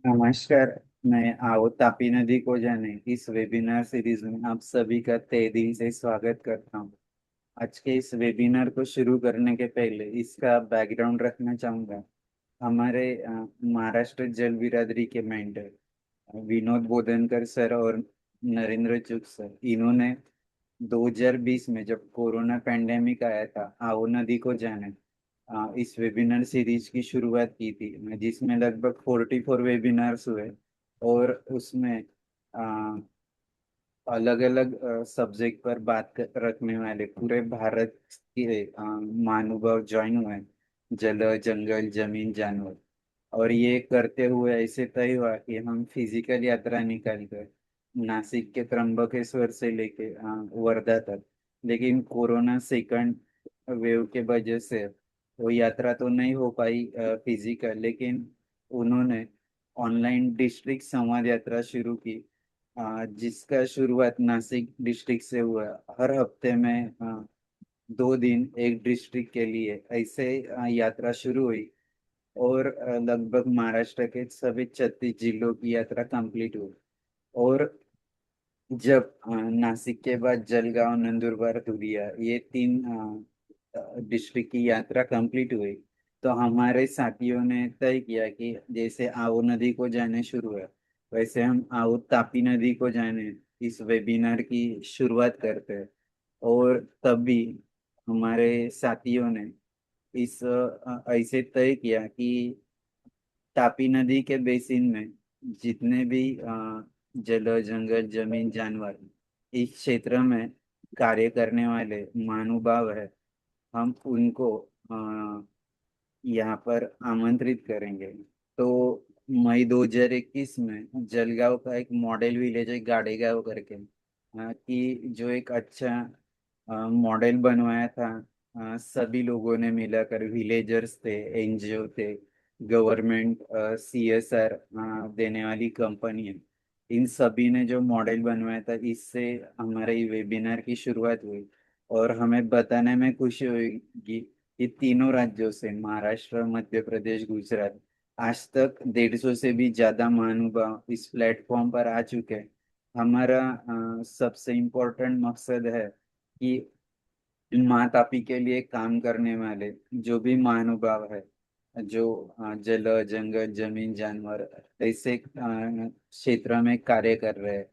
नमस्कार। मैं आओ तापी नदी को जाने इस वेबिनार सीरीज में आप सभी का तहे दिल से स्वागत करता हूँ। आज के इस वेबिनार को शुरू करने के पहले इसका बैकग्राउंड रखना चाहूँगा। हमारे महाराष्ट्र जल बिरादरी के मेंटर विनोद बोधनकर सर और नरेंद्र चुग सर, इन्होंने 2020 में जब कोरोना पैंडेमिक आया था, आओ नदी को जाने इस वेबिनार सीरीज की शुरुआत की थी, जिसमें लगभग 44 वेबिनार्स हुए। और उसमें अलग अलग सब्जेक्ट पर रखने वाले पूरे भारत के महानुभाव ज्वाइन हुए। जल, जंगल, जमीन, जानवर। और ये करते हुए ऐसे तय हुआ कि हम फिजिकल यात्रा निकाल कर नासिक के त्र्यंबकेश्वर से लेके वर्धा तक। लेकिन कोरोना सेकंड वेव के वजह से वो यात्रा तो नहीं हो पाई फिजिकल, लेकिन उन्होंने ऑनलाइन डिस्ट्रिक्ट संवाद यात्रा शुरू की, जिसका शुरुआत नासिक डिस्ट्रिक्ट से हुआ। हर हफ्ते में 2 दिन एक डिस्ट्रिक्ट के लिए ऐसे यात्रा शुरू हुई। और लगभग महाराष्ट्र के सभी 36 जिलों की यात्रा कंप्लीट हुई। और जब नासिक के बाद जलगांव, नंदुरबार, धुलिया, ये 3 डिस्ट्रिक्ट की यात्रा कंप्लीट हुई, तो हमारे साथियों ने तय किया कि जैसे आओ नदी को जाने शुरू है, वैसे हम आओ तापी नदी को जाने इस वेबिनार की शुरुआत करते हैं। और तभी हमारे साथियों ने इस ऐसे तय किया कि तापी नदी के बेसिन में जितने भी जल, जंगल, जमीन, जानवर इस क्षेत्र में कार्य करने वाले महानुभाव है, हम उनको यहाँ पर आमंत्रित करेंगे। तो मई 2021 में जलगांव का एक मॉडल विलेज है गाड़ेगांव करके, कि जो एक अच्छा मॉडल बनवाया था। सभी लोगों ने मिलाकर, विलेजर्स थे, एनजीओ थे, गवर्नमेंट, सीएसआर देने वाली कंपनी है, इन सभी ने जो मॉडल बनवाया था, इससे हमारे वेबिनार की शुरुआत हुई। और हमें बताने में खुशी होगी कि तीनों राज्यों से, महाराष्ट्र, मध्य प्रदेश, गुजरात, आज तक 150 से भी ज्यादा महानुभाव इस प्लेटफॉर्म पर आ चुके हैं। हमारा सबसे इम्पोर्टेंट मकसद है कि माँ तापी के लिए काम करने वाले जो भी महानुभाव है, जो जल, जंगल, जमीन, जानवर ऐसे क्षेत्र में कार्य कर रहे हैं,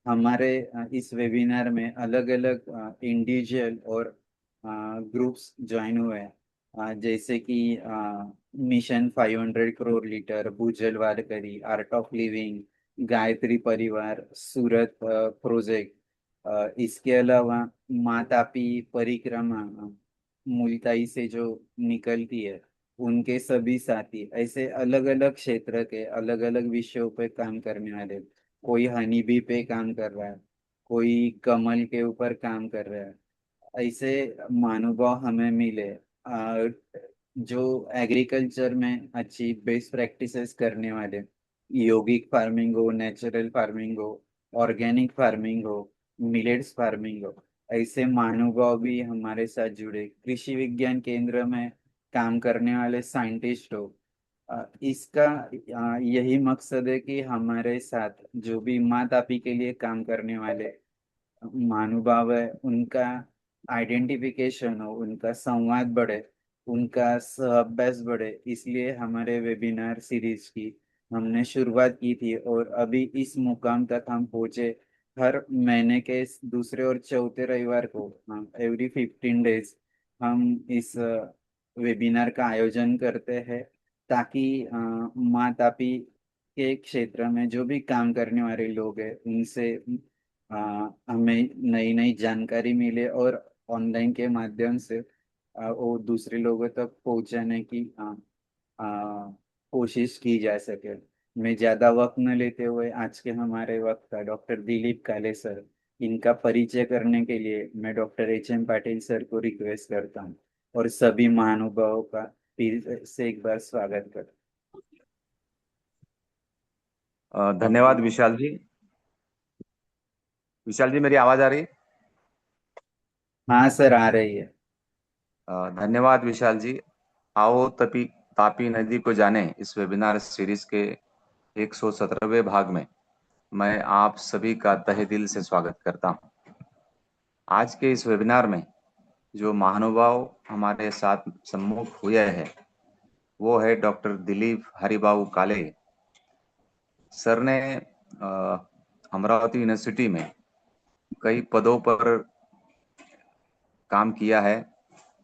हमारे इस वेबिनार में अलग अलग इंडिविजुअल और ग्रुप्स ज्वाइन हुए हैं। जैसे कि मिशन 500 करोड़ लीटर, भूजल वारकरी, आर्ट ऑफ लिविंग, गायत्री परिवार, सूरत प्रोजेक्ट, इसके अलावा माँ तापी परिक्रमा, मुल्ताई से जो निकलती है, उनके सभी साथी, ऐसे अलग अलग क्षेत्र के अलग अलग विषयों पे काम करने वाले। कोई हनी बी पे काम कर रहा है, कोई कमल के ऊपर काम कर रहा है। ऐसे महानुभाव हमें मिले, जो एग्रीकल्चर में अच्छी बेस्ट प्रैक्टिसेस करने वाले, योगिक फार्मिंग हो, नेचुरल फार्मिंग हो, ऑर्गेनिक फार्मिंग हो, मिलेट्स फार्मिंग हो, ऐसे महानुभाव भी हमारे साथ जुड़े। कृषि विज्ञान केंद्र में काम करने वाले साइंटिस्ट हो। इसका यही मकसद है कि हमारे साथ जो भी माँ तापी के लिए काम करने वाले महानुभाव है, उनका आइडेंटिफिकेशन हो, उनका संवाद बढ़े, उनका सहअभ्यास बढ़े। इसलिए हमारे वेबिनार सीरीज की हमने शुरुआत की थी, और अभी इस मुकाम तक हम पहुंचे। हर महीने के दूसरे और चौथे रविवार को, एवरी 15 डेज, हम इस वेबिनार का आयोजन करते हैं, ताकि माँ तापी के क्षेत्र में जो भी काम करने वाले लोग हैं, उनसे हमें नई नई जानकारी मिले, और ऑनलाइन के माध्यम से वो दूसरे लोगों तक पहुंचाने की कोशिश की जा सके। मैं ज्यादा वक्त न लेते हुए आज के हमारे वक्त डॉक्टर दिलीप काले सर, इनका परिचय करने के लिए मैं doctor H M Patil sir को रिक्वेस्ट करता हूँ, और सभी महानुभावों का फिर से एक बार स्वागत करता धन्यवाद हूँ। विशाल जी। विशाल जी, मेरी आवाज आ रही है? हाँ सर, आ रही है। धन्यवाद विशाल जी। आओ तपी तापी नदी को जाने इस वेबिनार सीरीज के 117वें भाग में मैं आप सभी का तहे दिल से स्वागत करता हूं। आज के इस वेबिनार में जो महानुभाव हमारे साथ सम्मुख हुए हैं वो है डॉक्टर दिलीप हरिबाबू काले। सर ने अमरावती यूनिवर्सिटी में कई पदों पर काम किया है।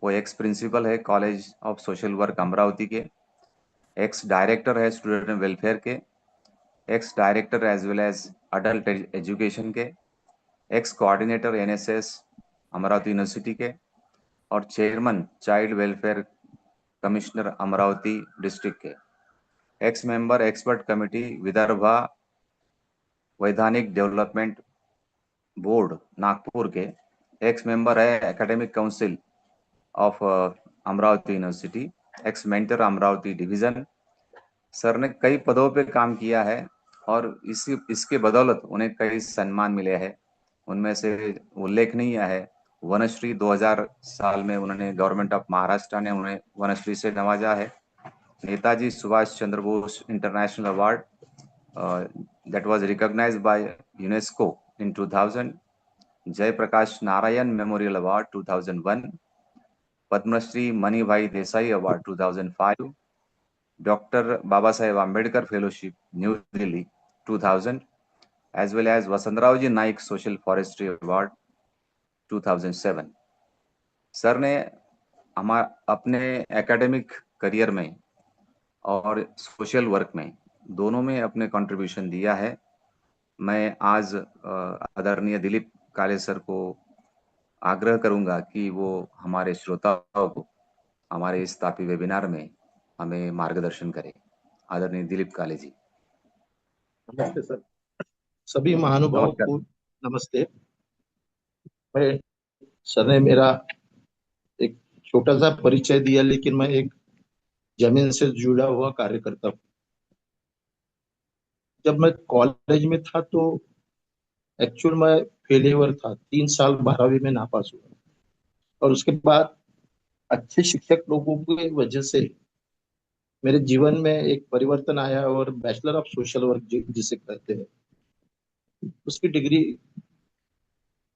वो एक्स प्रिंसिपल है college of social work Amravati के, एक्स डायरेक्टर है स्टूडेंट वेलफेयर के, ex director as well as adult education के, ex coordinator NSS Amravati university के और chairman child welfare commissioner Amravati district के, ex member expert committee Vidarbha वैधानिक डेवलपमेंट बोर्ड नागपुर के, एक्स मेंबर है academic council of Amravati university, ex mentor Amravati division. Sir ने कई पदों पे काम किया है और इसके बदौलत उन्हें कई सम्मान मिले हैं। उनमें से उल्लेखनीय है वनश्री 2000 साल में उन्होंने गवर्नमेंट ऑफ महाराष्ट्र ने उन्हें वनश्री से नवाजा है। Netaji Subhash Chandra Bose international award that was recognized by UNESCO in 2000, Jayaprakash Narayan memorial award 2001, Padmashri Manibhai Desai award 2005, doctor Baba Saheb Ambedkar fellowship new Delhi 2000, as well as Vasantrao ji Naik social forestry award 2007। Sir ने अपने एकेडमिक करियर में और सोशल वर्क में दोनों में अपने कंट्रीब्यूशन दिया है। मैं आज आदरणीय दिलीप काले सर को आग्रह करूंगा कि वो हमारे श्रोताओं को हमारे इस तापी वेबिनार में हमें मार्गदर्शन करें। आदरणीय दिलीप काले जी। नमस्ते सर, सभी महानुभावों नमस्कार। को नमस्ते। मैं सर ने मेरा एक छोटा सा परिचय दिया, लेकिन मैं एक जमीन से जुड़ा हुआ कार्यकर्ता हूँ। जब मैं कॉलेज में था तो एक्चुअल में फेलियर था, 3 साल 12वीं में नापास हुआ और उसके बाद अच्छे शिक्षक लोगों की वजह से मेरे जीवन में एक परिवर्तन आया और बैचलर ऑफ सोशल वर्क जिसे कहते हैं उसकी degree,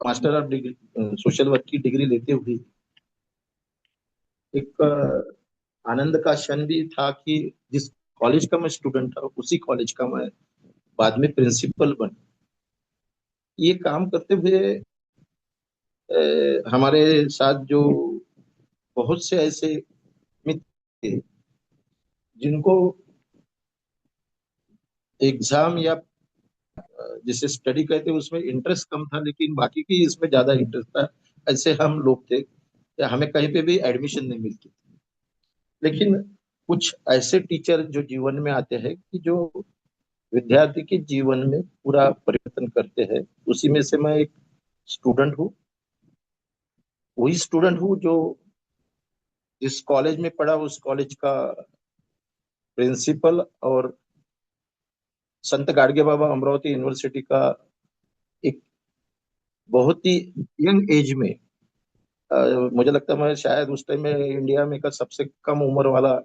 master of degree social work की डिग्री लेते हुए एक आनंद का क्षण भी था कि जिस कॉलेज का मैं स्टूडेंट था उसी कॉलेज का मैं बाद में प्रिंसिपल बन। ये काम करते हुए हमारे साथ जो बहुत से ऐसे मित्र थे जिनको एग्जाम या जिसे स्टडी कहते हैं उसमें इंटरेस्ट कम था, लेकिन बाकी की इसमें ज्यादा इंटरेस्ट था। ऐसे हम लोग थे या हमें कहीं पे भी एडमिशन नहीं मिलती। लेकिन कुछ ऐसे टीचर जो जीवन में आते हैं कि जो विद्यार्थी के जीवन में पूरा परिवर्तन करते हैं, उसी में से मैं एक स्टूडेंट हूँ। वही स्टूडेंट हूँ जो जिस कॉलेज में पढ़ा उस कॉलेज का प्रिंसिपल और संत गाडगे बाबा अमरावती यूनिवर्सिटी का एक बहुत ही यंग एज में मुझे लगता है मैं शायद उस टाइम में इंडिया में का सबसे कम उम्र वाला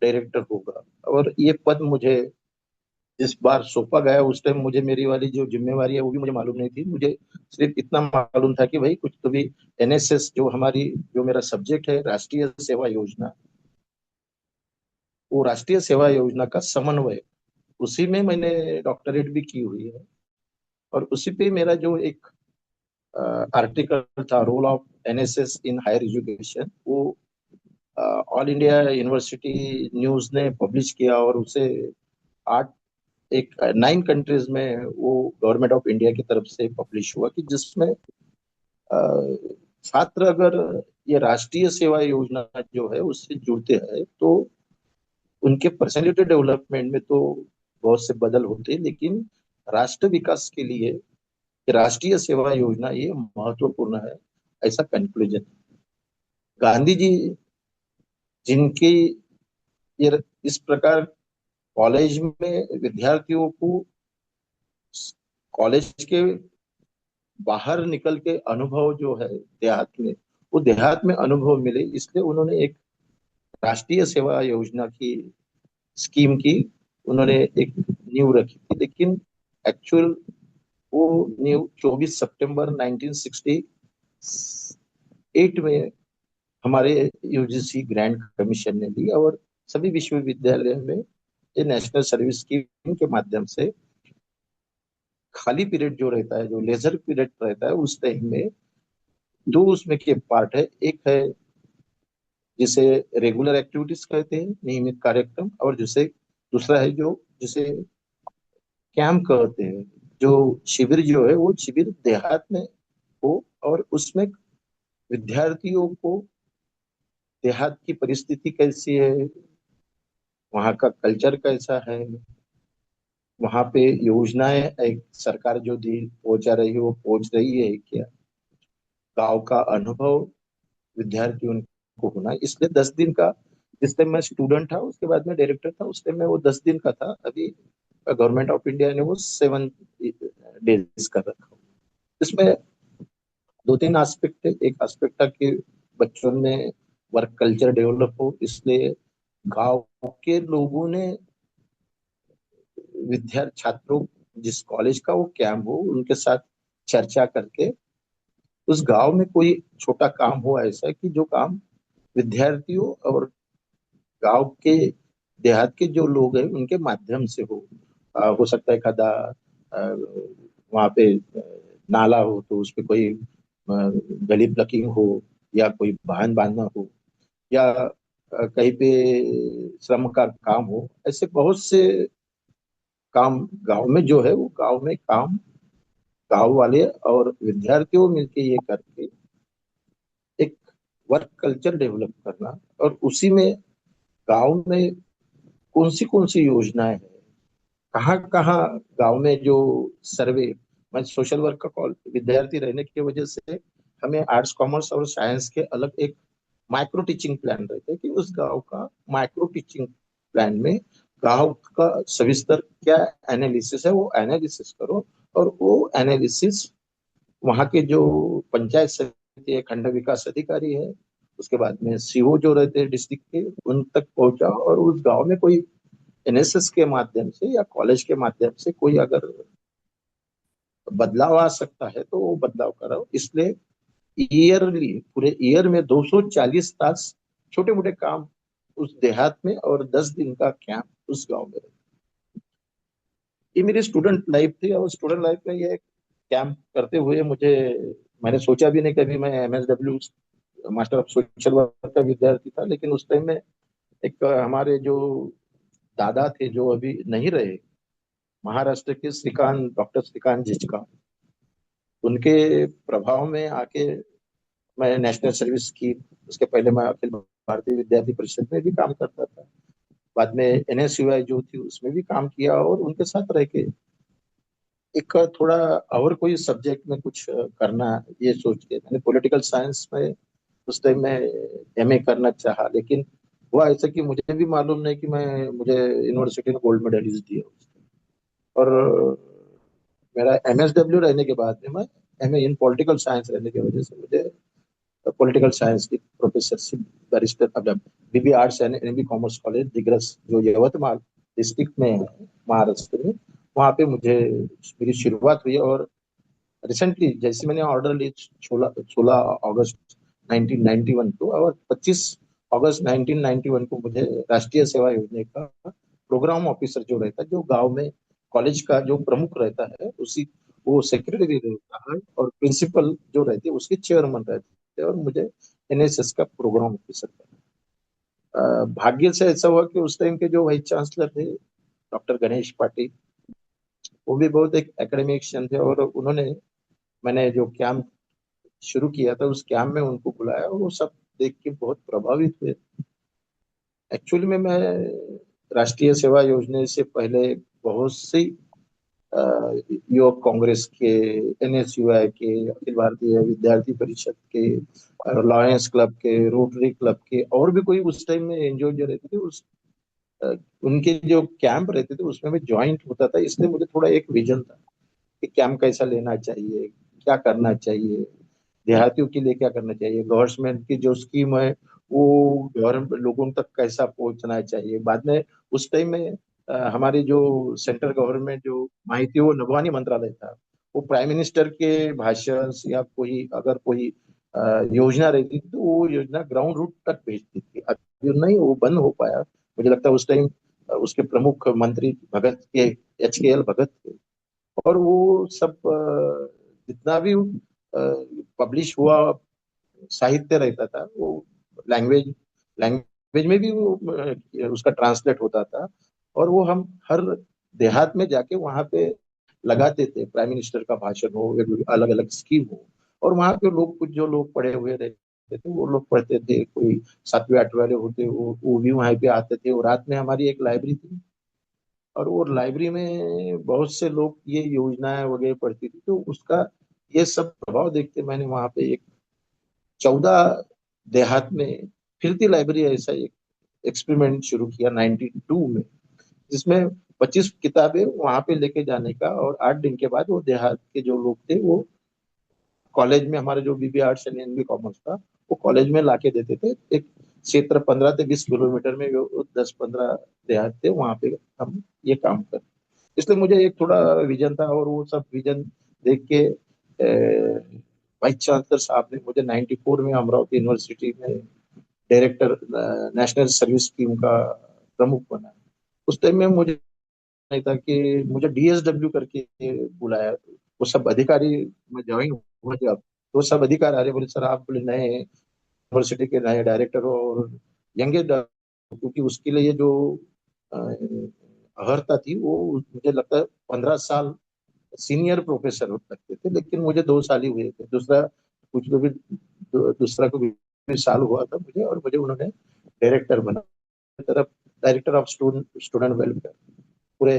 डायरेक्टर होगा। और ये पद मुझे इस बार सौंपा गया, उस टाइम मुझे मेरी वाली जो जिम्मेवारी है वो भी मुझे मालूम नहीं थी। मुझे सिर्फ इतना मालूम था कि भाई कुछ तो भी एनएसएस जो हमारी जो मेरा सब्जेक्ट है राष्ट्रीय सेवा योजना, वो राष्ट्रीय सेवा योजना का समन्वय, उसी में मैंने डॉक्टरेट भी की हुई है। और उसी पे मेरा जो एक आर्टिकल था role of NSS in higher education, वो ऑल इंडिया यूनिवर्सिटी न्यूज ने पब्लिश किया और उसे 9 कंट्रीज में वो गवर्नमेंट ऑफ इंडिया की तरफ से पब्लिश हुआ कि जिसमें छात्र अगर ये राष्ट्रीय सेवा योजना जो है उससे जुड़ते हैं तो उनके पर्सनैलिटी डेवलपमेंट में तो बहुत से बदल होते हैं, लेकिन राष्ट्र विकास के लिए राष्ट्रीय सेवा योजना ये महत्वपूर्ण है, ऐसा कंक्लूजन। गांधी जी जिनकी ये इस प्रकार कॉलेज में विद्यार्थियों को कॉलेज के बाहर निकल के अनुभव जो है देहात में, वो देहात में अनुभव मिले, इसलिए उन्होंने एक राष्ट्रीय सेवा योजना की स्कीम की उन्होंने एक नींव रखी थी, लेकिन एक्चुअल वो नींव 24 सितंबर 1968 में हमारे यूजीसी ग्रैंड कमीशन ने ली, और सभी विश्वविद्यालयों में ये नेशनल सर्विस स्कीम के माध्यम से खाली पीरियड जो रहता है, जो लेजर पीरियड रहता है, उस टाइम में दो उसमें के पार्ट है। एक है जिसे रेगुलर एक्टिविटीज कहते हैं, नियमित कार्यक्रम, और जिसे दूसरा है जो जिसे कैंप कहते हैं। जो शिविर जो है वो शिविर देहात में हो, और उसमें विद्यार्थियों को देहात की परिस्थिति कैसी है, वहाँ का कल्चर कैसा है, वहाँ पे योजनाएं एक सरकार जो दी पहुंचा रही है वो पहुंच रही है क्या, गांव का अनुभव विद्यार्थियों को होना। इसलिए 10 दिन का, जिस टाइम मैं स्टूडेंट था उसके बाद में डायरेक्टर था, उस टाइम में वो 10 दिन का था। अभी गवर्नमेंट ऑफ इंडिया ने वो 7 डेज कर रखा। इसमें दो तीन एस्पेक्ट है। एक एस्पेक्ट था कि बच्चों में वर्क कल्चर डेवलप हो, इसलिए गांव के लोगों ने विद्यार्थी छात्रों, जिस कॉलेज का वो कैंप हो, उनके साथ चर्चा करके उस गांव में कोई छोटा काम हो ऐसा कि जो काम विद्यार्थियों और गांव के देहात के जो लोग हैं उनके माध्यम से हो सकता है खदा वहाँ पे नाला हो तो उस पे कोई गली प्लकिंग हो, या कोई वाहन बांधना हो, या कहीं पे श्रम का काम हो। ऐसे बहुत से काम गांव में जो है वो गांव में काम गांव वाले और विद्यार्थियों मिलके ये करके एक वर्क कल्चर डेवलप करना, और उसी में गांव में कौन सी योजनाएं हैं, कहाँ कहाँ गांव में जो सर्वे। मैं सोशल वर्क का विद्यार्थी रहने की वजह से हमें आर्ट्स कॉमर्स और साइंस के अलग एक माइक्रो टीचिंग प्लान रहता है कि उस गांव का माइक्रो टीचिंग प्लान में गांव का सविस्तर क्या एनालिसिस है वो एनालिसिस करो, और वो एनालिसिस वहाँ के जो पंचायत समिति है, खंड विकास अधिकारी है, उसके बाद में सीओ जो रहते हैं डिस्ट्रिक्ट के, उन तक पहुंचाओ, और उस गांव में कोई एनएसएस के माध्यम से या कॉलेज के माध्यम से कोई अगर बदलाव आ सकता है तो वो बदलाव कराओ। इसलिए ईयरली पूरे ईयर में 240 तास छोटे मोटे काम उस देहात में, और 10 दिन का कैंप उस गांव में। ये मेरी स्टूडेंट लाइफ थी, और स्टूडेंट लाइफ में ये कैंप करते हुए मुझे, मैंने सोचा भी नहीं कभी मैं MSW master of social work का विद्यार्थी था। लेकिन उस टाइम में एक हमारे जो दादा थे जो अभी नहीं रहे, महाराष्ट्र के श्रीकांत, डॉक्टर श्रीकांत जिचका, उनके प्रभाव में आके मैं नेशनल सर्विस की, उसके पहले मैं अखिल भारतीय विद्यार्थी परिषद में भी काम करता था, बाद में एनएसयूआई जो थी उसमें भी काम किया, और उनके साथ रह के एक थोड़ा और कोई सब्जेक्ट में कुछ करना, ये सोच के मैंने पॉलिटिकल साइंस में उस टाइम में एमए करना चाहा। लेकिन हुआ ऐसा कि मुझे भी मालूम नहीं कि मैं मुझे यूनिवर्सिटी ने गोल्ड मेडलिस्ट दिया, और मेरा एमएसडब्ल्यू रहने के बाद में मैं एमए इन पॉलिटिकल साइंस रहने की वजह से मुझे पॉलिटिकल साइंस की प्रोफेसरशिप, बैरिस्टर, मतलब BB arts and MB commerce college Digras जो यवतमाल डिस्ट्रिक्ट में है महाराष्ट्र में, वहाँ पे मुझे मेरी शुरुआत हुई। और रिसेंटली जैसे मैंने ऑर्डर ली 16 अगस्त 1991 को, और 25 अगस्त 1991 को मुझे राष्ट्रीय सेवा योजना का प्रोग्राम ऑफिसर जो रहता है, जो गांव में कॉलेज का जो प्रमुख रहता है, उसी वो सेक्रेटरी रहता है, और प्रिंसिपल जो रहती है उसके चेयरमैन रहते हैं, और मुझे एनएसएस का प्रोग्राम ऑफिसर भाग्य से ऐसा हुआ कि उस टाइम के जो वाइस चांसलर थे डॉक्टर गणेश पाटिल, वो भी बहुत एक एकेडमिशियन थे, और उन्होंने, मैंने जो कैंप शुरू किया था उस कैंप में उनको बुलाया, और वो सब देख के बहुत प्रभावित हुए। एक्चुअली में मैं राष्ट्रीय सेवा योजना से पहले बहुत सी अ, युवक कांग्रेस के, एनएसयूआई के, अखिल भारतीय विद्यार्थी परिषद के, लॉयंस क्लब के, रोटरी क्लब के, और भी कोई उस टाइम में एनजीओ जो रहते थे उस अ, उनके जो कैंप रहते थे उसमें मैं ज्वाइंट होता था। इसलिए मुझे थोड़ा एक विजन था कि कैंप कैसा लेना चाहिए, क्या करना चाहिए, देहातियों के लिए क्या करना चाहिए, गवर्नमेंट की जो स्कीम है वो गवर्नमेंट लोगों तक कैसा पहुंचना चाहिए। बाद में उस टाइम में हमारी जो सेंट्रल गवर्नमेंट जो माहिती वो नभवानी मंत्रालय था, वो प्राइम मिनिस्टर के भाषण या कोई अगर कोई योजना रहती थी तो वो योजना ग्राउंड रूट तक भेजती थी। अभी नहीं, वो बंद हो पाया। मुझे लगता है उस टाइम उसके प्रमुख मंत्री भगत के HKL भगत थे। और वो सब जितना भी पब्लिश हुआ साहित्य रहता था, वो लैंग्वेज लैंग्वेज में भी वो उसका ट्रांसलेट होता था। और वो हम हर देहात में जाके वहां पे लगाते थे, प्राइम मिनिस्टर का भाषण हो या अलग अलग स्कीम हो। और वहां पे लोग, कुछ जो लोग पढ़े हुए रहते थे वो लोग पढ़ते थे, कोई 7वीं 8वीं वाले होते वो भी वहां पे आते थे। और रात में हमारी एक लाइब्रेरी थी, और वो लाइब्रेरी में बहुत से लोग ये योजनाएं वगैरह पढ़ती थी। तो उसका ये सब प्रभाव देखते मैंने वहां पे एक 14 देहात में फिरती लाइब्रेरी ऐसा एक एक्सपेरिमेंट शुरू किया 92 में, जिसमें 25 किताबें वहां पे लेके जाने का, और 8 दिन के बाद वो देहात के जो लोग थे वो कॉलेज में, हमारे जो BB arts and NB commerce था, वो कॉलेज में लाके देते थे। एक क्षेत्र 15 से 20 किलोमीटर में जो 10-15 देहात थे वहां पे हम ये काम कर। इसलिए मुझे एक थोड़ा विजन था, और वो सब विजन देख के वाइस चांसलर साहब ने मुझे 94 में अमरावती यूनिवर्सिटी में डायरेक्टर नेशनल सर्विस स्कीम का प्रमुख बना। उस टाइम में मुझे नहीं था कि मुझे DSW करके बुलाया। वो सब अधिकारी, मैं ज्वाइन हुआ जब, तो सब अधिकारी आ रहे, बोले सर आप बोले नए यूनिवर्सिटी के नए डायरेक्टर हो और यंगेस्ट, क्योंकि उसके लिए जो अ, अर्हता थी वो मुझे लगता है 15 साल सीनियर प्रोफेसर लगते थे, लेकिन मुझे 2 साल ही हुए थे। दूसरा कुछ लोग भी दूसरा को भी साल हुआ था मुझे, और मुझे उन्होंने डायरेक्टर बना तरफ, डायरेक्टर ऑफ स्टूडेंट वेलफेयर पूरे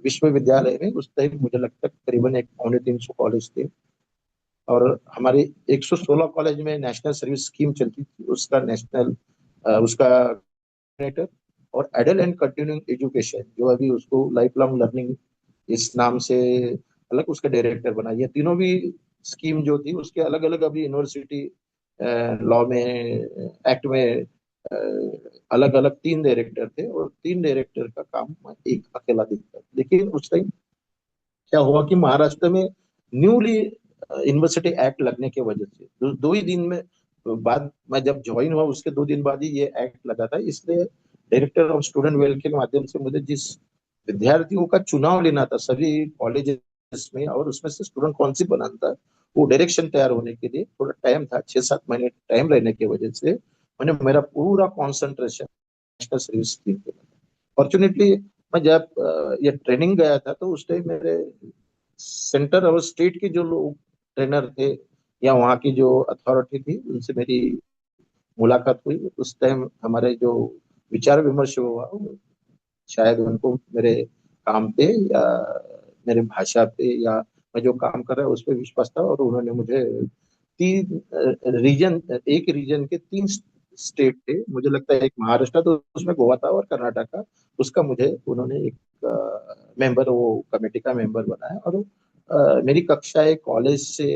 विश्वविद्यालय में। उस टाइम मुझे लगता है करीबन एक 250-300 कॉलेज थे, और हमारे 116 कॉलेज में नेशनल सर्विस स्कीम चलती थी। उसका नेशनल उसका कोऑर्डिनेटर, और एडल्ट एंड कंटिन्यूइंग एजुकेशन जो अभी उसको लाइफ लॉन्ग लर्निंग इस नाम से अलग उसका डायरेक्टर बना। ये तीनों भी स्कीम जो थी उसके अलग अलग अभी यूनिवर्सिटी लॉ में, एक्ट में अलग अलग 3 डायरेक्टर थे, और 3 डायरेक्टर का काम मैं एक अकेला देखता। लेकिन उस टाइम क्या हुआ कि महाराष्ट्र में न्यूली यूनिवर्सिटी एक्ट लगने की वजह से 2 ही दिन में बाद, मैं जब ज्वाइन हुआ उसके 2 दिन बाद ही ये एक्ट लगा था। इसलिए डायरेक्टर ऑफ स्टूडेंट वेलफेयर के माध्यम से मुझे जिस विद्यार्थियों का चुनाव लेना था सभी कॉलेजेस में, और उसमें से स्टूडेंट कौन सी बनाना था, वो डायरेक्शन तैयार होने के लिए थोड़ा टाइम था, 6-7 महीने टाइम रहने की वजह से मैंने मेरा पूरा कॉन्सेंट्रेशन नेशनल सर्विस स्कीम पे लगा। फॉर्चुनेटली मैं जब ये ट्रेनिंग गया था तो उस टाइम मेरे सेंटर और स्टेट के जो लोग ट्रेनर थे या वहाँ की जो अथॉरिटी थी उनसे मेरी मुलाकात हुई। उस टाइम हमारे जो विचार विमर्श हुआ, शायद उनको मेरे काम पे या मेरे भाषा पे या मैं जो काम कर रहा हूँ उस पर विश्वास था, और उन्होंने मुझे 3 रीजन, एक रीजन के 3 स्टेट थे, मुझे लगता है एक महाराष्ट्र तो उसमें गोवा था, और कर्नाटक का, उसका मुझे उन्होंने एक मेंबर, वो कमेटी का मेंबर बनाया। और मेरी कक्षाएं कॉलेज से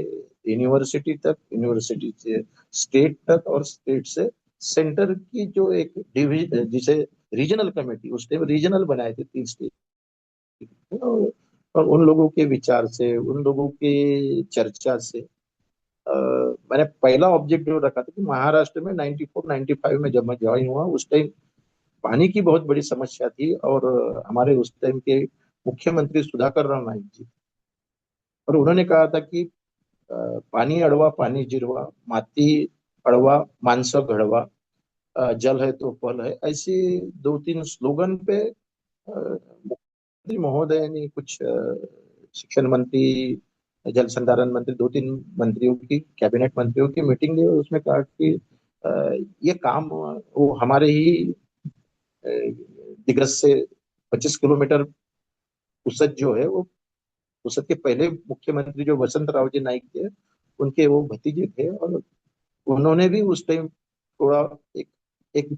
यूनिवर्सिटी तक, यूनिवर्सिटी से स्टेट तक, और स्टेट से सेंटर की जो एक डिवीजन जिसे रीजनल कमेटी, उस टाइम रीजनल बनाए थे 3 स्टेट। और उन लोगों के विचार से, उन लोगों की चर्चा से मैंने पहला ऑब्जेक्ट जो रखा था कि महाराष्ट्र में 94-95 में जब मैं ज्वाइन हुआ उस टाइम पानी की बहुत बड़ी समस्या थी। और हमारे उस टाइम के मुख्यमंत्री सुधाकर राव नाईक जी, और उन्होंने कहा था कि पानी अडवा पानी जिरवा, माती अडवा माणसं घडवा, जल है तो पल है, ऐसी 2-3 स्लोगन पे मुख्यमंत्री महोदय ने कुछ शिक्षण मंत्री, जल संधारण मंत्री, 2-3 मंत्रियों की, कैबिनेट मंत्रियों की मीटिंग ली, और उसमें कहा कि अ, ये काम वो हमारे ही दिग्गज से 25 किलोमीटर उसद जो है, वो उसद के पहले मुख्यमंत्री जो वसंत राव जी नाईक थे उनके वो भतीजे थे। और उन्होंने भी उस टाइम थोड़ा एक एक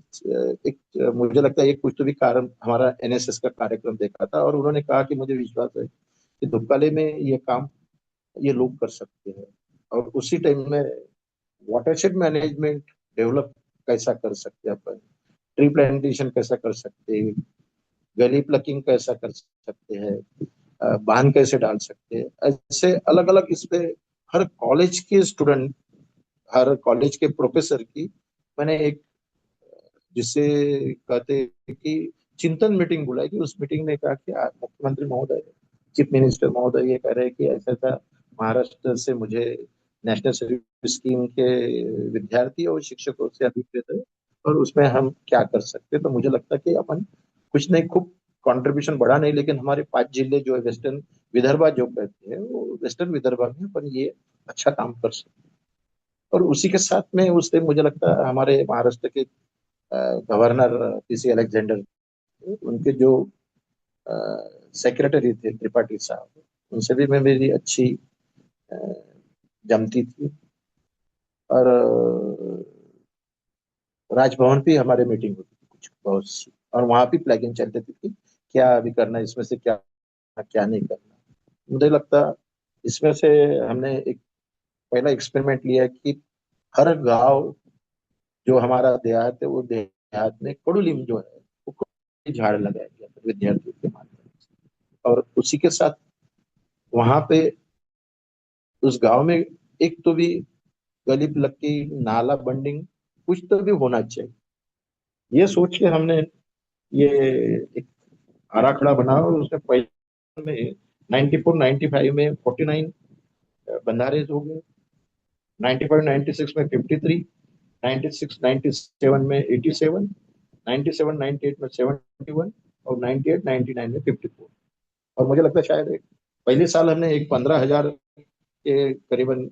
एक मुझे लगता है एक कुछ तो भी कारण हमारा NSS का कार्यक्रम देखा था, और उन्होंने कहा कि मुझे विश्वास है कि धुपकाले में ये काम ये लोग कर सकते हैं। और उसी टाइम में वाटरशेड मैनेजमेंट डेवलप कैसा कर सकते हैं अपन, ट्री प्लांटेशन कैसा कर सकते हैं, गली प्लकिंग कैसा कर सकते हैं, बांध कैसे डाल सकते हैं, ऐसे अलग अलग इस पे हर कॉलेज के स्टूडेंट, हर कॉलेज के प्रोफेसर की मैंने एक, जिसे कहते हैं कि चिंतन मीटिंग बुलाई, कि उस मीटिंग में कहा कि मुख्यमंत्री महोदय, चीफ मिनिस्टर महोदय ये कह रहे हैं कि ऐसा ऐसा महाराष्ट्र से मुझे नेशनल सर्विस स्कीम के विद्यार्थी और शिक्षकों से अभिप्रेत है, और उसमें हम क्या कर सकते हैं। तो मुझे लगता है कि अपन कुछ नहीं, खूब कंट्रीब्यूशन बढ़ा नहीं, लेकिन हमारे 5 जिले जो है वेस्टर्न विदर्भा जो कहते हैं, वो वेस्टर्न विदर्भा में अपन ये अच्छा काम कर सकते हैं। और उसी के साथ में उस टाइम मुझे लगता है हमारे महाराष्ट्र के गवर्नर पीसी अलेक्जेंडर, उनके जो सेक्रेटरी थे त्रिपाठी साहब, उनसे भी मैं मेरी अच्छी अ, जमती थी। और राजभवन पे हमारे मीटिंग होती थी कुछ बहुत सी, और वहां भी प्लैगिंग चलती थी कि क्या अभी करना है, इसमें से क्या क्या नहीं करना। मुझे लगता इसमें से हमने एक पहला एक्सपेरिमेंट लिया कि हर गांव जो हमारा देहात है, वो देहात में कडुलिम जो है वो कडुलिम झाड़ लगाया गया था विद्यार्थियों के माध्यम से। और उसी के साथ वहां पे उस गांव में एक तो भी गली लक्की नाला बंडिंग कुछ तो भी होना चाहिए, ये सोच के हमने ये एक आराखड़ा बना, और उसमें पहले में 94 95 में 49 बंधारे हो गए, 95 96 में 53, 96 97 में 87, 97 98 में 71, और 98 99 में 54। और मुझे लगता है शायद पहले साल हमने एक 15,000 के करीबन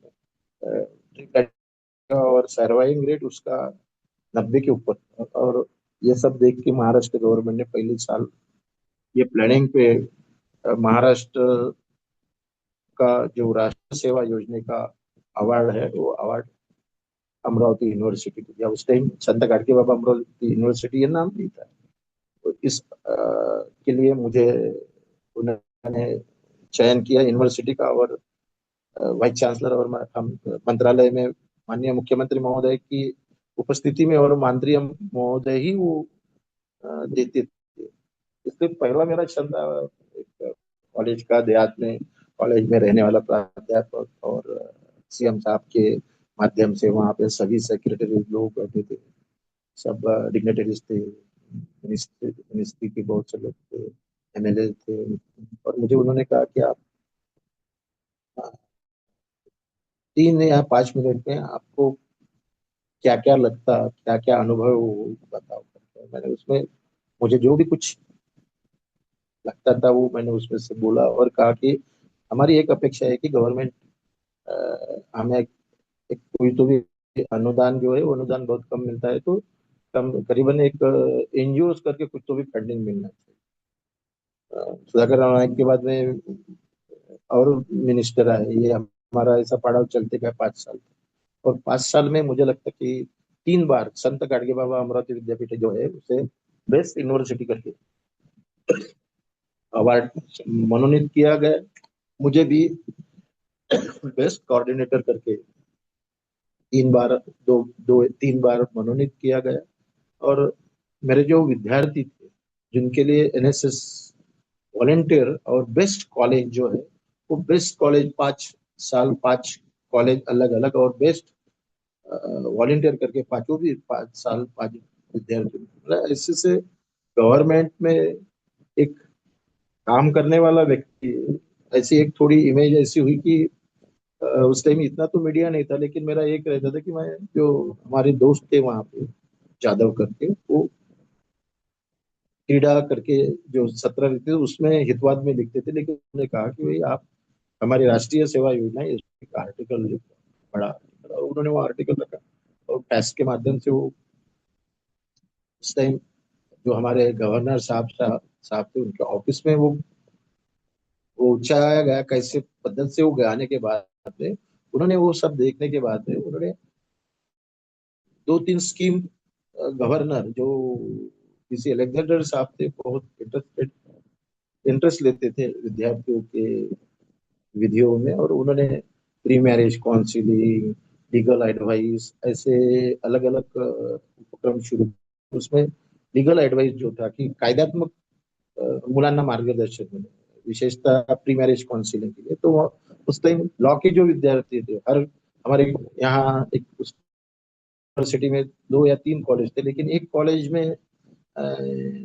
और सर्वाइविंग रेट उसका 90 के ऊपर था। और ये सब देख के महाराष्ट्र गवर्नमेंट ने पहले साल ये प्लानिंग पे महाराष्ट्र का जो राष्ट्रीय सेवा योजना का अवार्ड है, वो अवार्ड अमरावती यूनिवर्सिटी को दिया। उस टाइम संत गाडगे बाबा अमरावती यूनिवर्सिटी ये नाम नहीं था। तो इस के लिए मुझे उन्होंने चयन किया यूनिवर्सिटी का, और वाइस चांसलर और हम मंत्रालय में माननीय मुख्यमंत्री महोदय की उपस्थिति में और माननीय महोदय ही वो देते थे। इसलिए पहला मेरा चंदा एक कॉलेज का देहात में, कॉलेज में रहने वाला प्राध्यापक और सीएम साहब के माध्यम से वहाँ पे सभी सेक्रेटरी लोग बैठे थे, सब डिग्नेटरीज थे, मिनिस्ट्री के बहुत से लोग थे, एमएलए थे। और मुझे उन्होंने कहा कि आप 3 या 5 मिनट में आपको क्या क्या लगता, क्या क्या अनुभव बताओ करके। मैंने उसमें मुझे जो भी कुछ लगता था वो मैंने उसमें से बोला, और कहा कि हमारी एक अपेक्षा है कि गवर्नमेंट हमें एक कोई तो भी अनुदान जो है, वो अनुदान बहुत कम मिलता है, तो कम करीबन एक एनजीओ करके कुछ तो भी फंडिंग मिलना चाहिए। सुधाकर नायक के बाद में और मिनिस्टर आए, ये हमारा ऐसा पड़ाव चलते गया 5 साल। और 5 साल में मुझे लगता है कि 3 बार संत गाडगे बाबा अमरावती विद्यापीठ जो है उसे बेस्ट यूनिवर्सिटी करके अवार्ड मनोनीत किया गया। मुझे भी बेस्ट कोऑर्डिनेटर करके 3 बार, दो दो 3 बार मनोनीत किया गया। और मेरे जो विद्यार्थी थे जिनके लिए एनएसएस वॉलेंटियर और बेस्ट कॉलेज जो है, वो बेस्ट कॉलेज 5 साल 5 कॉलेज अलग अलग, और बेस्ट वॉलेंटियर करके पांचों भी 5 साल 5 विद्यार्थी, मतलब ऐसे से गवर्नमेंट में एक काम करने वाला व्यक्ति। ऐसी एक थोड़ी इमेज ऐसी हुई कि उस टाइम इतना तो मीडिया नहीं था, लेकिन मेरा एक रहता था कि मैं जो हमारे दोस्त थे वहां पे जादव करके, वो क्रीड़ा करके जो सत्र रहते थे उसमें हितवाद में लिखते थे, लेकिन उन्होंने कहा कि भाई आप हमारी राष्ट्रीय सेवा योजना है, इसमें एक आर्टिकल जो बड़ा article, और उन्होंने वो आर्टिकल रखा, और प्रेस के माध्यम से वो उस टाइम जो हमारे गवर्नर साहब थे उनके ऑफिस में वो उठाया गया, कैसे पद्धति से वो गयाने के बाद में उन्होंने वो सब देखने के बाद में उन्होंने 2-3 स्कीम गवर्नर जो किसी अलेक्जेंडर साहब थे, बहुत इंटरेस्ट लेते थे विद्यार्थियों के विधियों में, और उन्होंने pre marriage counselling, legal advice, ऐसे अलग अलग उपक्रम शुरू। उसमें लीगल एडवाइस जो था कि कायदात्मक मुलांना मार्गदर्शन मिले, विशेषतः प्री मैरिज काउंसिलिंग के लिए। तो उस टाइम लॉ के जो विद्यार्थी थे, हर हमारे यहाँ एक यूनिवर्सिटी में 2 या 3 कॉलेज थे, लेकिन एक कॉलेज में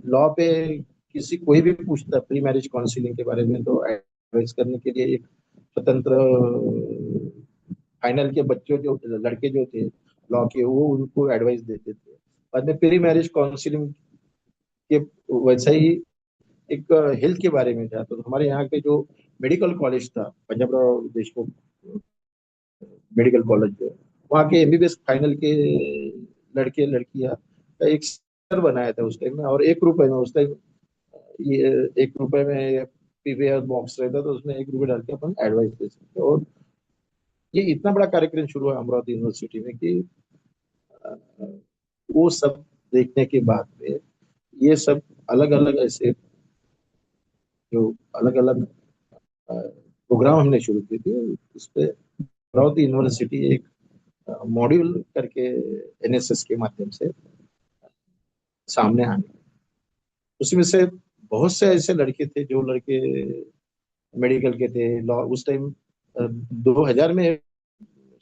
लॉ पे किसी कोई भी पूछता प्री मैरिज काउंसिलिंग के बारे में तो एडवाइस करने के लिए एक स्वतंत्र फाइनल के बच्चों जो लड़के जो थे लॉ के, वो उनको एडवाइस देते थे। बाद में प्री मैरिज काउंसिलिंग के वैसा ही एक हेल्थ के बारे में था। तो हमारे यहाँ के जो मेडिकल कॉलेज था, पंजाबराव देशमुख मेडिकल कॉलेज जो है, वहाँ के एमबीबीएस फाइनल के लड़के लड़कियां का एक सेंटर बनाया था उस टाइम में। और 1 रुपए में उस टाइम, ये 1 रुपए में पीवीआर बॉक्स रहता, तो उसमें 1 रुपए डाल के अपन एडवाइस दे सकते हैं। और ये इतना बड़ा कार्यक्रम शुरू हुआ अमरावती यूनिवर्सिटी में कि अ, वो सब देखने के बाद में ये सब अलग अलग ऐसे जो अलग अलग प्रोग्राम हमने शुरू किए थे, उस पे अमरावती यूनिवर्सिटी एक मॉड्यूल करके एनएसएस के माध्यम से सामने आने, उसमें से बहुत से ऐसे लड़के थे जो लड़के मेडिकल के थे, लॉ उस टाइम 2000 में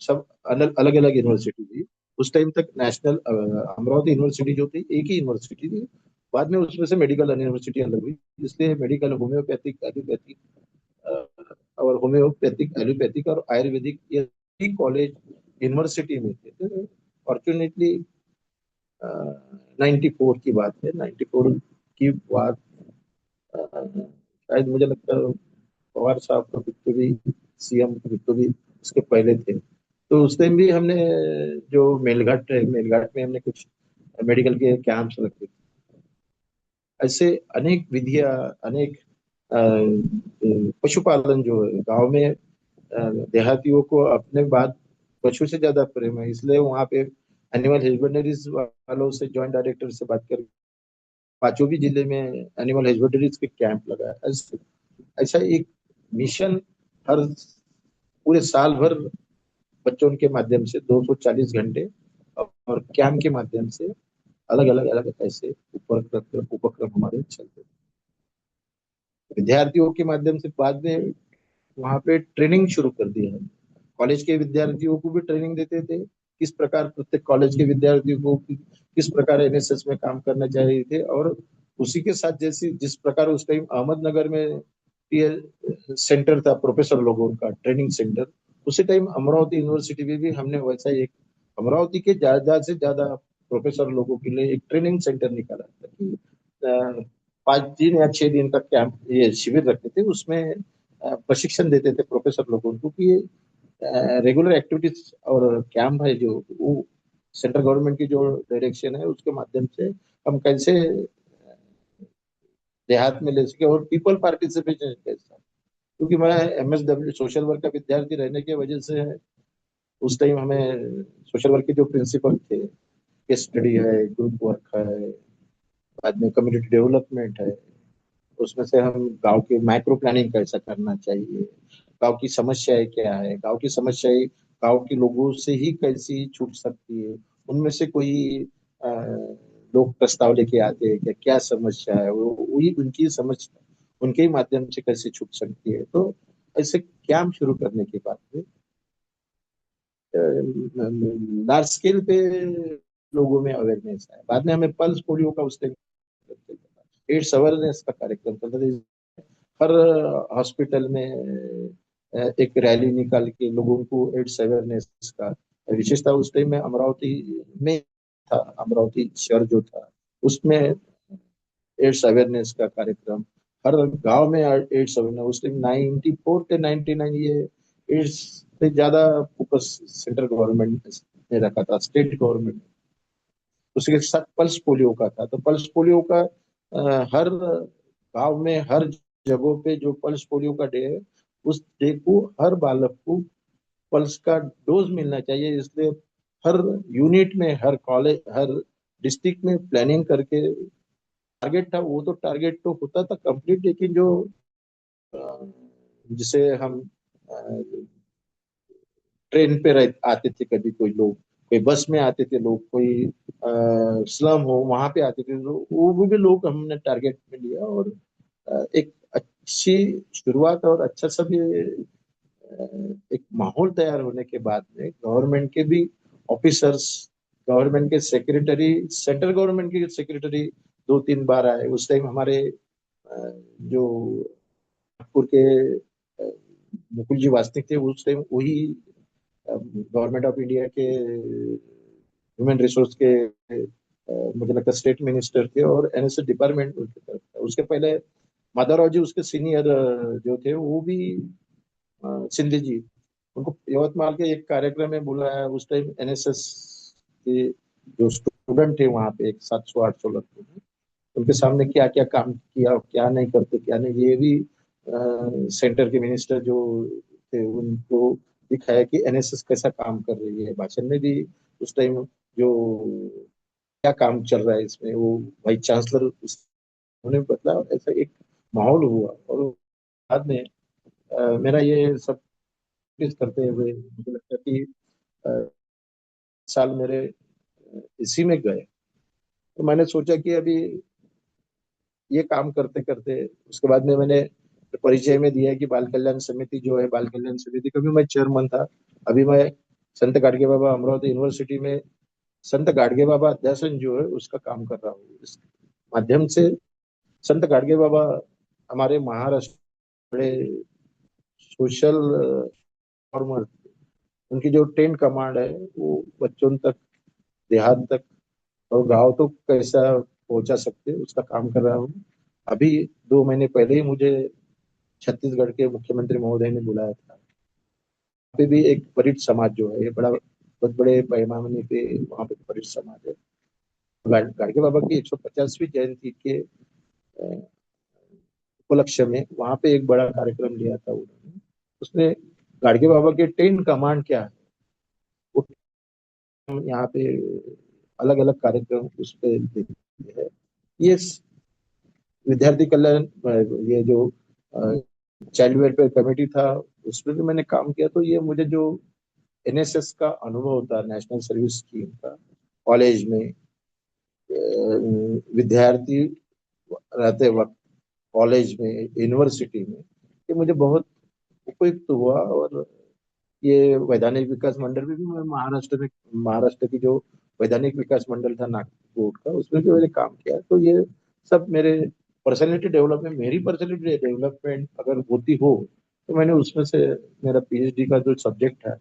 सब अलग अलग अलग यूनिवर्सिटी थी। उस टाइम तक नेशनल अमरावती यूनिवर्सिटी जो थी एक ही यूनिवर्सिटी थी। बाद में उसमें से मेडिकल यूनिवर्सिटी अलग हुई, इसलिए मेडिकल होम्योपैथिक एलोपैथिक और होम्योपैथिक एलोपैथिक और आयुर्वेदिक ये 3 कॉलेज यूनिवर्सिटी में थे। तो फॉर्चुनेटली 94 की बात है, 94 की बात शायद मुझे लगता है पवार साहब का भी सीएम भी उसके पहले थे। तो उस टाइम भी हमने जो मेलघाट है, मेलघाट में हमने कुछ मेडिकल के कैंप्स रखे। ऐसे अनेक विधियां, अनेक पशुपालन जो है गांव में, देहातियों को अपने बाद पशु से ज्यादा प्रेम है, इसलिए वहाँ पे एनिमल हस्बेंड्रीज वालों से जॉइंट डायरेक्टर से बात कर पांचों भी जिले में एनिमल हस्बेंड्रीज के कैंप लगाया। ऐसा एक मिशन हर पूरे साल भर बच्चों के माध्यम से 240 घंटे और कैंप के माध्यम से अलग अलग अलग ऐसे उपक्रम उपक्रम हमारे चलते थे। विद्यार्थियों के माध्यम से बाद में वहाँ पे ट्रेनिंग शुरू कर दी है। कॉलेज के विद्यार्थियों को भी ट्रेनिंग देते थे, किस प्रकार प्रत्येक कॉलेज के विद्यार्थियों को किस प्रकार एनएसएस में काम करना चाहिए थे। और उसी के साथ जैसे जिस प्रकार उस टाइम अहमदनगर में सेंटर था प्रोफेसर लोगों का ट्रेनिंग सेंटर, उसी टाइम अमरावती यूनिवर्सिटी में भी हमने वैसा एक अमरावती के ज्यादा से ज्यादा प्रोफेसर लोगों के लिए एक ट्रेनिंग सेंटर निकाला था कि 5 दिन या 6 दिन का कैंप ये शिविर रखते थे, उसमें प्रशिक्षण देते थे प्रोफेसर लोगों को कि रेगुलर एक्टिविटीज और कैंप है जो वो सेंट्रल गवर्नमेंट की जो डायरेक्शन है उसके माध्यम से हम कैसे देहात में ले सके और पीपल पार्टिसिपेशन कैसा। क्योंकि मैं एमएसडब्ल्यू सोशल वर्क का विद्यार्थी रहने की वजह से उस टाइम हमें सोशल वर्क के जो प्रिंसिपल थे, केस स्टडी है, ग्रुप वर्क है, बाद में कम्युनिटी डेवलपमेंट है, उसमें से हम गांव की माइक्रो प्लानिंग कैसा करना चाहिए, गांव की समस्याएं क्या है, गांव की समस्याएं गांव के लोगों से ही कैसी छूट सकती है, उनमें से कोई लोग प्रस्ताव लेके आते हैं कि क्या समस्या है, वो वही उनकी समझ उनके ही माध्यम से कैसे छूट सकती है। तो ऐसे कैंप शुरू करने के बाद में लार्ज स्केल पे लोगों में अवेयरनेस है। बाद में हमें पल्स पोलियो का उस टाइम एड्स अवेयरनेस का कार्यक्रम चलता था। हर हॉस्पिटल में एक रैली निकाल के लोगों को एड्स अवेयरनेस का, विशेषता उस टाइम में अमरावती में था, अमरावती शहर जो था उसमें एड्स अवेयरनेस का कार्यक्रम, हर गांव में एड्स अवेयरनेस। उस टाइम 94 के 99 ये एड्स से ज्यादा फोकस सेंट्रल गवर्नमेंट ने रखा था, स्टेट गवर्नमेंट। उसके साथ पल्स पोलियो का था, तो पल्स पोलियो का हर गांव में हर जगहों पे जो पल्स पोलियो का डे है, उस डे को हर बालक को पल्स का डोज मिलना चाहिए। इसलिए हर यूनिट में, हर कॉलेज, हर डिस्ट्रिक्ट में प्लानिंग करके टारगेट था। वो तो टारगेट तो होता था कंप्लीट, लेकिन जो जिसे हम ट्रेन पे आते थे, कभी कोई लोग, कोई बस में आते थे लोग, कोई स्लम हो वहां पे आते थे, तो वो भी लोग हमने टारगेट में लिया और एक अच्छी शुरुआत और अच्छा सा भी एक माहौल तैयार होने के बाद में गवर्नमेंट के भी ऑफिसर्स, गवर्नमेंट के सेक्रेटरी, सेंट्रल गवर्नमेंट के सेक्रेटरी 2-3 बार आए। उस टाइम हमारे जो नागपुर के मुकुल जी वासनिक थे, उस टाइम वही गवर्नमेंट ऑफ इंडिया के ह्यूमन रिसोर्स के मुझे लगता है स्टेट मिनिस्टर थे, और एनएसएस डिपार्टमेंट उनके तरफ था। उसके पहले माधवराव जी उसके सीनियर जो थे वो भी सिंधे जी, उनको यवतमाल के एक कार्यक्रम में बुलाया। उस टाइम एनएसएस के जो स्टूडेंट थे वहां पे, एक 700-800 लड़के थे, उनके सामने क्या क्या काम किया, क्या नहीं करते, क्या नहीं, ये भी सेंटर के मिनिस्टर जो थे उनको दिखाया कि एनएसएस कैसा काम कर रही है। भाषण में भी उस टाइम जो क्या काम चल रहा है इसमें, वो वाइस चांसलर उन्होंने बतला, ऐसा एक माहौल हुआ। और बाद में मेरा ये सब चीज करते हुए मुझे लगता है कि अ, साल मेरे इसी में गए। तो मैंने सोचा कि अभी ये काम करते करते उसके बाद में मैंने परिचय में दिया कि बाल कल्याण समिति जो है, बाल कल्याण समिति का भी मैं चेयरमैन था। अभी मैं संत गाडगे बाबा अमरावती यूनिवर्सिटी में संत गाडगे बाबा अध्यासन जो है उसका काम कर रहा हूँ। इस माध्यम से संत गाडगे बाबा हमारे महाराष्ट्र बड़े सोशल फॉर्मर, उनकी जो टेन कमांड है वो बच्चों तक, देहात तक और गांव तक कैसा पहुंचा सकते हैं उसका काम कर रहा हूँ। अभी 2 महीने पहले ही मुझे छत्तीसगढ़ के मुख्यमंत्री महोदय ने बुलाया था। वहाँ पे भी एक परिट समाज जो है, ये बड़ा बहुत बड़े पैमाने पे वहाँ पे परिट समाज है। गाडगे बाबा की 150वीं जयंती के उपलक्ष्य में वहाँ पे एक बड़ा कार्यक्रम लिया था उन्होंने। उसमें गाडगे बाबा के 10 कमांड क्या है, वो यहाँ पे अलग अलग कार्यक्रम उस पे देते हैं। ये विद्यार्थी कल्याण ये जो चाइल्ड वेलफेयर कमेटी था उसमें भी मैंने काम किया। तो ये मुझे जो एनएसएस का अनुभव था, नेशनल सर्विस स्कीम का, कॉलेज में विद्यार्थी रहते वक्त, कॉलेज में, यूनिवर्सिटी में, ये मुझे बहुत उपयुक्त हुआ। और ये वैधानिक विकास मंडल में भी मैं महाराष्ट्र में, महाराष्ट्र की जो वैधानिक विकास मंडल था नागपुर का, उसमें भी मैंने काम किया। तो ये सब मेरे पर्सनैलिटी डेवलपमेंट, मेरी पर्सनैलिटी डेवलपमेंट अगर होती हो तो मैंने उसमें से मेरा पीएचडी का जो सब्जेक्ट है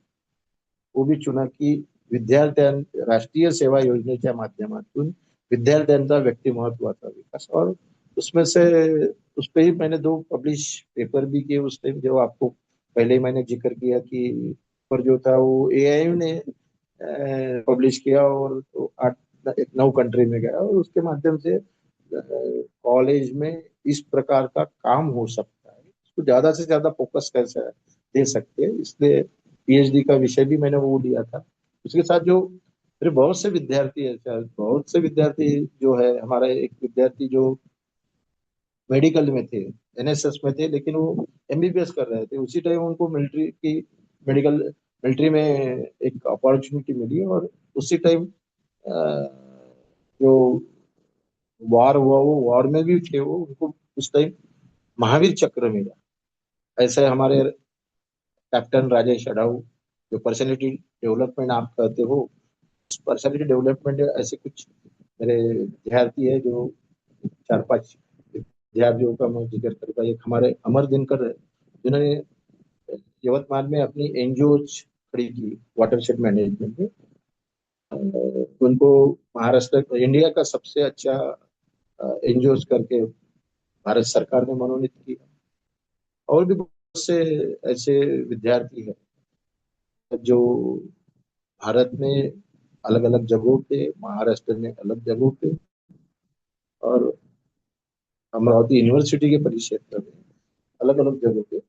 वो भी चुना कि विद्यार्थ्यां राष्ट्रीय सेवा योजनेच्या माध्यमातून विद्यार्थ्यांचा व्यक्तिमत्वाचा विकास। और उसमें से उस पे ही मैंने 2 पब्लिश पेपर भी किए उस टाइम, जो आपको पहले ही मैंने जिक्र किया कि पर जो था वो एआई ने पब्लिश किया, और तो 8-9 कंट्री में गया। और उसके माध्यम से कॉलेज में इस प्रकार का काम हो सकता है, उसको ज्यादा से ज्यादा फोकस कैसे दे सकते हैं, इसलिए पीएचडी का विषय भी मैंने वो लिया था। उसके साथ जो मेरे बहुत से विद्यार्थी है, बहुत से विद्यार्थी जो है, हमारा एक विद्यार्थी जो मेडिकल में थे, एनएसएस में थे, लेकिन वो एमबीबीएस कर रहे थे, उसी टाइम उनको मिलिट्री की, मेडिकल मिलिट्री में एक अपॉर्चुनिटी मिली। और उसी टाइम जो वार हुआ वो वार में भी थे वो, उनको उस टाइम महावीर चक्र मिला। ऐसे हमारे कैप्टन राजेश अडाऊ, जो पर्सनैलिटी डेवलपमेंट आप कहते हो, पर्सनैलिटी डेवलपमेंट ऐसे कुछ मेरे विद्यार्थी है, जो 4-5 विद्यार्थियों का मैं जिक्र करूंगा। एक हमारे अमर दिनकर है, जिन्होंने यवतमाल में अपनी एनजीओ खड़ी की वाटरशेड मैनेजमेंट में। उनको महाराष्ट्र इंडिया का सबसे अच्छा एनजीओ करके भारत सरकार ने मनोनीत किया। और भी बहुत से ऐसे विद्यार्थी हैं जो भारत में अलग अलग जगहों पे, महाराष्ट्र में अलग जगहों पे, और अमरावती यूनिवर्सिटी के परिक्षेत्र में अलग अलग जगहों पे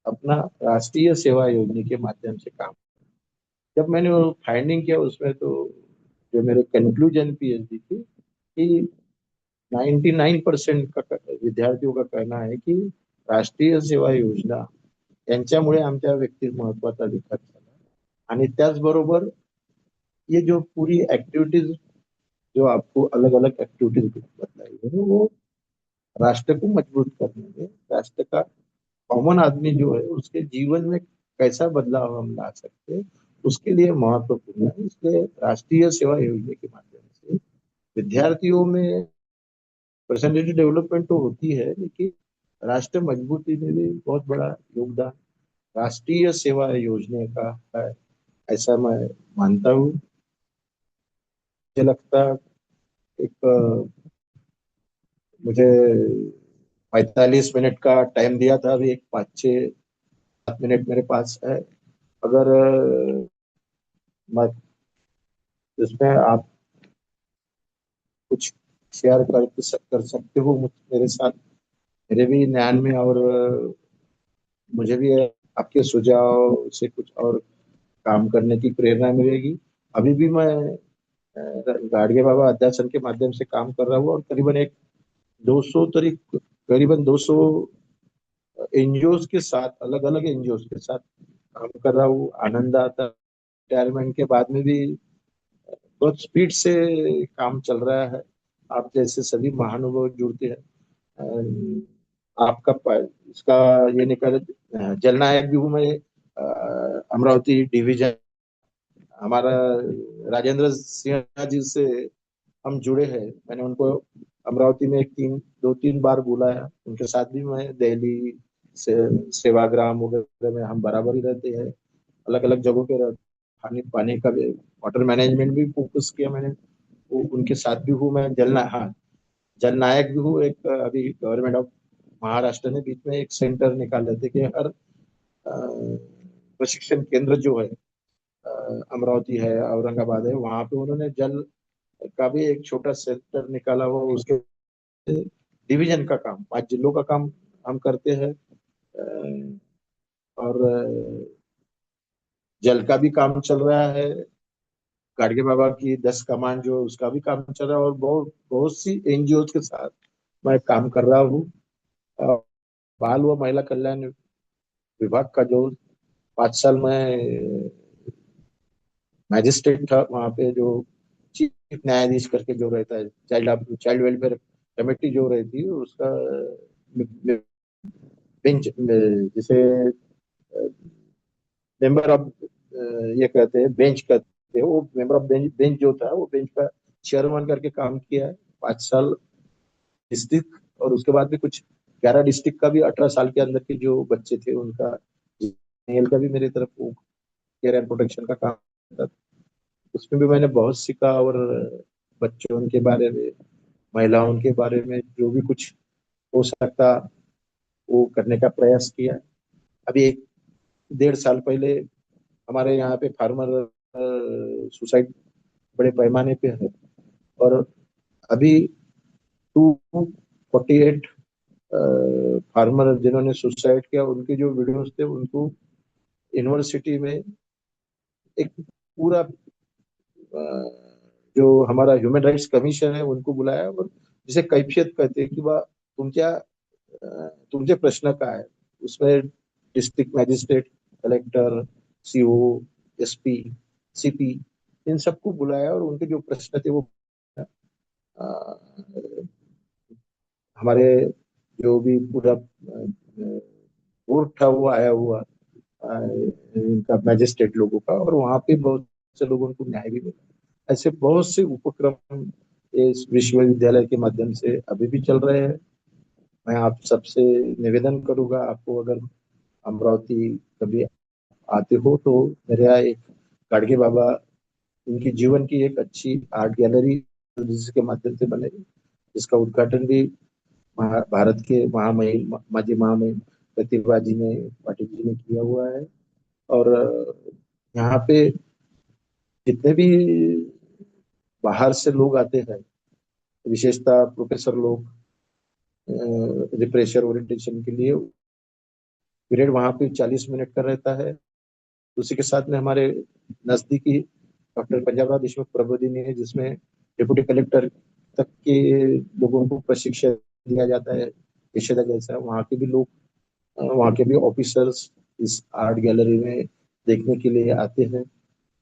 अपना राष्ट्रीय सेवा योजना के माध्यम से काम। जब मैंने वो फाइंडिंग किया उसमें, तो जो मेरे कंक्लूजन पीएचडी थी कि 99% का विद्यार्थियों का कहना है कि राष्ट्रीय सेवा योजना यांच्यामुळे आमच्या व्यक्तिमत्वाचा विकास झाला। आणि त्याचबरोबर ये जो पूरी एक्टिविटीज जो आपको अलग अलग एक्टिविटीज बताई है वो राष्ट्र को मजबूत करने में, राष्ट्र का कॉमन आदमी जो है उसके जीवन में कैसा बदलाव हम ला सकते हैं, उसके लिए महत्वपूर्ण है। इसलिए राष्ट्रीय सेवा योजना के माध्यम से विद्यार्थियों में पर्सनैलिटी डेवलपमेंट तो होती है, लेकिन राष्ट्र मजबूती में भी बहुत बड़ा योगदान राष्ट्रीय सेवा योजना का है, ऐसा मैं मानता हूँ। मुझे लगता है एक मुझे 45 मिनट का टाइम दिया था, अभी एक 5-6-7 मिनट मेरे पास है। अगर मैं इसमें आप कुछ शेयर कर सकते हो मेरे साथ, मेरे भी ज्ञान में, और मुझे भी आपके सुझाव से कुछ और काम करने की प्रेरणा मिलेगी। अभी भी मैं गाडगे बाबा अध्यासन के माध्यम से काम कर रहा हूँ, और करीबन एक 200 करीबन 200 एनजीओ के साथ, अलग अलग एनजीओ के साथ काम कर रहा हूँ। आनंद आता है। रिटायरमेंट के बाद में भी बहुत स्पीड से काम चल रहा है। आप जैसे सभी महानुभाव जुड़ते हैं। आपका इसका ये निकल जलनायक भी हूँ मैं, अमरावती डिवीजन। हमारा राजेंद्र सिंह जी से हम जुड़े हैं। मैंने उनको अमरावती में 2-3 बार बुलाया। उनके साथ भी मैं दिल्ली से सेवाग्राम वगैरह में हम बराबर ही रहते हैं, अलग अलग जगहों पे रहते। पानी पानी का भी, वाटर मैनेजमेंट भी फोकस किया मैंने, उनके साथ भी हूँ मैं। हाँ, जल नायक भी हूँ। एक अभी गवर्नमेंट ऑफ महाराष्ट्र ने बीच में एक सेंटर निकाले थे कि हर प्रशिक्षण केंद्र जो है, अमरावती है, औरंगाबाद है, वहां पे उन्होंने जल का भी एक छोटा सेंटर निकाला हुआ। उसके डिवीजन का काम, 5 जिलों का काम हम करते हैं। और जल का भी काम चल रहा है। गाडगे बाबा की 10 कमान जो, उसका भी काम चल रहा है। और बहुत बहुत सी एनजीओ के साथ मैं काम कर रहा हूँ। बाल व महिला कल्याण विभाग का जो 5 साल में मैजिस्ट्रेट था, वहाँ पे जो चीफ न्यायाधीश करके जो रहता है, चाइल्ड वेलफेयर कमेटी जो रहती है, उसका बेंच, जिसे मेंबर ऑफ, ये कहते हैं बेंच कहते हैं, वो मेंबर ऑफ बेंच बेंच जो था, वो बेंच का चेयरमैन करके काम किया है 5 साल डिस्ट्रिक्ट। और उसके बाद भी कुछ 11 डिस्ट्रिक्ट का भी, 18 साल के अंदर के जो बच्चे थे उनका मेल का भी मेरी तरफ वो केयर एंड प्रोटेक्शन का काम था। उसमें भी मैंने बहुत सीखा, और बच्चों के बारे में, महिलाओं के बारे में जो भी कुछ हो सकता वो करने का प्रयास किया। अभी 1-1.5 साल पहले हमारे यहाँ पे फार्मर सुसाइड बड़े पैमाने पे है। और अभी 248 फार्मर जिन्होंने सुसाइड किया, उनके जो वीडियोस थे उनको यूनिवर्सिटी में एक पूरा जो हमारा ह्यूमन राइट्स कमीशन है उनको बुलाया, और जिसे कैफियत कहते हैं कि वह तुमचे प्रश्न काय है। उसमें district magistrate, collector, CO, SP, CP, इन सबको बुलाया, और उनके जो प्रश्न थे वो अ, हमारे जो भी पूरा कोर्ट था वो आया हुआ, इनका मैजिस्ट्रेट लोगों का, और वहां पे बहुत से लोगों को न्याय भी मिला। ऐसे बहुत से उपक्रम इस विश्वविद्यालय के माध्यम से अभी भी चल रहे हैं। मैं आप सबसे निवेदन करूंगा, आपको अगर अमरावती कभी आते हो तो मेरे यहाँ एक गाडगे बाबा, उनकी जीवन की एक अच्छी आर्ट गैलरी जिसके माध्यम से बनेगी, जिसका उद्घाटन भी भारत के महामहिम, माजी महामहिम प्रतिभा जी ने, पाटिल जी ने किया हुआ है। और यहाँ पे जितने भी बाहर से लोग आते हैं, विशेषतः प्रोफेसर लोग, रिफ्रेशर ओरिएंटेशन के लिए, पीरियड वहाँ पे 40 मिनट का रहता है। उसी के साथ में हमारे नजदीकी डॉक्टर पंजाबराव देशमुख प्रबोधिनी है, जिसमें डिप्टी कलेक्टर तक के लोगों को प्रशिक्षण दिया जाता है, पेशेदा जैसा। वहाँ के भी लोग, वहाँ के भी ऑफिसर्स इस आर्ट गैलरी में देखने के लिए आते हैं।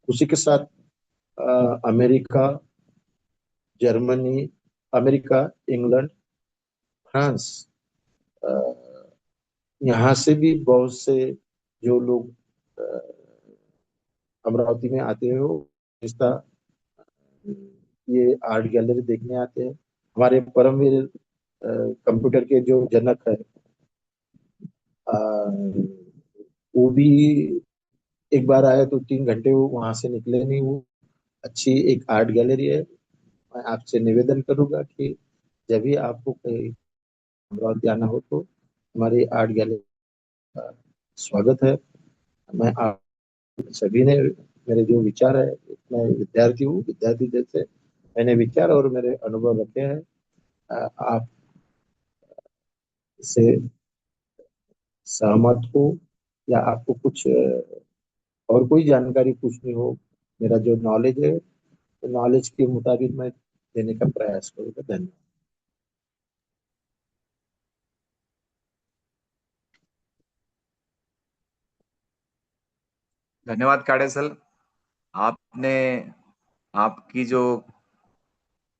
उसी के साथ America, Germany, America, England, France, अ, यहाँ से भी बहुत से जो लोग अमरावती में आते हैं वो इसका ये आर्ट गैलरी देखने आते हैं। हमारे परमवीर कंप्यूटर के जो जनक है, अ, वो भी एक बार आए तो 3 घंटे वो वहां से निकले नहीं। वो अच्छी एक आर्ट गैलरी है। मैं आपसे निवेदन करूंगा कि जब भी आपको कहीं अमरावती आना हो तो हमारी आर्ट गैलरी का स्वागत है। मैं आप सभी ने मेरे जो विचार है, मैं विद्यार्थी हूँ, विद्यार्थी जैसे मैंने विचार और मेरे अनुभव रखे हैं। आप इससे सहमत हो या आपको कुछ और कोई जानकारी पूछनी हो, मेरा जो नॉलेज है तो नॉलेज के मुताबिक मैं देने का प्रयास करूंगा। धन्यवाद। धन्यवाद काड़े सर। आपने आपकी जो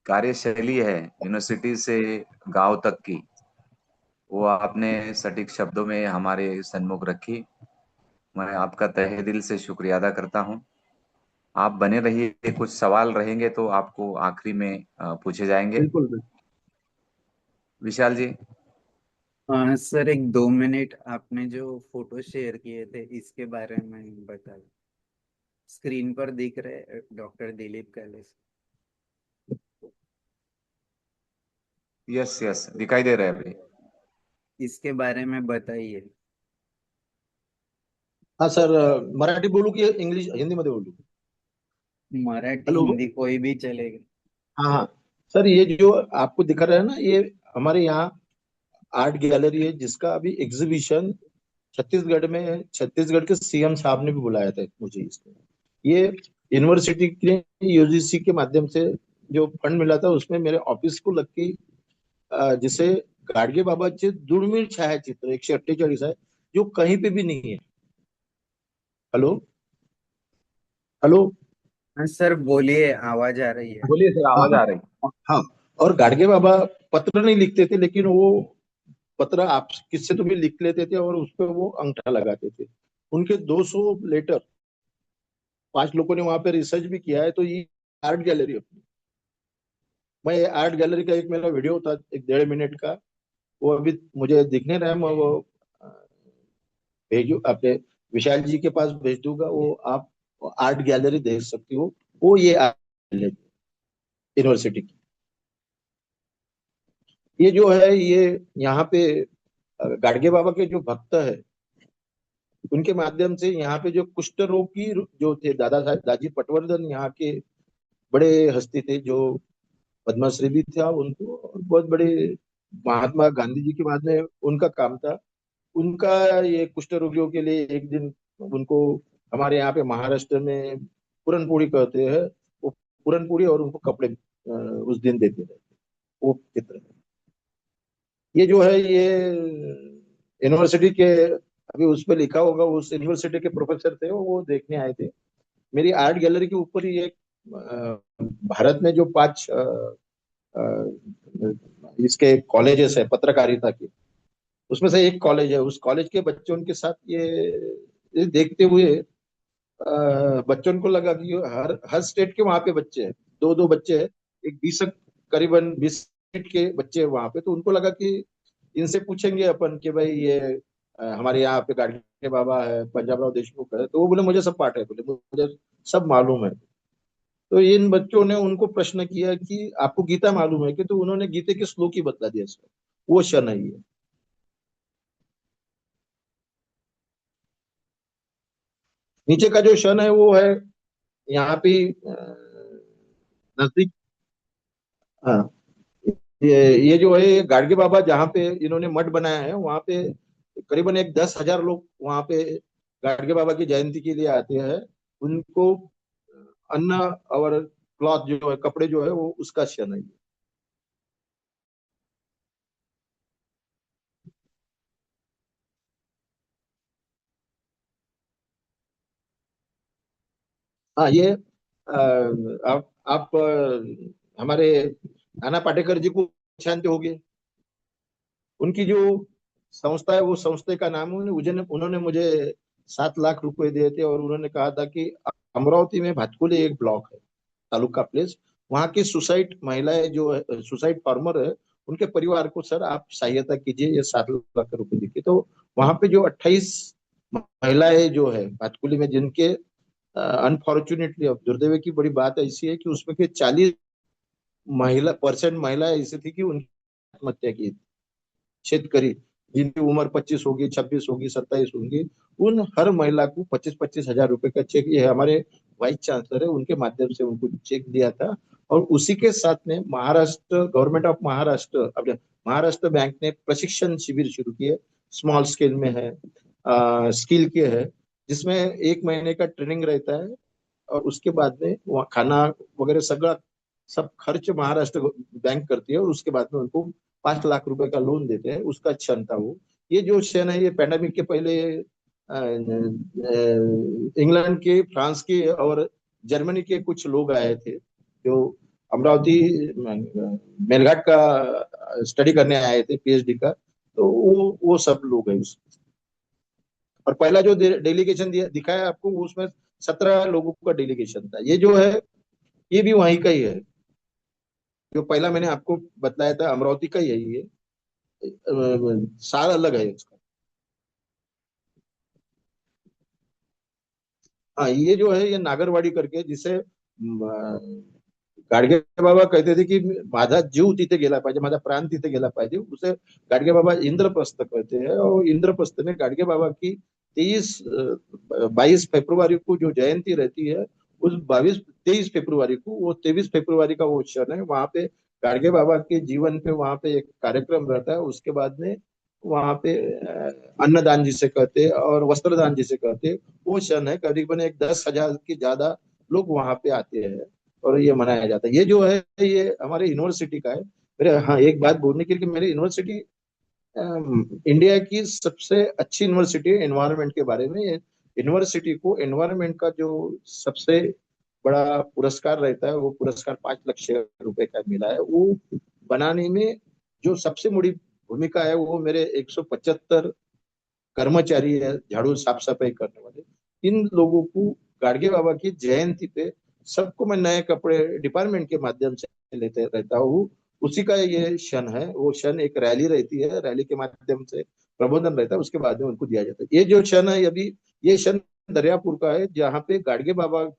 कार्यशैली है यूनिवर्सिटी से गांव तक की, वो आपने सटीक शब्दों में हमारे सन्मुख रखी। मैं आपका तहे दिल से शुक्रिया अदा करता हूं। आप बने रहिए, कुछ सवाल रहेंगे तो आपको आखिरी में पूछे जाएंगे। बिल्कुल बिल्कुल। विशाल जी। हाँ सर, एक 2 मिनट आपने जो फोटो शेयर किए थे इसके बारे में बता। स्क्रीन पर दिख रहे डॉक्टर दिलीप कैलेस। यस यस, दिखाई दे रहा है अभी। इसके बारे में बताइए। हाँ सर, मराठी बोलू की इंग्लिश हिंदी मध्ये बोलू? मराठी हेलो। हिंदी कोई भी चलेगा। हाँ हाँ सर, ये जो आपको दिखा रहा है ना, ये हमारे यहाँ आर्ट गैलरी है जिसका अभी एग्जीबिशन छत्तीसगढ़ में है। छत्तीसगढ़ के सीएम साहब ने भी बुलाया था मुझे इसमें। ये यूनिवर्सिटी के यूजीसी के माध्यम से जो फंड मिला था उसमें मेरे ऑफिस को लग के जिसे गाडगे दुर्मिळ छायाचित्र 148 आहे, जो कहीं पे भी नहीं है। हेलो। हेलो। हाँ सर बोलिए, आवाज आ रही है। बोलिए सर, हाँ आवाज आ रही। हाँ। और गाडगे बाबा पत्र नहीं लिखते थे, लेकिन वो पत्र आप किससे तो भी लिख लेते थे और उस पर वो अंगूठा लगाते थे। उनके 200 लेटर 5 लोगों ने वहां पे रिसर्च भी किया है। तो ये आर्ट गैलरी अपनी, मैं आर्ट गैलरी का एक मेरा वीडियो था 1 डेढ़ मिनट का, वो अभी मुझे दिखने रहा है। मैं वो अ, भेजू अपने विशाल जी के पास भेज दूंगा। वो आप आर्ट गैलरी देख सकती हो। वो ये आर्ट गैलरी यूनिवर्सिटी की, ये जो है ये यहाँ पे गाडगे बाबा के जो भक्त है उनके माध्यम से यहाँ पे जो कुष्ठ रोग की जो थे दादा साहब दाजी पटवर्धन, यहाँ के बड़े हस्ती थे जो पद्मश्री भी था उनको, और बहुत बड़े महात्मा गांधी जी के बाद में उनका काम था। उनका ये कुष्ठ रोगियों के लिए एक दिन उनको हमारे यहाँ पे महाराष्ट्र में पूरनपोड़ी कहते हैं, वो पूरनपोड़ी और उनको कपड़े उस दिन देते थे। वो चित्र ये जो है ये यूनिवर्सिटी के, अभी उस पर लिखा होगा, उस यूनिवर्सिटी के प्रोफेसर थे वो देखने आए थे। मेरी आर्ट गैलरी के ऊपर ही एक भारत में जो 5 इसके कॉलेजेस है पत्रकारिता के, उसमें से एक कॉलेज है। उस कॉलेज के बच्चों के साथ ये देखते हुए बच्चों को लगा कि हर हर स्टेट के वहां पे बच्चे हैं, 2-2 बच्चे हैं। एक 20 करीबन 20 स्टेट के बच्चे हैं वहां पे। तो उनको लगा कि इनसे पूछेंगे अपन कि भाई ये हमारे यहाँ पे गाडगे बाबा है, पंजाबराव देशमुख है। तो वो बोले मुझे सब पाठ है, बोले मुझे सब मालूम है। तो इन बच्चों ने उनको प्रश्न किया कि आपको गीता मालूम है कि? तो उन्होंने गीता के श्लोक ही बता दिया सर। वो क्षण है ये। नीचे का जो क्षण है वो है यहाँ पे नजदीक। हाँ, ये जो है गाडगे बाबा जहाँ पे इन्होंने मठ बनाया है वहां पे करीबन एक 10,000 लोग वहां पे गाडगे बाबा की जयंती के लिए आते हैं। उनको अन्न और क्लॉथ जो है, कपड़े जो है, वो उसका क्षण है। हाँ ये आप हमारे नाना पाटेकर जी को जानते होंगे। उनकी जो संस्था है वो संस्था का नाम है, उन्होंने मुझे 7 लाख रुपए दिए थे और उन्होंने कहा था कि अमरावती में भातकुली एक ब्लॉक है, तालुका प्लेस, वहाँ की सुसाइड महिलाएं जो है, सुसाइड फार्मर है, उनके परिवार को सर आप सहायता कीजिए, ये 7 लाख रुपए देखिए। तो वहाँ पे जो 28 महिलाएं जो है भातकुली में, जिनके अनफॉर्चुनेटली, अब दुर्दैव की बड़ी बात ऐसी है कि उसमें के 40% महिलाएं ऐसी थी कि उनकी आत्महत्या की, शेतकरी, जिनकी उम्र 25 होगी, 26 होगी, 27 होगी, उन हर महिला को 25-25 हजार रुपए का चेक, ये हमारे वाइस चांसलर है उनके माध्यम से उनको चेक दिया था। और उसी के साथ में महाराष्ट्र गवर्नमेंट ऑफ महाराष्ट्र, अपने महाराष्ट्र बैंक ने प्रशिक्षण शिविर शुरू किए, स्मॉल स्केल में है, स्किल के है, जिसमें 1 महीने का ट्रेनिंग रहता है और उसके बाद में वहाँ खाना वगैरह सगळा सब खर्च महाराष्ट्र बैंक करती है और उसके बाद में उनको 5 लाख रुपए का लोन देते हैं। उसका क्षण था वो। ये जो क्षण है ये पैंडेमिक के पहले इंग्लैंड के, फ्रांस के और जर्मनी के कुछ लोग आए थे जो अमरावती मेलघाट का स्टडी करने आए थे, पीएचडी का। तो वो सब लोग हैं उसमें। और पहला जो डेलीगेशन दिखाया आपको, उसमें 17 लोगों का डेलीगेशन था। ये जो है ये भी वहीं का ही है, जो पहला मैंने आपको बताया था अमरावती का ही है ये। साल अलग है इसका। हाँ, ये जो है ये नागरवाडी करके, जिसे गाडगे बाबा कहते थे कि माझा जीव तिथे गेला पाहिजे, माझा प्राण तिथे गेला पाहिजे, उसे गाडगे बाबा इंद्रप्रस्थ कहते हैं। और इंद्रप्रस्थ में गाडगे बाबा की 22 फरवरी को जो जयंती रहती है, उस 23 फरवरी को, वो 23 फरवरी का वो क्षण है, वहां पे गाडगे बाबा के जीवन पे वहां पे एक कार्यक्रम रहता है। उसके बाद में वहां पे अन्नदान जिसे कहते हैं और वस्त्रदान जिसे कहते हैं, वो क्षण है। करीबन एक 10,000 की ज्यादा लोग वहां पे आते हैं और ये मनाया जाता है। ये जो है ये हमारे यूनिवर्सिटी का है। मेरे, हाँ, एक बात बोलने के लिए, मेरी यूनिवर्सिटी इंडिया की सबसे अच्छी यूनिवर्सिटी है एनवायरनमेंट के बारे में। यूनिवर्सिटी को एनवायरनमेंट का जो सबसे बड़ा पुरस्कार रहता है, वो पुरस्कार 5 लाख रुपए का मिला है। वो बनाने में जो सबसे बड़ी भूमिका है, वो मेरे 175 कर्मचारी है, झाड़ू साफ सफाई करने वाले। इन लोगों को गाडगे बाबा की जयंती पे सबको मैं नए कपड़े डिपार्टमेंट के माध्यम से लेते रहता हूँ। उसी का ये क्षण है। वो क्षण एक रैली रहती है, रैली के माध्यम से प्रबंधन रहता है, उसके बाद में उनको दिया जाता है। ये जो क्षण है अभी, ये क्षण दरियापुर का है, जहाँ पे गाडगे बाबा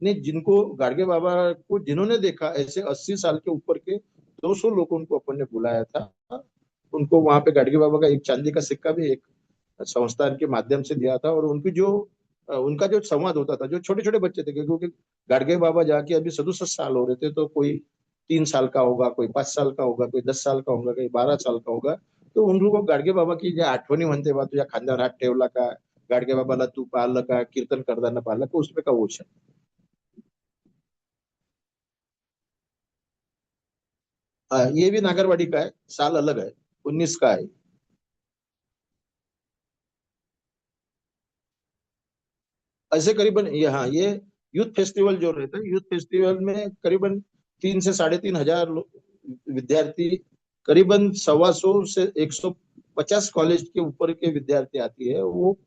ने, जिनको गाडगे बाबा को जिन्होंने देखा, ऐसे 80 साल के ऊपर के 200 लोगों को अपन ने बुलाया था। उनको वहां पे गाडगे बाबा का एक चांदी का सिक्का भी एक संस्थान के माध्यम से दिया था। और उनकी जो उनका जो संवाद होता था, जो छोटे छोटे बच्चे थे, क्योंकि गाडगे बाबा जाके अभी 67 साल हो रहे थे, तो कोई 3 साल का होगा, कोई 5 साल का होगा, कोई 10 साल का होगा, कोई 12 साल का होगा। तो उन लोगों को गाडगे बाबा की ज्या आठवणी म्हणते बा, तुझ्या खांद्यावर हात ठेवला का, गाडगे बाबाला तू पाहिलं का, कीर्तन करताना पाहिलं का, उसमें का वो क्षण। ये भी नागरवाड़ी का है, साल अलग है, 19 का है। ऐसे करीबन ये, हाँ, ये यूथ फेस्टिवल जो रहता है, यूथ फेस्टिवल में करीबन 3 से 3,500 विद्यार्थी, करीबन 125 कॉलेज के ऊपर के विद्यार्थी आती है। वो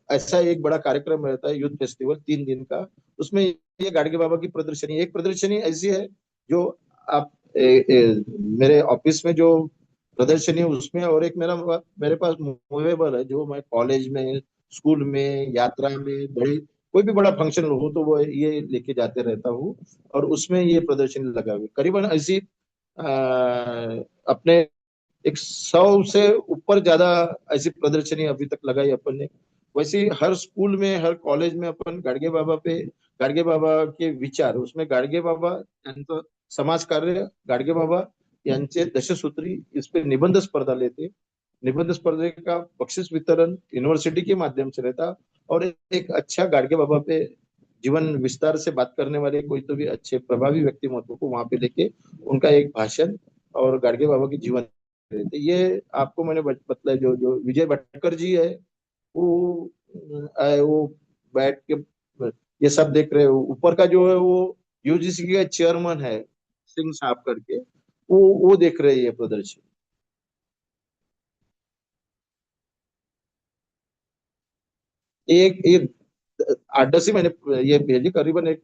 ऐसा एक बड़ा कार्यक्रम रहता है, यूथ फेस्टिवल 3 दिन का। उसमें ये गाडगे बाबा की प्रदर्शनी, एक प्रदर्शनी ऐसी है जो आप मेरे ऑफिस में जो प्रदर्शनी है उसमें, और एक मेरे पास मूवेबल है, जो मैं कॉलेज में, स्कूल में, यात्रा में, बड़े कोई भी बड़ा फंक्शन हो तो वो ये लेके जाते रहता हूँ। और उसमें ये प्रदर्शनी लगा हुई करीबन ऐसी अपने एक 100 से ऊपर ज्यादा ऐसी प्रदर्शनी अभी तक लगाई अपन ने। वैसे ही हर स्कूल में, हर कॉलेज में अपन गाडगे बाबा पे, गाडगे बाबा के विचार, उसमें गाडगे बाबा यांचं समाज कार्य, गाडगे बाबा यांचे दशसूत्री, इस पे निबंध स्पर्धा लेते। निबंध स्पर्धे का बख्शीश वितरण यूनिवर्सिटी के माध्यम से रहता। और एक अच्छा गाडगे बाबा पे जीवन विस्तार से बात करने वाले कोई तो भी अच्छे प्रभावी व्यक्तिमत्व को वहां पे लेके उनका एक भाषण और गाडगे बाबा की जीवन रहते। ये आपको मैंने बतलाया, जो जो विजय भटकर जी है, वो आए, वो बैठ के ये सब देख रहे हो। ऊपर का जो है वो यूजीसी का चेयरमैन है, सिंह साहब करके, वो देख रहे हैं ये प्रदर्शन। एक एक 8-10 ही महीने ये भेजी, करीबन एक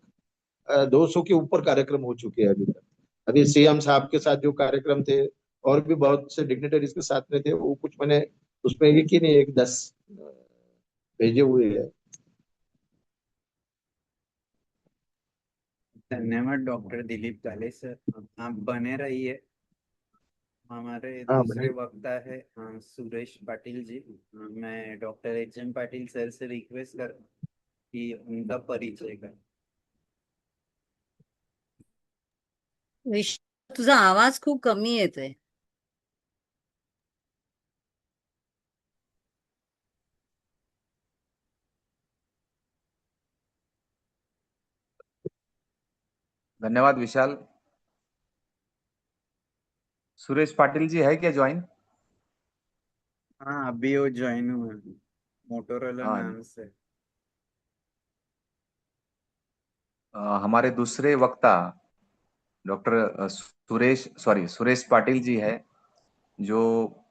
200 के ऊपर कार्यक्रम हो चुके हैं अभी तक। अभी सीएम साहब के साथ जो कार्यक्रम थे और भी बहुत से डिग्नेटरीज के साथ में थे, वो कुछ मैंने उसमें एक ही नहीं, एक 10 भेजे हुए हैं। धन्यवाद डॉक्टर दिलीप काले सर, आप बने रहिए। हमारे हाँ दूसरे भाई। वक्ता है सुरेश पाटिल जी। मैं doctor H M Patil sir से रिक्वेस्ट कर कि उनका परिचय कर। तुझा आवाज खूप कमी येतोय. धन्यवाद विशाल। सुरेश पाटिल जी है क्या ज्वाइन? हाँ, अभी वो ज्वाइन हुआ, मोटोरोला हाँ। नाम से। हमारे दूसरे वक्ता डॉक्टर सुरेश पाटिल जी है, जो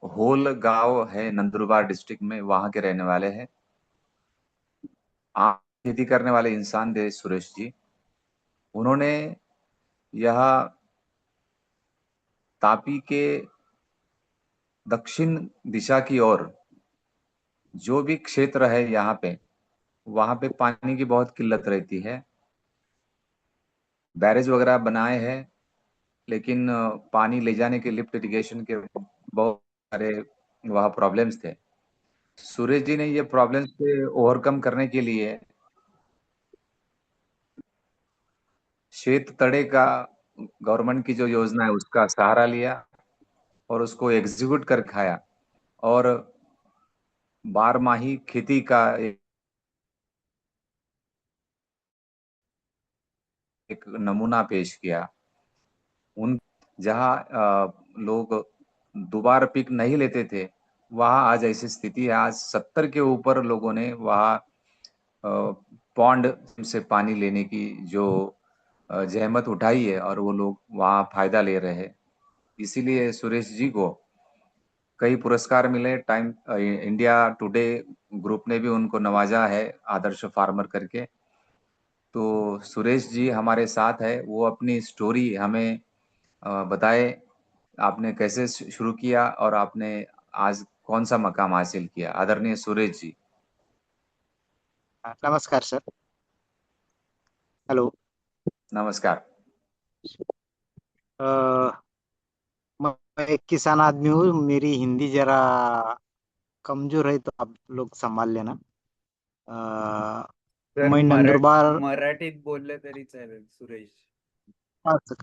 होल गांव है नंदुरबार डिस्ट्रिक्ट में, वहां के रहने वाले हैं। आम खेती करने वाले इंसान थे सुरेश जी। उन्होंने यह तापी के दक्षिण दिशा की ओर जो भी क्षेत्र है यहाँ पे, वहां पे पानी की बहुत किल्लत रहती है। बैरेज वगैरह बनाए हैं, लेकिन पानी ले जाने के लिफ्ट इरिगेशन के बहुत सारे वहाँ प्रॉब्लम्स थे। सुरेश जी ने ये प्रॉब्लम्स पे ओवरकम करने के लिए शेत तड़े का गवर्नमेंट की जो योजना है उसका सहारा लिया और उसको एग्जीक्यूट कर खाया, और बारमाही खेती का एक नमूना पेश किया। उन जहाँ लोग दोबारा पिक नहीं लेते थे, वहाँ आज ऐसी स्थिति है। आज 70 के ऊपर लोगों ने वहाँ पॉन्ड से पानी लेने की जो जहमत उठाई है, और वो लोग वहाँ फायदा ले रहे हैं। इसीलिए सुरेश जी को कई पुरस्कार मिले। इंडिया टुडे ग्रुप ने भी उनको नवाजा है आदर्श फार्मर करके। तो सुरेश जी हमारे साथ है, वो अपनी स्टोरी हमें बताए। आपने कैसे शुरू किया और आपने आज कौन सा मकाम हासिल किया, आदरणीय सुरेश जी। नमस्कार सर। हेलो। नमस्कार। अ, मैं एक किसान आदमी हूँ, मेरी हिंदी जरा कमजोर है तो आप लोग संभाल लेना। सर मैं नंदुरबार। मराठीत बोलले तरी चालेल सुरेश। हा, सर.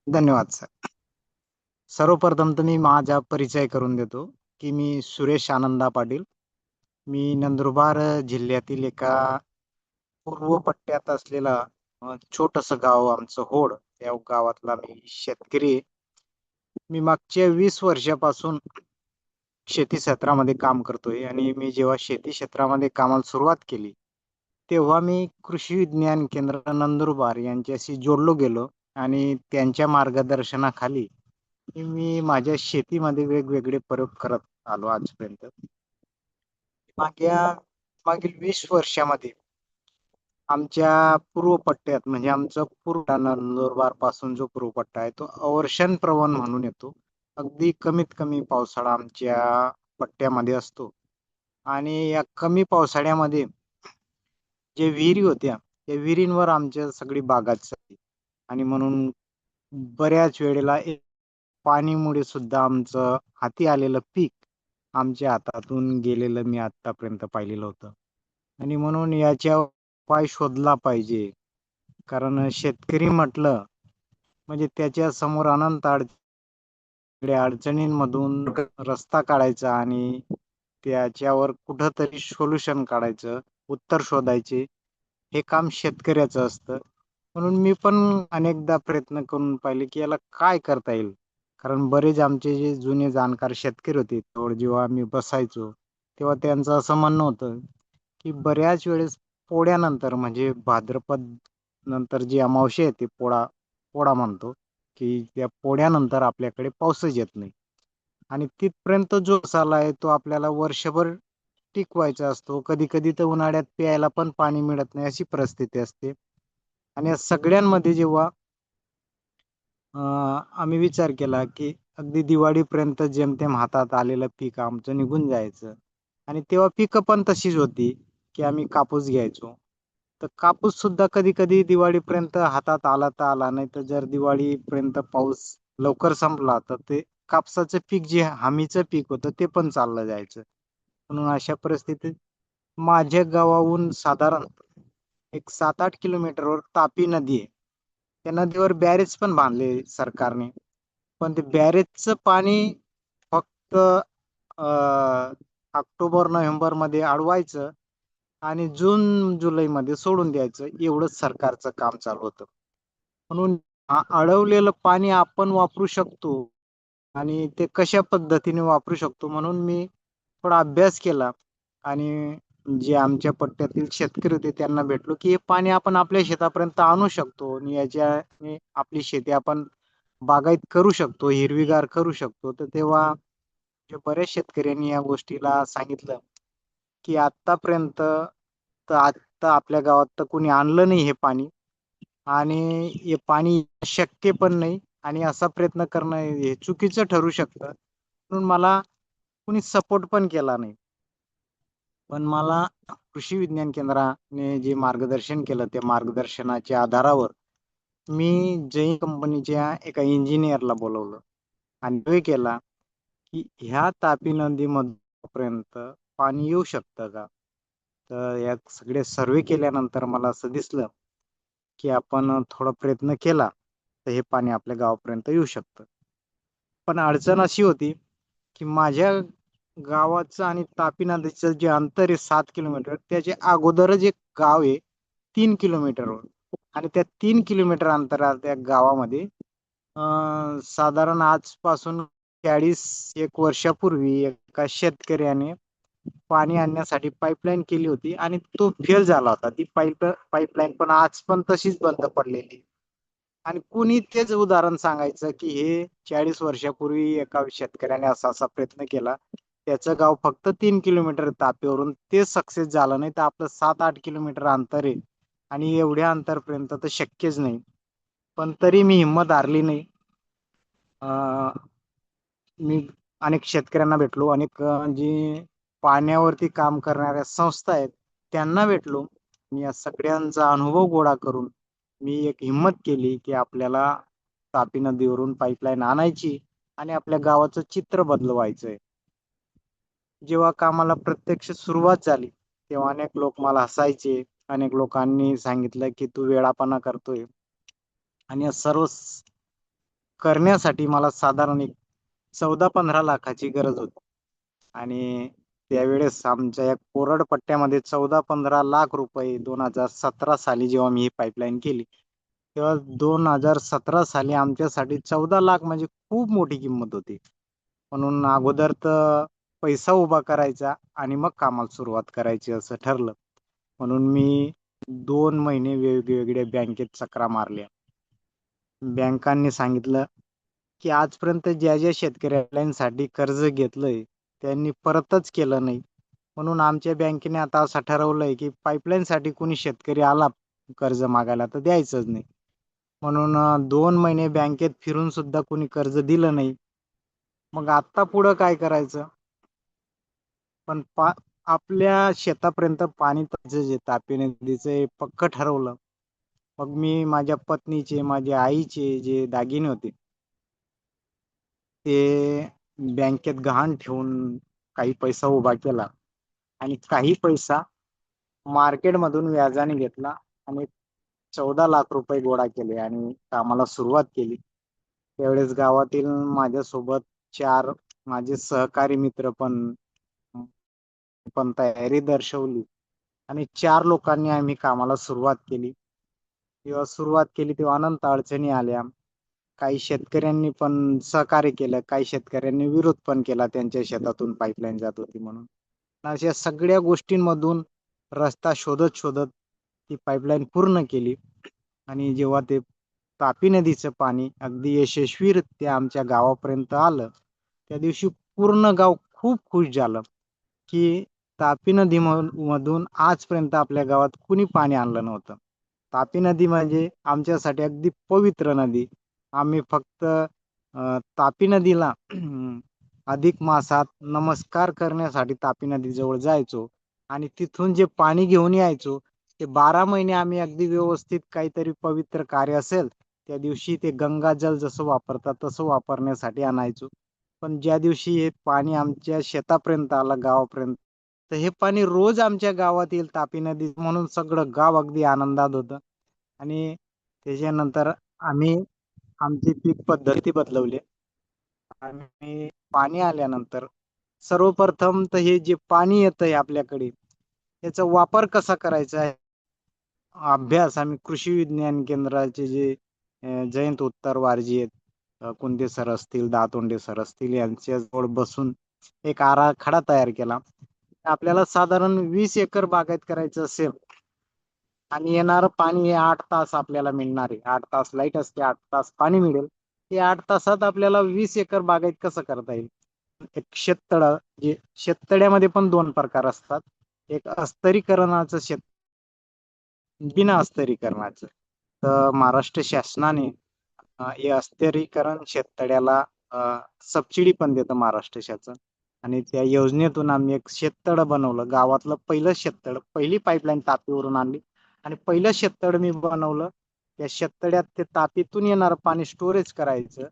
धन्यवाद सर. सर्वप्रथम तर मी माझा परिचय करून देतो की मी सुरेश आनंदा पाटील. मी नंदुरबार जिल्ह्यातील एका पूर्व पट्ट्यात असलेला छोटस गाव आमचं होड, त्या गावातला मी शेतकरी आहे. मी मागच्या 20 वर्षापासून शेती क्षेत्रामध्ये काम करतोय आणि मी जेव्हा शेती क्षेत्रामध्ये कामाला सुरुवात केली, तेव्हा मी कृषी विज्ञान केंद्र नंदुरबार यांच्याशी जोडलो गेलो आणि त्यांच्या मार्गदर्शनाखाली मी माझ्या शेतीमध्ये वेगवेगळे प्रयोग करत आलो आजपर्यंत. मागील 20 वर्षामध्ये आमच्या पूर्व पट्ट्यात, म्हणजे आमचं पूर्व नंदुरबार पासून जो पूर्व पट्टा आहे तो अवर्षण प्रवण म्हणून येतो. अगदी कमीत कमी पावसाळा आमच्या पट्ट्यामध्ये असतो आणि या कमी पावसाळ्यामध्ये जे विहिरी होत्या, त्या विहिरींवर आमच्या सगळी बागायत चालली आणि म्हणून बऱ्याच वेळेला पाणीमुळे सुद्धा आमचं हाती आलेलं पीक आमच्या हातातून गेलेलं मी आतापर्यंत पाहिलेलं होतं. आणि म्हणून याच्या उपाय शोधला पाहिजे, कारण शेतकरी म्हटलं म्हणजे त्याच्या समोर अनंत अडचणींमधून रस्ता काढायचा आणि त्याच्यावर कुठंतरी सोल्युशन काढायचं, उत्तर शोधायचे, हे काम शेतकऱ्याचं असतं. म्हणून मी पण अनेकदा प्रयत्न करून पाहिले की याला काय करता येईल. कारण बरेच आमचे जे जुने जाणकार शेतकरी होते, तेवढं जेव्हा आम्ही बसायचो तेव्हा त्यांचं असं म्हणणं होतं की बऱ्याच वेळेस पोळ्यानंतर, म्हणजे भाद्रपद नंतर जी अमावस्या येते, पोळा पोळा म्हणतो, की त्या पोळ्यानंतर आपल्याकडे पाऊसच येत नाही आणि तिथपर्यंत जो साल आहे तो आपल्याला वर्षभर टिकवायचा असतो. कधी कधी तर उन्हाळ्यात प्यायला पण पाणी मिळत नाही अशी परिस्थिती असते. आणि या सगळ्यांमध्ये जेव्हा आम्ही विचार केला की अगदी दिवाळीपर्यंत जेमतेम हातात आलेलं पीक आमचं निघून जायचं. आणि तेव्हा पिकं पण तशीच होती की आम्ही कापूस घ्यायचो. तर कापूस सुद्धा कधी कधी दिवाळीपर्यंत हातात आला तर आला, नाही तर जर दिवाळीपर्यंत पाऊस लवकर संपला तर ते कापसाचं पीक जे हमीचं पीक होतं ते पण चाललं जायचं. म्हणून अशा परिस्थितीत माझ्या गावाहून साधारण एक 7-8 किलोमीटरवर तापी नदी आहे. त्या नदीवर बॅरेज पण बांधले सरकारने. पण ते बॅरेजचं पाणी फक्त ऑक्टोबर नोव्हेंबर मध्ये अडवायचं आणि जून जुलैमध्ये सोडून द्यायचं, एवढंच सरकारचं काम चालू होतं. म्हणून अडवलेलं पाणी आपण वापरू शकतो आणि ते कशा पद्धतीने वापरू शकतो म्हणून मी थोडा अभ्यास केला. आणि जे आमच्या पट्ट्यातील शेतकरी होते त्यांना भेटलो की हे पाणी आपण आपल्या शेतापर्यंत आणू शकतो आणि याच्याने आपली शेती आपण बागायत करू शकतो, हिरवीगार करू शकतो. तर तेव्हा बऱ्याच शेतकऱ्यांनी या गोष्टीला सांगितलं की आतापर्यंत तर आता आपल्या गावात तर कोणी आणलं नाही हे पाणी, आणि हे पाणी शक्य पण नाही, आणि असा प्रयत्न करणं हे चुकीचं ठरू शकतं. म्हणून मला कोणी सपोर्ट पण केला नाही. पण मला कृषी विज्ञान केंद्राने जे मार्गदर्शन केलं त्या मार्गदर्शनाच्या आधारावर मी जैन कंपनीच्या एका इंजिनियरला बोलवलं आणि तो केला की ह्या तापी नदीमध्यपर्यंत पाणी येऊ शकतं का. तर या सगळे सर्वे केल्यानंतर मला असं दिसलं की आपण थोडा प्रयत्न केला तर हे पाणी आपल्या गावापर्यंत येऊ शकतं. पण अडचण अशी होती की माझ्या गावाचं आणि तापी नदीचं जे अंतर आहे 7 किलोमीटर, त्याच्या अगोदरच एक गाव आहे 3 किलोमीटरवर. आणि त्या 3 किलोमीटर अंतरात त्या गावामध्ये साधारण आजपासून 40 वर्षापूर्वी एका शेतकऱ्याने पाणी आणण्यासाठी पाईपलाईन केली होती आणि तो फेल झाला होता. ती पाईपलाईन पण आज पण तशीच बंद पडलेली. आणि कुणी तेच उदाहरण सांगायचं की हे 40 वर्षापूर्वी एका शेतकऱ्याने असा असा प्रयत्न केला, त्याचं गाव फक्त 3 किलोमीटर तापीवरून, ते सक्सेस झालं नाही. तर आपलं 7-8 किलोमीटर अंतर आहे आणि एवढ्या अंतरपर्यंत तर शक्यच नाही. पण तरी मी हिंमत हारली नाही. मी अनेक शेतकऱ्यांना भेटलो, अनेक जी पाण्यावरती काम करणाऱ्या संस्था आहेत त्यांना भेटलो. मी या सगळ्यांचा अनुभव गोळा करून मी एक हिंमत केली की आपल्याला तापी नदीवरून पाईपलाईन आणायची आणि आपल्या गावाचं चित्र बदलवायचंय. जेव्हा कामाला प्रत्यक्ष सुरुवात झाली तेव्हा अनेक लोक मला हसायचे. अनेक लोकांनी सांगितलं की तू वेडापणा करतोय. आणि या सर्व करण्यासाठी मला साधारण एक 14-15 लाखाची गरज होती. आणि त्यावेळेस आमच्या या कोरड पट्ट्यामध्ये 14-15 लाख रुपये 2017 साली जेव्हा मी ही पाईपलाईन केली तेव्हा 2017 साली आमच्यासाठी 14 लाख म्हणजे खूप मोठी किंमत होती. म्हणून अगोदर तर पैसा उभा करायचा आणि मग कामाला सुरुवात करायची असं ठरलं. म्हणून मी 2 महिने वेगवेगळ्या बँकेत चक्रा मारल्या. बँकांनी सांगितलं की आजपर्यंत ज्या ज्या शेतकऱ्यांसाठी कर्ज घेतलंय त्यांनी परतच केलं नाही. म्हणून आमच्या बँकेने आता असं ठरवलंय की पाईपलाईन साठी कोणी शेतकरी आला कर्ज मागायला तर द्यायचंच नाही. म्हणून 2 महिने बँकेत फिरून सुद्धा कोणी कर्ज दिलं नाही. मग आता पुढं काय करायचं. पण आपल्या शेतापर्यंत पाणी जे तापी नदीचं हे पक्क ठरवलं. मग मी माझ्या पत्नीचे, माझ्या आईचे जे दागिने होते ते बँकेत गहाण ठेवून काही पैसा उभा केला आणि काही पैसा मार्केटमधून व्याजाने घेतला आणि 14 लाख रुपये गोळा केले आणि कामाला सुरुवात केली. त्यावेळेस गावातील माझ्यासोबत 4 माझे सहकारी मित्र पण तयारी दर्शवली आणि 4 लोकांनी आम्ही कामाला सुरुवात केली. तेव्हा अनंत अडचणी आल्या. काही शेतकऱ्यांनी पण सहकार्य केलं, काही शेतकऱ्यांनी विरोध पण केला, त्यांच्या शेतातून पाईपलाईन जात होती म्हणून. अशा सगळ्या गोष्टींमधून रस्ता शोधत शोधत ती पाईपलाईन पूर्ण केली. आणि जेव्हा ते तापी नदीचं पाणी अगदी यशस्वीरित्या आमच्या गावापर्यंत आलं त्या दिवशी पूर्ण गाव खूप खुश झालं की तापी नदी मधून आजपर्यंत आपल्या गावात कुणी पाणी आणलं नव्हतं. तापी नदी म्हणजे आमच्यासाठी अगदी पवित्र नदी. आम्ही फक्त तापी नदीला अधिक मासात नमस्कार करण्यासाठी तापी नदीजवळ जायचो आणि तिथून जे पाणी घेऊन यायचो ते 12 महिने आम्ही अगदी व्यवस्थित काहीतरी पवित्र कार्य असेल त्या दिवशी ते गंगाजल जसं वापरतात तसं वापरण्यासाठी आणायचो. पण ज्या दिवशी हे पाणी आमच्या शेतापर्यंत आलं गावापर्यंत, तर हे पाणी रोज आमच्या गावात येईल तापी नदी म्हणून सगळं गाव अगदी आनंदात होतं. आणि त्याच्यानंतर आम्ही आमची पीक पद्धती बदलवली. आणि पाणी आल्यानंतर सर्वप्रथम तर हे जे पाणी येतंय आपल्याकडे याचा वापर कसा करायचा आहे अभ्यास आम्ही कृषी विज्ञान केंद्राचे जे जयंत उत्तर वारजी आहेत, कुंदे सर असतील, दातोंडे सर असतील, यांच्याजवळ बसून एक आराखडा तयार केला. आपल्याला साधारण 20 एकर बागायत करायचं असेल आणि येणारं पाणी हे 8 तास आपल्याला मिळणार आहे. 8 तास लाईट असते, 8 तास पाणी मिळेल. हे 8 तासात आपल्याला 20 एकर बागायत कसं करता येईल? एक शेततळ, जे शेततळ्यामध्ये पण 2 प्रकार असतात. एक अस्तरीकरणाचं शेत, बिना अस्तरीकरणाचं. तर महाराष्ट्र शासनाने हे अस्तरीकरण शेततळ्याला सबसिडी पण देतं महाराष्ट्र शासन. आणि त्या योजनेतून आम्ही एक शेततळ बनवलं. गावातलं पहिलं शेततळ, पहिली पाईपलाईन तापीवरून आणली आणि पहिलं शेततळ मी बनवलं. त्या शेततळ्यात ते तापीतून येणारं पाणी स्टोरेज करायचं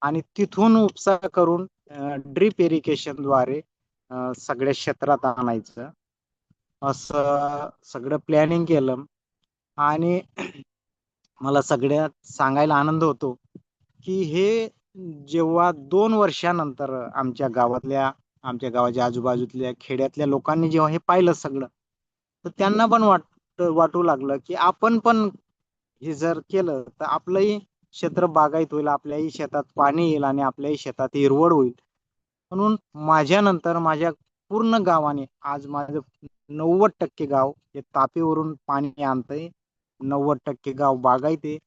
आणि तिथून उपसा करून ड्रीप इरिगेशनद्वारे सगळ्या क्षेत्रात आणायचं. असं सगळं प्लॅनिंग केलं. आणि मला सगळ्यात सांगायला आनंद होतो की हे जेव्हा 2 वर्षानंतर आमच्या गावाच्या आजूबाजूतल्या खेड्यातल्या लोकांनी जेव्हा हे पाहिलं सगळं, तर त्यांना पण वाटू लागलं की आपण पण हे जर केलं तर आपलंही क्षेत्र बागायत होईल, आपल्याही शेतात पाणी येईल आणि आपल्याही शेतात हिरवळ होईल. म्हणून माझ्यानंतर माझ्या पूर्ण गावाने, आज माझं 90% गाव हे तापीवरून पाणी आणतंय, 90% गाव बागायत आहे.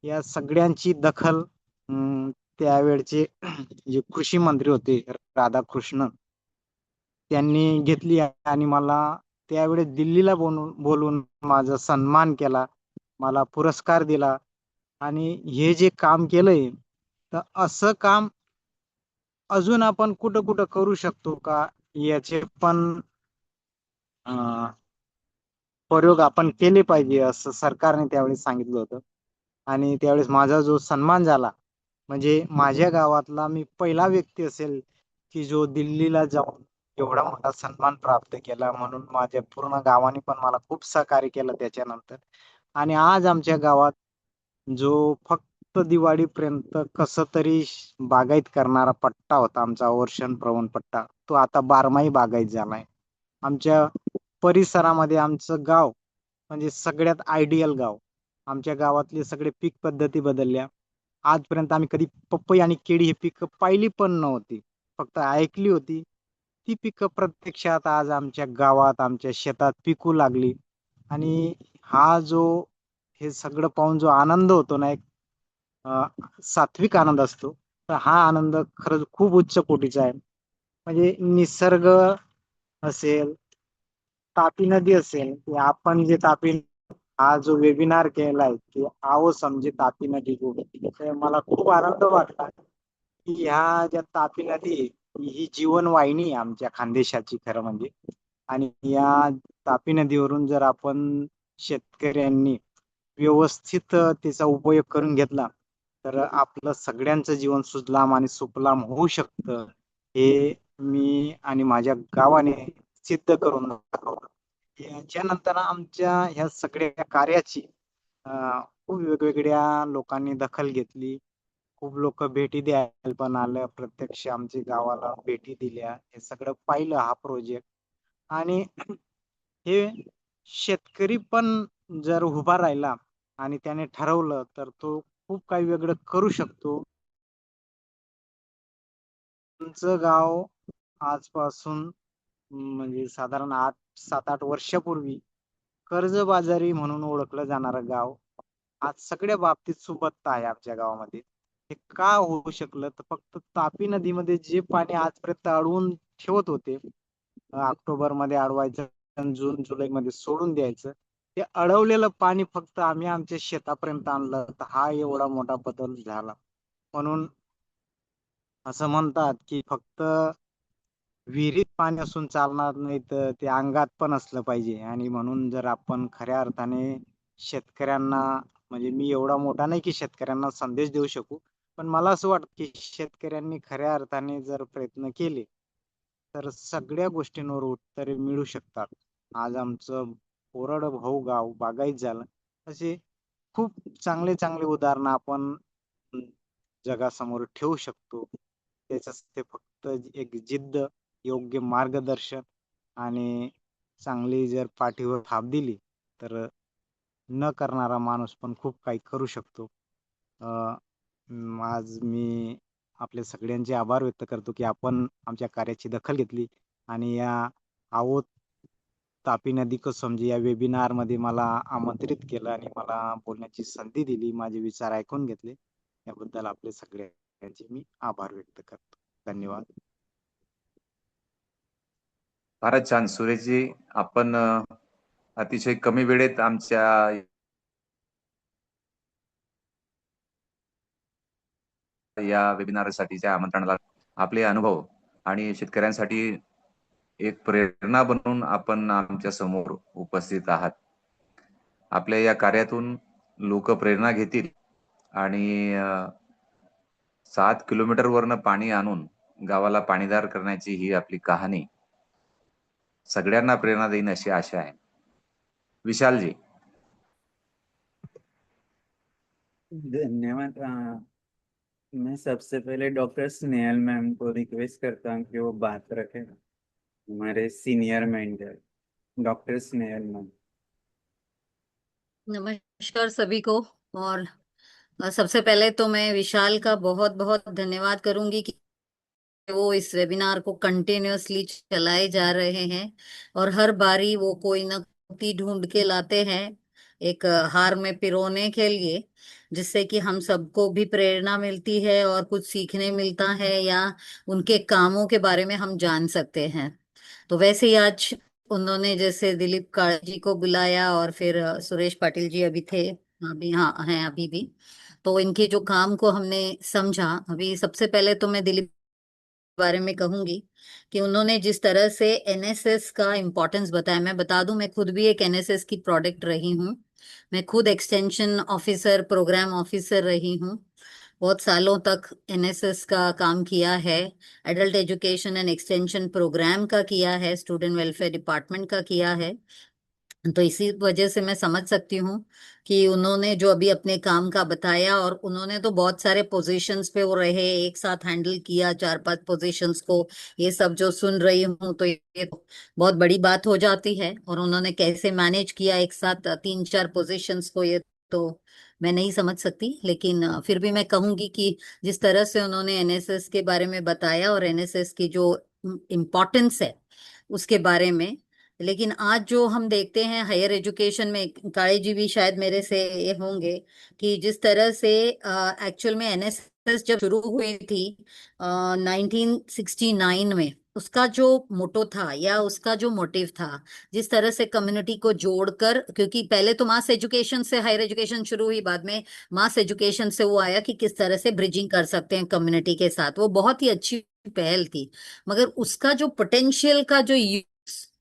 या सगळ्यांची दखल त्यावेळचे जे कृषी मंत्री होते राधाकृष्ण, त्यांनी घेतली आणि मला त्यावेळेस दिल्लीला बोलून माझा सन्मान केला, मला पुरस्कार दिला. आणि हे जे काम केलंय, तर असं काम अजून आपण कुठं कुठं करू शकतो का, याचे पण प्रयोग आपण केले पाहिजे असं सरकारने त्यावेळेस सांगितलं होतं. आणि त्यावेळेस माझा जो सन्मान झाला, म्हणजे माझ्या गावातला मी पहिला व्यक्ती असेल की जो दिल्लीला जाऊन एवढा मोठा सन्मान प्राप्त केला. म्हणून माझ्या पूर्ण गावाने पण मला खूप सहकार्य केलं त्याच्यानंतर. आणि आज आमच्या गावात जो फक्त दिवाळीपर्यंत कस तरी बागायत करणारा पट्टा होता, आमचा वर्षण प्रवण पट्टा, तो आता 12माही बागायत झालाय. आमच्या परिसरामध्ये आमचं गाव म्हणजे सगळ्यात आयडियल गाव. आमच्या गावातले सगळे पीक पद्धती बदलल्या. आजपर्यंत आम्ही कधी पपई आणि केळी ही पिकं पाहिली पण नव्हती, फक्त ऐकली होती. ती पिकं प्रत्यक्षात आज आमच्या गावात, आमच्या शेतात पिकू लागली. आणि हा जो, हे सगळं पाहून जो आनंद होतो ना, एक सात्विक आनंद असतो, तर हा आनंद खरंच खूप उच्च कोटीचा आहे. म्हणजे निसर्ग असेल, तापी नदी असेल, की आपण जे तापी, हा जो वेबिनार केलाय की आओ समजे तापी नदी को, तर मला खूप आनंद वाटला की ह्या ज्या तापी नदी ही जीवन वाहिनी आहे आमच्या खानदेशाची खरं म्हणजे. आणि या तापी नदीवरून जर आपण शेतकऱ्यांनी व्यवस्थित त्याचा उपयोग करून घेतला, तर आपलं सगळ्यांचं जीवन सुजलाम आणि सुफलाम होऊ शकतं. हे मी आणि माझ्या गावाने सिद्ध करून दाखवलं. याच्यानंतर आमच्या ह्या सगळ्या कार्याची खूप वेगवेगळ्या लोकांनी दखल घेतली. खूप लोक भेटी द्यायला पण आलं, प्रत्यक्ष आमच्या गावाला भेटी दिल्या, हे सगळं पाहिलं हा प्रोजेक्ट. आणि हे शेतकरी पण जर उभा राहिला आणि त्याने ठरवलं तर तो खूप काही वेगळं करू शकतो. आमचं गाव आजपासून म्हणजे साधारण 7-8 वर्षापूर्वी कर्जबाजारी म्हणून ओळखलं जाणारं गाव आज सगळ्या बाबतीत सुबत्ता आहे आमच्या गावामध्ये. हे का होऊ शकलं, तर फक्त तापी नदीमध्ये जे पाणी आजपर्यंत अडवून ठेवत होते ऑक्टोबर मध्ये अडवायचं आणि जून जुलै मध्ये सोडून द्यायचं. ते अडवलेलं पाणी फक्त आम्ही आमच्या शेतापर्यंत आणलं तर हा एवढा मोठा बदल झाला. म्हणून असं म्हणतात की फक्त विहिरीत पाणी असून चालणार नाही, तर ते अंगात पण असलं पाहिजे. आणि म्हणून जर आपण खऱ्या अर्थाने शेतकऱ्यांना, म्हणजे मी एवढा मोठा नाही की शेतकऱ्यांना संदेश देऊ शकू, पण मला असं वाटतं की शेतकऱ्यांनी खऱ्या अर्थाने जर प्रयत्न केले तर सगळ्या गोष्टींवर उत्तरे मिळू शकतात. आज आमचं कोरडवाहू गाव बागायत झालं, असे खूप चांगले चांगले उदाहरणं आपण जगासमोर ठेवू शकतो. त्याच्यासाठी फक्त एक जिद्द, योग्य मार्गदर्शन आणि चांगली जर पाठीवर थाप दिली तर न करणारा माणूस पण खूप काही करू शकतो. आज मी आपल्या सगळ्यांचे आभार व्यक्त करतो की आपण आमच्या कार्याची दखल घेतली आणि या आवो तापी नदी को समजे या वेबिनार मध्ये मला आमंत्रित केलं आणि मला बोलण्याची संधी दिली, माझे विचार ऐकून घेतले. याबद्दल आपले सगळ्यांचे मी आभार व्यक्त करतो. धन्यवाद. फारच छान सुरेशजी, आपण अतिशय कमी वेळेत आमच्या या वेबिनारसाठीच्या आमंत्रणाला आपले अनुभव आणि शेतकऱ्यांसाठी एक प्रेरणा बनून आपण आमच्या समोर उपस्थित आहात. आपल्या या कार्यातून लोक प्रेरणा घेतील आणि 7 किलोमीटर वरनं पाणी आणून गावाला पाणीदार करण्याची ही आपली कहाणी सगळ्यांना प्रेरणा देईन अशी आशा आहे. विशालजी. धन्यवाद। मैं सबसे पहले डॉक्टर स्नेहल मैम को रिक्वेस्ट करता हूँ कि वो बात रखें, हमारे senior mentor doctor Snehal ma'am. नमस्कार सभी को। और सबसे पहले तो मैं विशाल का बहुत बहुत धन्यवाद करूंगी कि वो इस वेबिनार को कंटिन्यूअसली चलाए जा रहे हैं और हर बारी वो कोई ना कोई ढूंढ के लाते हैं एक हार में पिरोने के लिए, जिससे कि हम सबको भी प्रेरणा मिलती है और कुछ सीखने मिलता है या उनके कामों के बारे में हम जान सकते हैं। तो वैसे ही आज उन्होंने जैसे दिलीप काळे जी को बुलाया और फिर सुरेश पाटिल जी अभी थे, अभी हाँ हैं अभी भी, तो इनके जो काम को हमने समझा। अभी सबसे पहले तो मैं दिलीप बारे में कहूंगी कि उन्होंने जिस तरह से एनएसएस का इम्पोर्टेंस बताया, मैं बता दूं मैं खुद भी एक एनएसएस की प्रोडक्ट रही हूँ। मैं खुद एक्सटेंशन ऑफिसर, प्रोग्राम ऑफिसर रही हूँ। बहुत सालों तक एनएसएस का काम किया है, adult education and extension programme का किया है, स्टूडेंट वेलफेयर डिपार्टमेंट का किया है। तो इसी वजह से मैं समझ सकती हूँ कि उन्होंने जो अभी अपने काम का बताया, और उन्होंने तो बहुत सारे पोजीशंस पे वो रहे, एक साथ हैंडल किया 4-5 पोजीशंस को। ये सब जो सुन रही हूँ तो ये तो बहुत बड़ी बात हो जाती है, और उन्होंने कैसे मैनेज किया एक साथ 3-4 पोजीशंस को, ये तो मैं नहीं समझ सकती। लेकिन फिर भी मैं कहूंगी कि जिस तरह से उन्होंने एनएसएस के बारे में बताया और एनएसएस की जो इम्पोर्टेंस है उसके बारे में। लेकिन आज जो हम देखते हैं हायर एजुकेशन में, काळे जी भी शायद मेरे से ये होंगे, कि जिस तरह से एक्चुअल में एनएसएस जब शुरू हुई थी 1969 में, उसका जो मोटो था या उसका जो मोटिव था, जिस तरह से कम्युनिटी को जोड़कर, क्योंकि पहले तो मास एजुकेशन से हायर एजुकेशन शुरू हुई, बाद में मास एजुकेशन से वो आया कि किस तरह से ब्रिजिंग कर सकते हैं कम्युनिटी के साथ। वो बहुत ही अच्छी पहल थी, मगर उसका जो पोटेंशियल का जो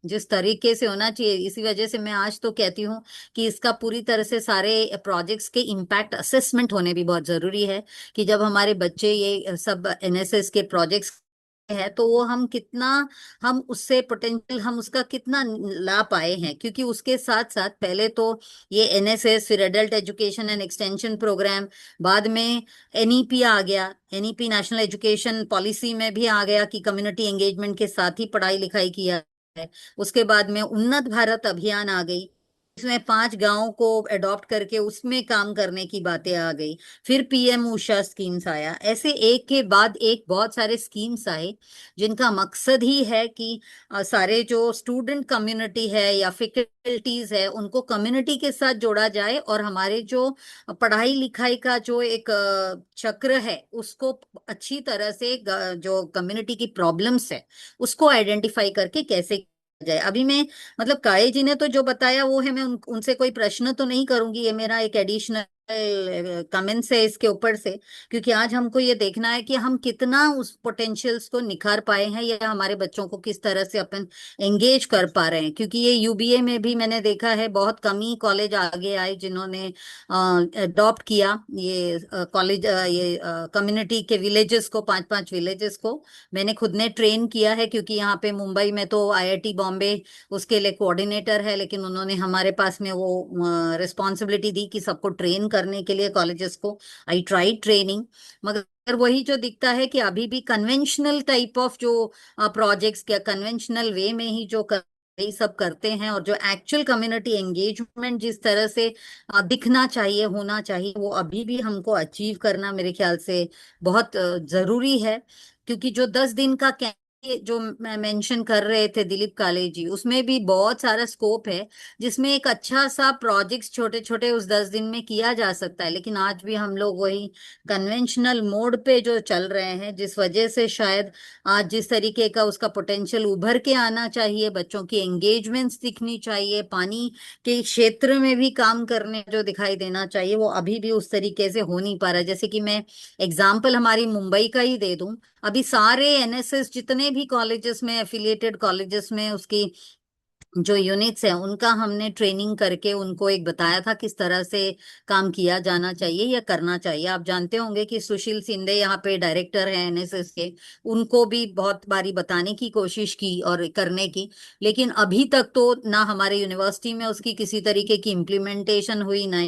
जिस तरीके से होना चाहिए, इसी वजह से मैं आज तो कहती हूँ कि इसका पूरी तरह से सारे प्रोजेक्ट्स के इम्पैक्ट असेसमेंट होने भी बहुत जरूरी है, कि जब हमारे बच्चे ये सब एनएसएस के प्रोजेक्ट्स है तो वो हम कितना, हम उससे पोटेंशियल, हम उसका कितना ला पाए हैं। क्योंकि उसके साथ साथ पहले तो ये एनएसएस, फिर adult education and extension programme, बाद में एनईपी आ गया, एनईपी नेशनल एजुकेशन पॉलिसी में भी आ गया कि कम्युनिटी एंगेजमेंट के साथ ही पढ़ाई लिखाई किया है। उसके बाद में उन्नत भारत अभियान आ गई, इसमें 5 गांवों को अडॉप्ट करके उसमें काम करने की बातें आ गई। फिर पीएम उषा स्कीम्स आया, ऐसे एक के बाद एक बहुत सारे स्कीम्स आए जिनका मकसद ही है कि सारे जो स्टूडेंट कम्युनिटी है या फैकल्टीज है उनको कम्युनिटी के साथ जोड़ा जाए, और हमारे जो पढ़ाई लिखाई का जो एक चक्र है उसको अच्छी तरह से जो कम्युनिटी की प्रॉब्लम्स है उसको आइडेंटिफाई करके कैसे जाए। अभी मैं मतलब काळे जी ने तो जो बताया वो है, मैं उनसे कोई प्रश्न तो नहीं करूंगी, ये मेरा एक एडिशनल कमेंट्स है इसके ऊपर से, क्योंकि आज हमको ये देखना है कि हम कितना उस पोटेंशियल्स को निखार पाए हैं या हमारे बच्चों को किस तरह से अपन एंगेज कर पा रहे हैं। क्योंकि ये यूबीए में भी मैंने देखा है बहुत कम ही कॉलेज आगे आए जिन्होंने अडॉप्ट किया ये कॉलेज, ये कम्युनिटी के विलेजेस को, 5 5 विलेजेस को मैंने खुद ने ट्रेन किया है। क्योंकि यहाँ पे मुंबई में तो आईआईटी बॉम्बे उसके लिए कोऑर्डिनेटर है, लेकिन उन्होंने हमारे पास में वो रिस्पॉन्सिबिलिटी दी कि सबको ट्रेन करने के लिए कॉलेजेस को। आई ट्राई ट्रेनिंग, मगर वही जो दिखता है कि अभी भी कन्वेंशनल टाइप ऑफ जो प्रोजेक्ट्स या कन्वेंशनल वे में ही जो ये सब करते हैं, और जो एक्चुअल कम्युनिटी एंगेजमेंट जिस तरह से दिखना चाहिए होना चाहिए वो अभी भी हमको अचीव करना मेरे ख्याल से बहुत जरूरी है। क्योंकि जो 10 दिन का कैंप जो मैं मेंशन कर रहे थे दिलीप काले जी, उसमें भी बहुत सारा स्कोप है जिसमें एक अच्छा सा प्रोजेक्ट्स छोटे छोटे उस 10 दिन में किया जा सकता है। लेकिन आज भी हम लोग वही कन्वेंशनल मोड पे जो चल रहे हैं, जिस वजह से शायद आज जिस तरीके का उसका पोटेंशियल उभर के आना चाहिए, बच्चों की एंगेजमेंट्स दिखनी चाहिए, पानी के क्षेत्र में भी काम करने जो दिखाई देना चाहिए, वो अभी भी उस तरीके से हो नहीं पा रहा। जैसे कि मैं एग्जाम्पल हमारी मुंबई का ही दे दूं, अभी सारे एनएसएस जितने भी कॉलेजेस में, एफिलिएटेड कॉलेजेस में उसकी जो यूनिट्स हैं उनका हमने ट्रेनिंग करके उनको एक बताया था किस तरह से काम किया जाना चाहिए या करना चाहिए। आप जानते होंगे कि सुशील सिंधे यहाँ पे डायरेक्टर हैं एनएसएस के, उनको भी बहुत बारी बताने की कोशिश की और करने की, लेकिन अभी तक तो ना हमारे यूनिवर्सिटी में उसकी किसी तरीके की इम्प्लीमेंटेशन हुई, ना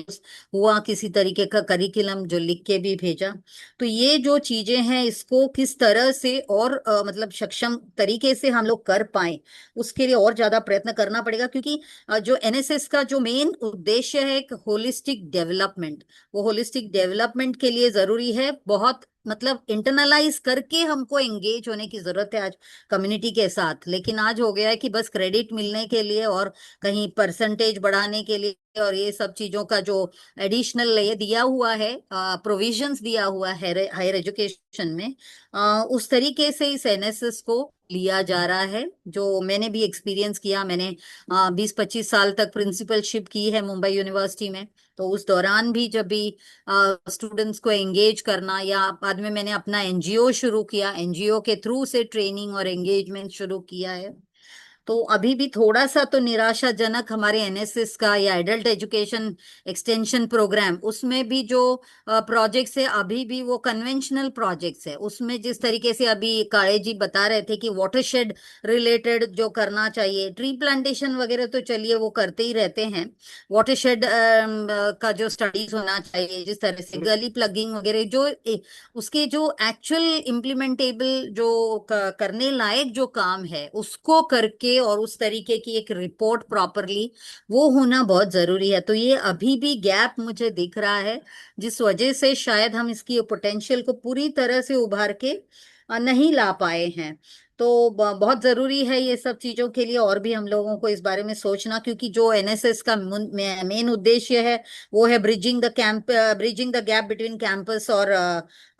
हुआ किसी तरीके का करिकुलम जो लिख के भी भेजा। तो ये जो चीजें हैं इसको किस तरह से और मतलब सक्षम तरीके से हम लोग कर पाए उसके लिए और ज्यादा प्रयत्न करना पड़ेगा। क्योंकि जो एनएसएस का जो मेन उद्देश्य है एक होलिस्टिक डेवलपमेंट, वो होलिस्टिक डेवलपमेंट के लिए जरूरी है बहुत मतलब इंटरनलाइज करके हमको एंगेज होने की जरूरत है आज कम्युनिटी के साथ। लेकिन आज हो गया है कि बस क्रेडिट मिलने के लिए और कहीं परसेंटेज बढ़ाने के लिए और ये सब चीजों का जो एडिशनल ये दिया हुआ है, प्रोविजंस दिया हुआ है हायर एजुकेशन में, उस तरीके से इस एनएसएस को लिया जा रहा है। जो मैंने भी एक्सपीरियंस किया, मैंने 20 25 साल तक प्रिंसिपलशिप की है मुंबई यूनिवर्सिटी में। तो उस दौरान भी जब भी स्टूडेंट्स को एंगेज करना, या बाद में मैंने अपना एनजीओ शुरू किया, एनजीओ के थ्रू से ट्रेनिंग और एंगेजमेंट शुरू किया है। तो अभी भी थोड़ा सा तो निराशाजनक हमारे एनएसएस का या एडल्ट एजुकेशन एक्सटेंशन प्रोग्राम, उसमें भी जो प्रोजेक्ट्स है अभी भी वो कन्वेंशनल प्रोजेक्ट्स है। उसमें जिस तरीके से अभी काळे जी बता रहे थे कि वाटरशेड रिलेटेड जो करना चाहिए, ट्री प्लांटेशन वगैरह तो चलिए वो करते ही रहते हैं, वाटरशेड का जो स्टडीज होना चाहिए, जिस तरह से गली प्लगिंग वगैरह जो उसके जो एक्चुअल इम्प्लीमेंटेबल जो करने लायक जो काम है उसको करके और उस तरीके की एक रिपोर्ट प्रॉपरली वो होना बहुत जरूरी है। तो ये अभी भी गैप मुझे दिख रहा है, जिस वजह से शायद हम इसकी पोटेंशियल को पूरी तरह से उभार के नहीं ला पाए हैं। तो बहुत जरूरी है ये सब चीजों के लिए और भी हम लोगों को इस बारे में सोचना, क्योंकि जो एनएसएस का मेन उद्देश्य है वो है bridging the gap between campus और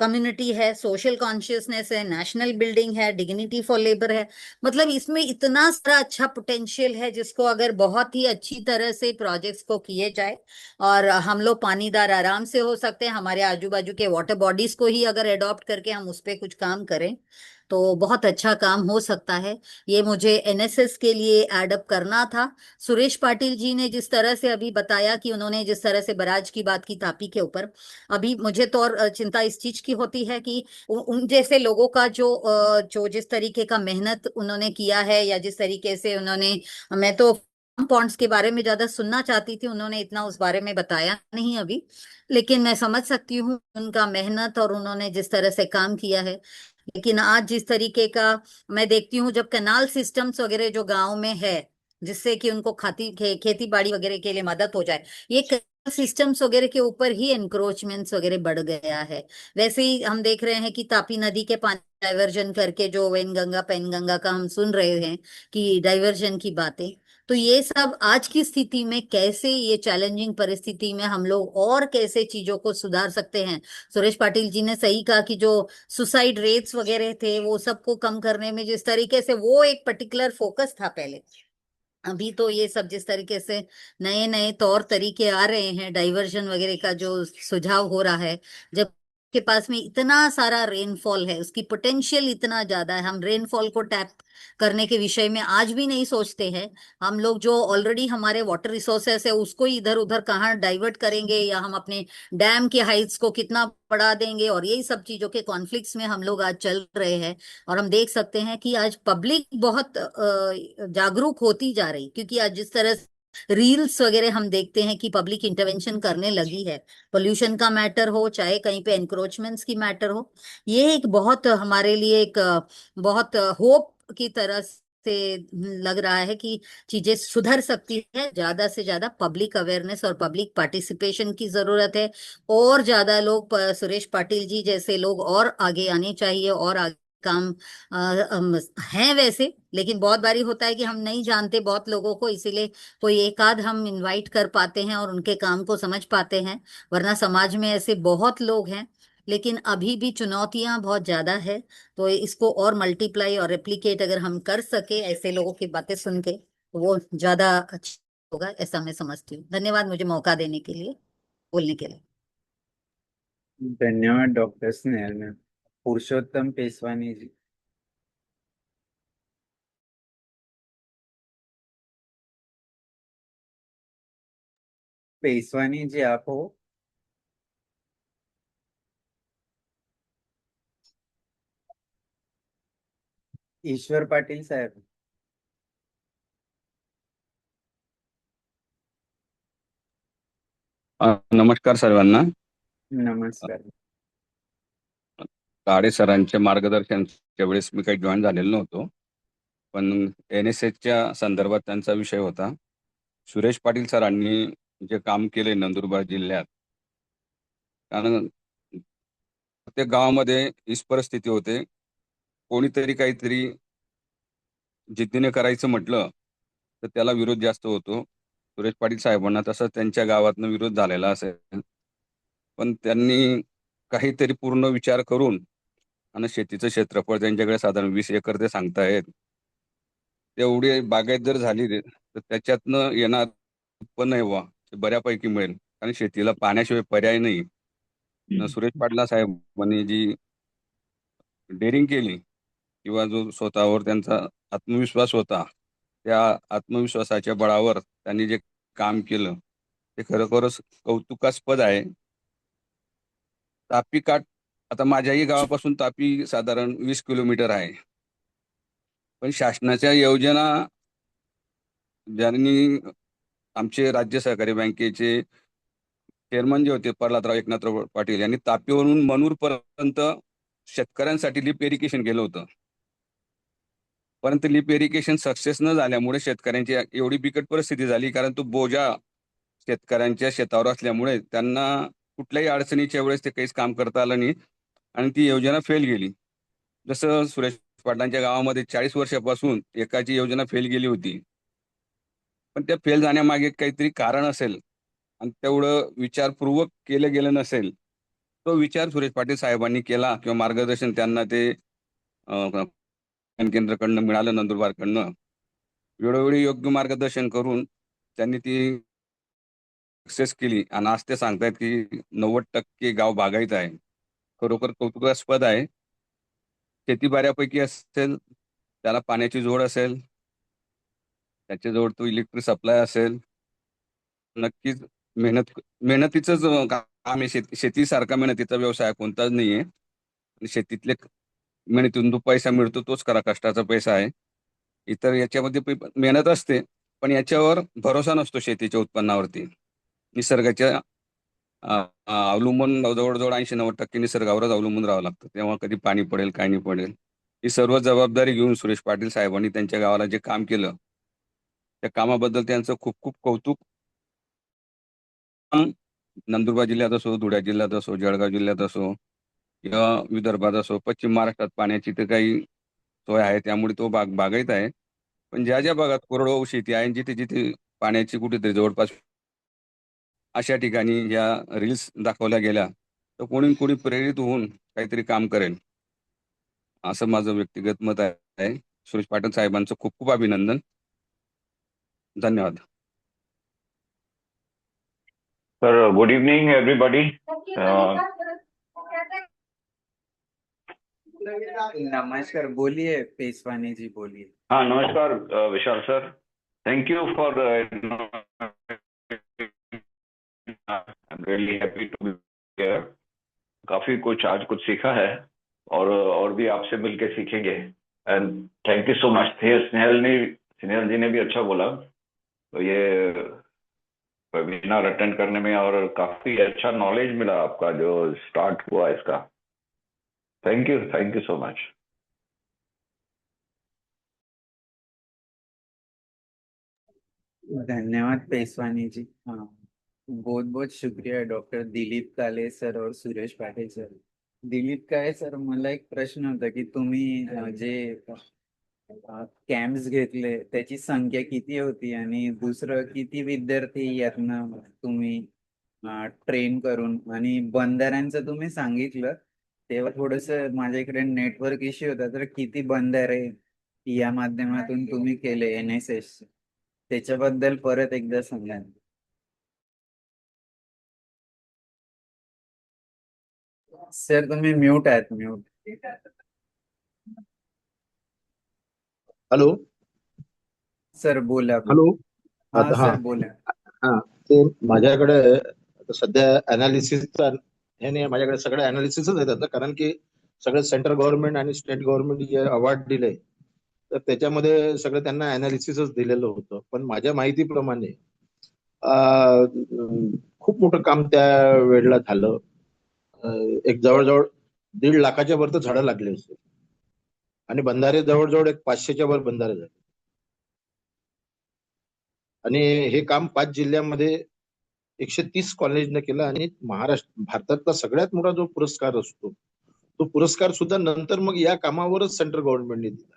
कम्युनिटी है, सोशल कॉन्शियसनेस है, नेशनल बिल्डिंग है, डिग्निटी फॉर लेबर है। मतलब इसमें इतना सारा अच्छा पोटेंशियल है जिसको अगर बहुत ही अच्छी तरह से प्रोजेक्ट्स को किए जाए और हम लोग पानीदार आराम से हो सकते हैं, हमारे आजू बाजू के वाटर बॉडीज को ही अगर अडॉप्ट करके हम उस पर कुछ काम करें तो बहुत अच्छा काम हो सकता है। ये मुझे एनएसएस के लिए एडअप करना था। सुरेश पाटिल जी ने जिस तरह से अभी बताया कि उन्होंने जिस तरह से बराज की बात की तापी के ऊपर, अभी मुझे तो और चिंता इस चीज की होती है कि उन जैसे लोगों का जो जिस तरीके का मेहनत उन्होंने किया है या जिस तरीके से उन्होंने, मैं तो पॉन्ड्स के बारे में ज्यादा सुनना चाहती थी, उन्होंने इतना उस बारे में बताया नहीं अभी, लेकिन मैं समझ सकती हूँ उनका मेहनत और उन्होंने जिस तरह से काम किया है। लेकिन आज जिस तरीके का मैं देखती हूँ, जब कैनाल सिस्टम्स वगैरह जो गांव में है जिससे कि उनको खेती बाड़ी वगैरह के लिए मदद हो जाए। ये सिस्टम्स वगैरह के ऊपर ही एनक्रोचमेंट्स वगैरह बढ़ गया है। वैसे ही हम देख रहे हैं कि तापी नदी के पानी डाइवर्जन करके जो वेनगंगा पेनगंगा का हम सुन रहे हैं कि डाइवर्जन की बातें, तो ये सब आज की स्थिति में कैसे, ये चैलेंजिंग परिस्थिति में हम लोग और कैसे चीजों को सुधार सकते हैं। सुरेश पाटिल जी ने सही कहा कि जो सुसाइड रेट्स वगैरह थे वो सबको कम करने में जिस तरीके से वो एक पर्टिकुलर फोकस था पहले, अभी तो ये सब जिस तरीके से नए नए तौर तरीके आ रहे हैं डाइवर्जन वगैरह का जो सुझाव हो रहा है, जब के पास में इतना सारा रेनफॉल है, उसकी पोटेंशियल इतना ज्यादा है, हम रेनफॉल को टैप करने के विषय में आज भी नहीं सोचते हैं। हम लोग जो ऑलरेडी हमारे वाटर रिसोर्सेस है उसको इधर उधर कहाँ डाइवर्ट करेंगे, या हम अपने डैम के हाइट्स को कितना बढ़ा देंगे, और यही सब चीजों के कॉन्फ्लिक्ट्स में हम लोग आज चल रहे हैं। और हम देख सकते हैं कि आज पब्लिक बहुत जागरूक होती जा रही, क्योंकि आज जिस तरह रील्स वगैरह हम देखते हैं कि पब्लिक इंटरवेंशन करने लगी है, पोल्यूशन का मैटर हो चाहे कहीं पे एनक्रोचमेंट्स की मैटर हो, ये एक बहुत हमारे लिए एक बहुत होप की तरह से लग रहा है कि चीजें सुधर सकती है। ज्यादा से ज्यादा पब्लिक अवेयरनेस और पब्लिक पार्टिसिपेशन की जरूरत है, और ज्यादा लोग सुरेश पाटिल जी जैसे लोग और आगे आने चाहिए, और आगे काम हैं वैसे, लेकिन बहुत बारी होता है कि हम नहीं जानते बहुत लोगों को, इसीलिए कोई एक आध हम इनवाइट कर पाते हैं और उनके काम को समझ पाते हैं, वरना समाज में ऐसे बहुत लोग हैं। लेकिन अभी भी चुनौतियां बहुत ज्यादा है, तो इसको और मल्टीप्लाई और रेप्लिकेट अगर हम कर सके ऐसे लोगों की बातें सुन के, तो वो ज्यादा अच्छा होगा, ऐसा मैं समझती हूँ। धन्यवाद मुझे मौका देने के लिए, बोलने के लिए। धन्यवाद डॉक्टर स्नेहल मैम। पुरुषोत्तम पेसवानी जी। पेसवानी जी आप हो? ईश्वर पाटील साहेब। नमस्कार सर्वांना. नमस्कार. काळे सरांच्या मार्गदर्शनाच्या वेळेस मी काही जॉईन झालेलो नव्हतो, पण NSSच्या संदर्भात त्यांचा विषय होता. सुरेश पाटील सरांनी जे काम केले नंदुरबार जिल्ह्यात, कारण प्रत्येक गावामध्ये हीच परिस्थिती होते. कोणीतरी काहीतरी जिद्दीने करायचं म्हटलं तर त्याला विरोध जास्त होतो. सुरेश पाटील साहेबांना तसा त्यांच्या गावातनं विरोध झालेला असेल, पण त्यांनी काहीतरी पूर्ण विचार करून, आणि शेतीचं क्षेत्रफळ त्यांच्याकडे साधारण 20 एकर ते सांगतायत. तेवढी बागायत जर झाली तर त्याच्यातनं येणार उत्पन्न आहे बुवा ते बऱ्यापैकी मिळेल, कारण शेतीला पाण्याशिवाय पर्याय नाही. सुरेश पाटला साहेबांनी जी डेअरिंग केली किंवा जो स्वतःवर त्यांचा आत्मविश्वास होता, त्या आत्मविश्वासाच्या बळावर त्यांनी जे काम केलं ते खरोखरच कौतुकास्पद आहे. तापी काठ आता माझ्याही गावापासून तापी साधारण 20 किलोमीटर आहे. पण शासनाच्या योजना ज्यांनी आमचे राज्य सहकारी बँकेचे चेअरमन जे होते प्रल्हादराव एकनाथराव पाटील यांनी तापीवरून मनूरपर्यंत शेतकऱ्यांसाठी लिफ्ट इरिगेशन केलं होतं. परंतु लिफ्ट इरिगेशन सक्सेस न झाल्यामुळे शेतकऱ्यांची एवढी बिकट परिस्थिती झाली, कारण तो बोजा शेतकऱ्यांच्या शेतावर असल्यामुळे त्यांना कुठल्याही अडचणीच्या वेळेस ते काहीच काम करता आलं नाही आणि ती योजना फेल गेली. जसं सुरेश पाटलांच्या गावामध्ये 40 वर्षापासून एकाची योजना फेल गेली होती, पण त्या फेल जाण्यामागे काहीतरी कारण असेल आणि तेवढं विचारपूर्वक केलं गेलं नसेल. तो विचार सुरेश पाटील साहेबांनी केला किंवा मार्गदर्शन त्यांना ते केंद्राकडनं मिळालं, नंदुरबारकडनं वेळोवेळी योग्य मार्गदर्शन करून त्यांनी ती सक्सेस केली आणि आज ते सांगतायत की 90% गाव बागायत आहे. खरोखर कौतुकास्पद आहे. शेती बऱ्यापैकी असेल, त्याला पाण्याची जोड असेल, त्याच्याजवळ तो इलेक्ट्रिक सप्लाय असेल, नक्कीच मेहनतीचंच काम आहे. शेतीसारखा मेहनतीचा व्यवसाय कोणताच नाहीये. आणि शेतीतले मेहनतीतून जो पैसा मिळतो तोच खरा कष्टाचा पैसा आहे. इतर याच्यामध्ये मेहनत असते, पण याच्यावर भरोसा नसतो शेतीच्या उत्पन्नावरती. निसर्गाच्या अवलंबून जवळजवळ 80-90% निसर्गावरच अवलंबून राहावं लागतं. तेव्हा कधी पाणी पडेल, काय नाही पडेल. ही सर्व जबाबदारी घेऊन सुरेश पाटील साहेबांनी त्यांच्या गावाला जे काम केलं त्या कामाबद्दल त्यांचं खूप खूप कौतुक. नंदुरबार जिल्ह्यात असो, धुळे जिल्ह्यात असो, जळगाव जिल्ह्यात असो किंवा विदर्भात असो, पश्चिम महाराष्ट्रात पाण्याची तर काही सोय आहे, त्यामुळे तो बागायत आहे. पण ज्या ज्या भागात कोरडवाहू शेती आहे, जिथे जिथे पाण्याची कुठेतरी जवळपास अशा ठिकाणी या रील्स दाखवल्या गेल्या तर कोणी कोणी प्रेरित होऊन काहीतरी काम करेल, असं माझं व्यक्तिगत मत आहे. सुरेश पाटील साहेबांचं खूप खूप अभिनंदन. धन्यवाद. Sir, good evening, everybody. नमस्कार, बोलिए पेशवानी जी, बोलिए. हाँ, नमस्कार विशाल sir. Thank you for I'm really happy to be here. काफी कुछ आज कुछ सीखा है और भी आपसे मिलके सीखेंगे. And thank you so much. Snehal ji ने भी अच्छा बोला. तो ये वेबिनार अटेंड करने में और काफी अच्छा नॉलेज मिला आपका जो स्टार्ट हुआ इसका. Thank you so much. धन्यवाद पेशवानी जी. हाँ, बहुत बहुत शुक्रिया डॉक्टर दिलीप काले सर और सुरेश पाटील सर. दिलीप काळे सर, मला एक प्रश्न होता की तुम्ही जे कॅम्प्स घेतले त्याची संख्या किती होती आणि दुसरं किती विद्यार्थी यातनं तुम्ही ट्रेन करून, आणि बंधाऱ्यांचं तुम्ही सांगितलं तेव्हा थोडस माझ्या इकडे नेटवर्क इश्यू होता, तर किती बंधारे या माध्यमातून तुम्ही केले NSS, त्याच्याबद्दल परत एकदा सांगा. सर तुम्ही म्यूट आहात, म्यूट. हॅलो सर बोला. हॅलो. हा आता हा सर बोला. हा ते माझ्याकडे आता सध्या अनालिसिसचा हे नाही, माझ्याकडे सगळे अनालिसिसच आहेत आता, कारण की सगळे सेंट्रल गव्हर्नमेंट आणि स्टेट गव्हर्नमेंट जे अवॉर्ड दिले तर त्याच्यामध्ये सगळं त्यांना अनालिसिसच दिलेलं होतं. पण माझ्या माहितीप्रमाणे खूप मोठं काम त्या वेळेला झालं. एक जवळजवळ 1.5 लाखाच्या वर तर झाडं लागले असते आणि बंधारे जवळजवळ एक 500च्या वर बंधारे झाले. आणि हे काम 5 जिल्ह्यामध्ये 130 कॉलेजने केलं. आणि भारतातला सगळ्यात मोठा जो पुरस्कार असतो तो पुरस्कार सुद्धा नंतर मग या कामावरच सेंट्रल गव्हर्नमेंटने दिला.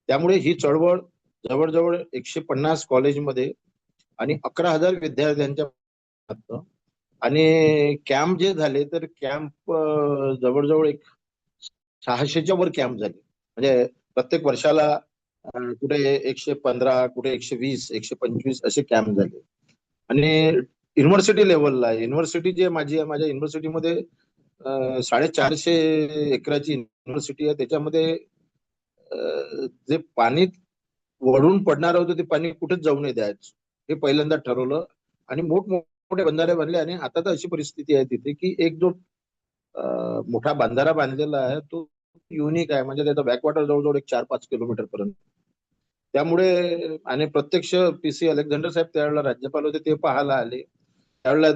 त्यामुळे ही चळवळ जवळजवळ 150 कॉलेजमध्ये आणि 11,000 विद्यार्थ्यांच्या, आणि कॅम्प जे झाले तर कॅम्प जवळजवळ एक 600च्या वर कॅम्प झाले. म्हणजे प्रत्येक वर्षाला कुठे 115, कुठे 120, 125 असे कॅम्प झाले. आणि युनिव्हर्सिटी लेवलला, युनिव्हर्सिटी जे माझ्या युनिव्हर्सिटीमध्ये 450 एकराची युनिव्हर्सिटी आहे. त्याच्यामध्ये जे पाणी वळून पडणार होतं ते पाणी कुठेच जाऊ नये द्यायचं, हे पहिल्यांदा ठरवलं. आणि मोठमोठे बंधारे बांधले. आणि आता तर अशी परिस्थिती आहे तिथे की एक जो मोठा बंधारा बांधलेला आहे तो युनिक आहे. म्हणजे त्याचा बॅकवॉटर जवळजवळ एक 4-5 किलोमीटर पर्यंत. त्यामुळे आणि प्रत्यक्ष PC अलेक्झांडर साहेब त्यावेळेला राज्यपाल होते, ते पाहायला आले. त्यावेळेला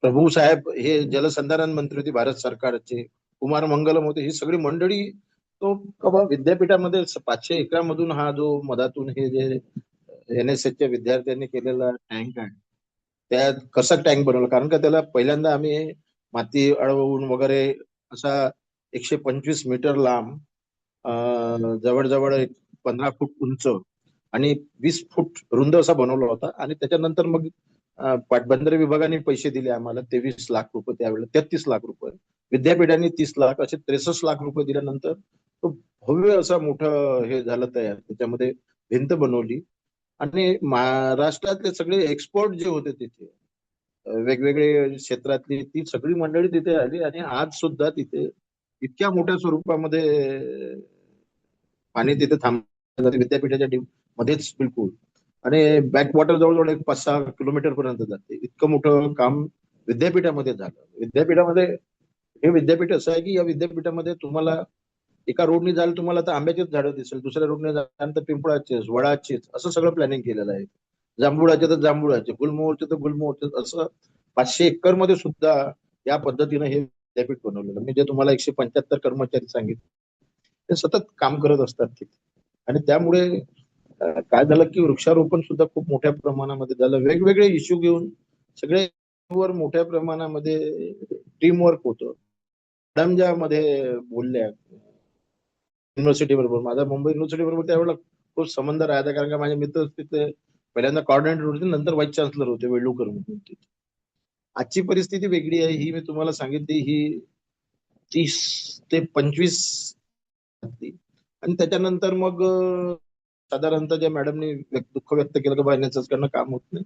प्रभू साहेब हे जलसंधारण मंत्री होते भारत सरकारचे, कुमार मंगलम होते. ही सगळी मंडळी तो विद्यापीठामध्ये 500 एकरामधून हा जो मधातून हे जे NSSच्या विद्यार्थ्यांनी केलेला टँक आहे त्यात कसं टँक बनवलं, कारण का त्याला पहिल्यांदा आम्ही माती अडवून वगैरे असा 125 मीटर लांब, जवळजवळ एक 15 फूट उंच आणि 20 फूट रुंद असा बनवला होता. आणि त्याच्यानंतर मग पाटबंधारे विभागाने पैसे दिले आम्हाला 23 लाख रुपये, त्यावेळेला 33 लाख रुपये, विद्यापीठाने 30 लाख, असे 63 लाख रुपये दिल्यानंतर तो भव्य असा मोठं हे झालं तयार. त्याच्यामध्ये भिंत बनवली. आणि महाराष्ट्रातले सगळे एक्सपर्ट जे होते तिथे, वेगवेगळे क्षेत्रातली, ती सगळी मंडळी तिथे आली. आणि आज सुद्धा तिथे इतक्या मोठ्या स्वरूपामध्ये पाणी तिथे थांबलं विद्यापीठाच्या मध्येच बिलकुल. आणि बॅकवॉटर जवळजवळ एक 5-6 किलोमीटर पर्यंत जाते. इतकं मोठं काम विद्यापीठामध्ये झालं. विद्यापीठामध्ये हे विद्यापीठ असं आहे की या विद्यापीठामध्ये तुम्हाला एका रोडने जाल तुम्हाला तर आंब्याचीच झाडं दिसेल, दुसऱ्या रोडने जाल तर पिंपळाचेच, वडाचेच, असं सगळं प्लॅनिंग केलेलं आहे. जांभुळाचे तर जांभुळाचे, गुलमोहरचे तर गुलमोहरचे, असं 500 एकर मध्ये सुद्धा या पद्धतीने हे विद्यापीठ बनवलेलं. मी जे तुम्हाला 175 कर्मचारी सांगितले ते सतत काम करत असतात तिथे. आणि त्यामुळे काय झालं की वृक्षारोपण सुद्धा खूप मोठ्या प्रमाणामध्ये झालं. वेगवेगळे इश्यू घेऊन सगळ्यावर मोठ्या प्रमाणामध्ये टीम वर्क होतं. मॅडम ज्या मध्ये बोलल्या युनिव्हर्सिटी बरोबर, माझा मुंबई युनिव्हर्सिटी बरोबर त्यावेळेला खूप संबंध राहायचा, कारण का माझे मित्र तिथे पहिल्यांदा कॉर्डिनेटर होते, नंतर व्हाईस चान्सलर होते वेळुकर म्हणून तिथे. आजची परिस्थिती वेगळी आहे, ही मी तुम्हाला सांगितली. ही 30 ते 25 आणि त्याच्यानंतर मग साधारणतः ज्या मॅडमनी दुःख व्यक्त केलं की बायनेच करणं काम होत नाही.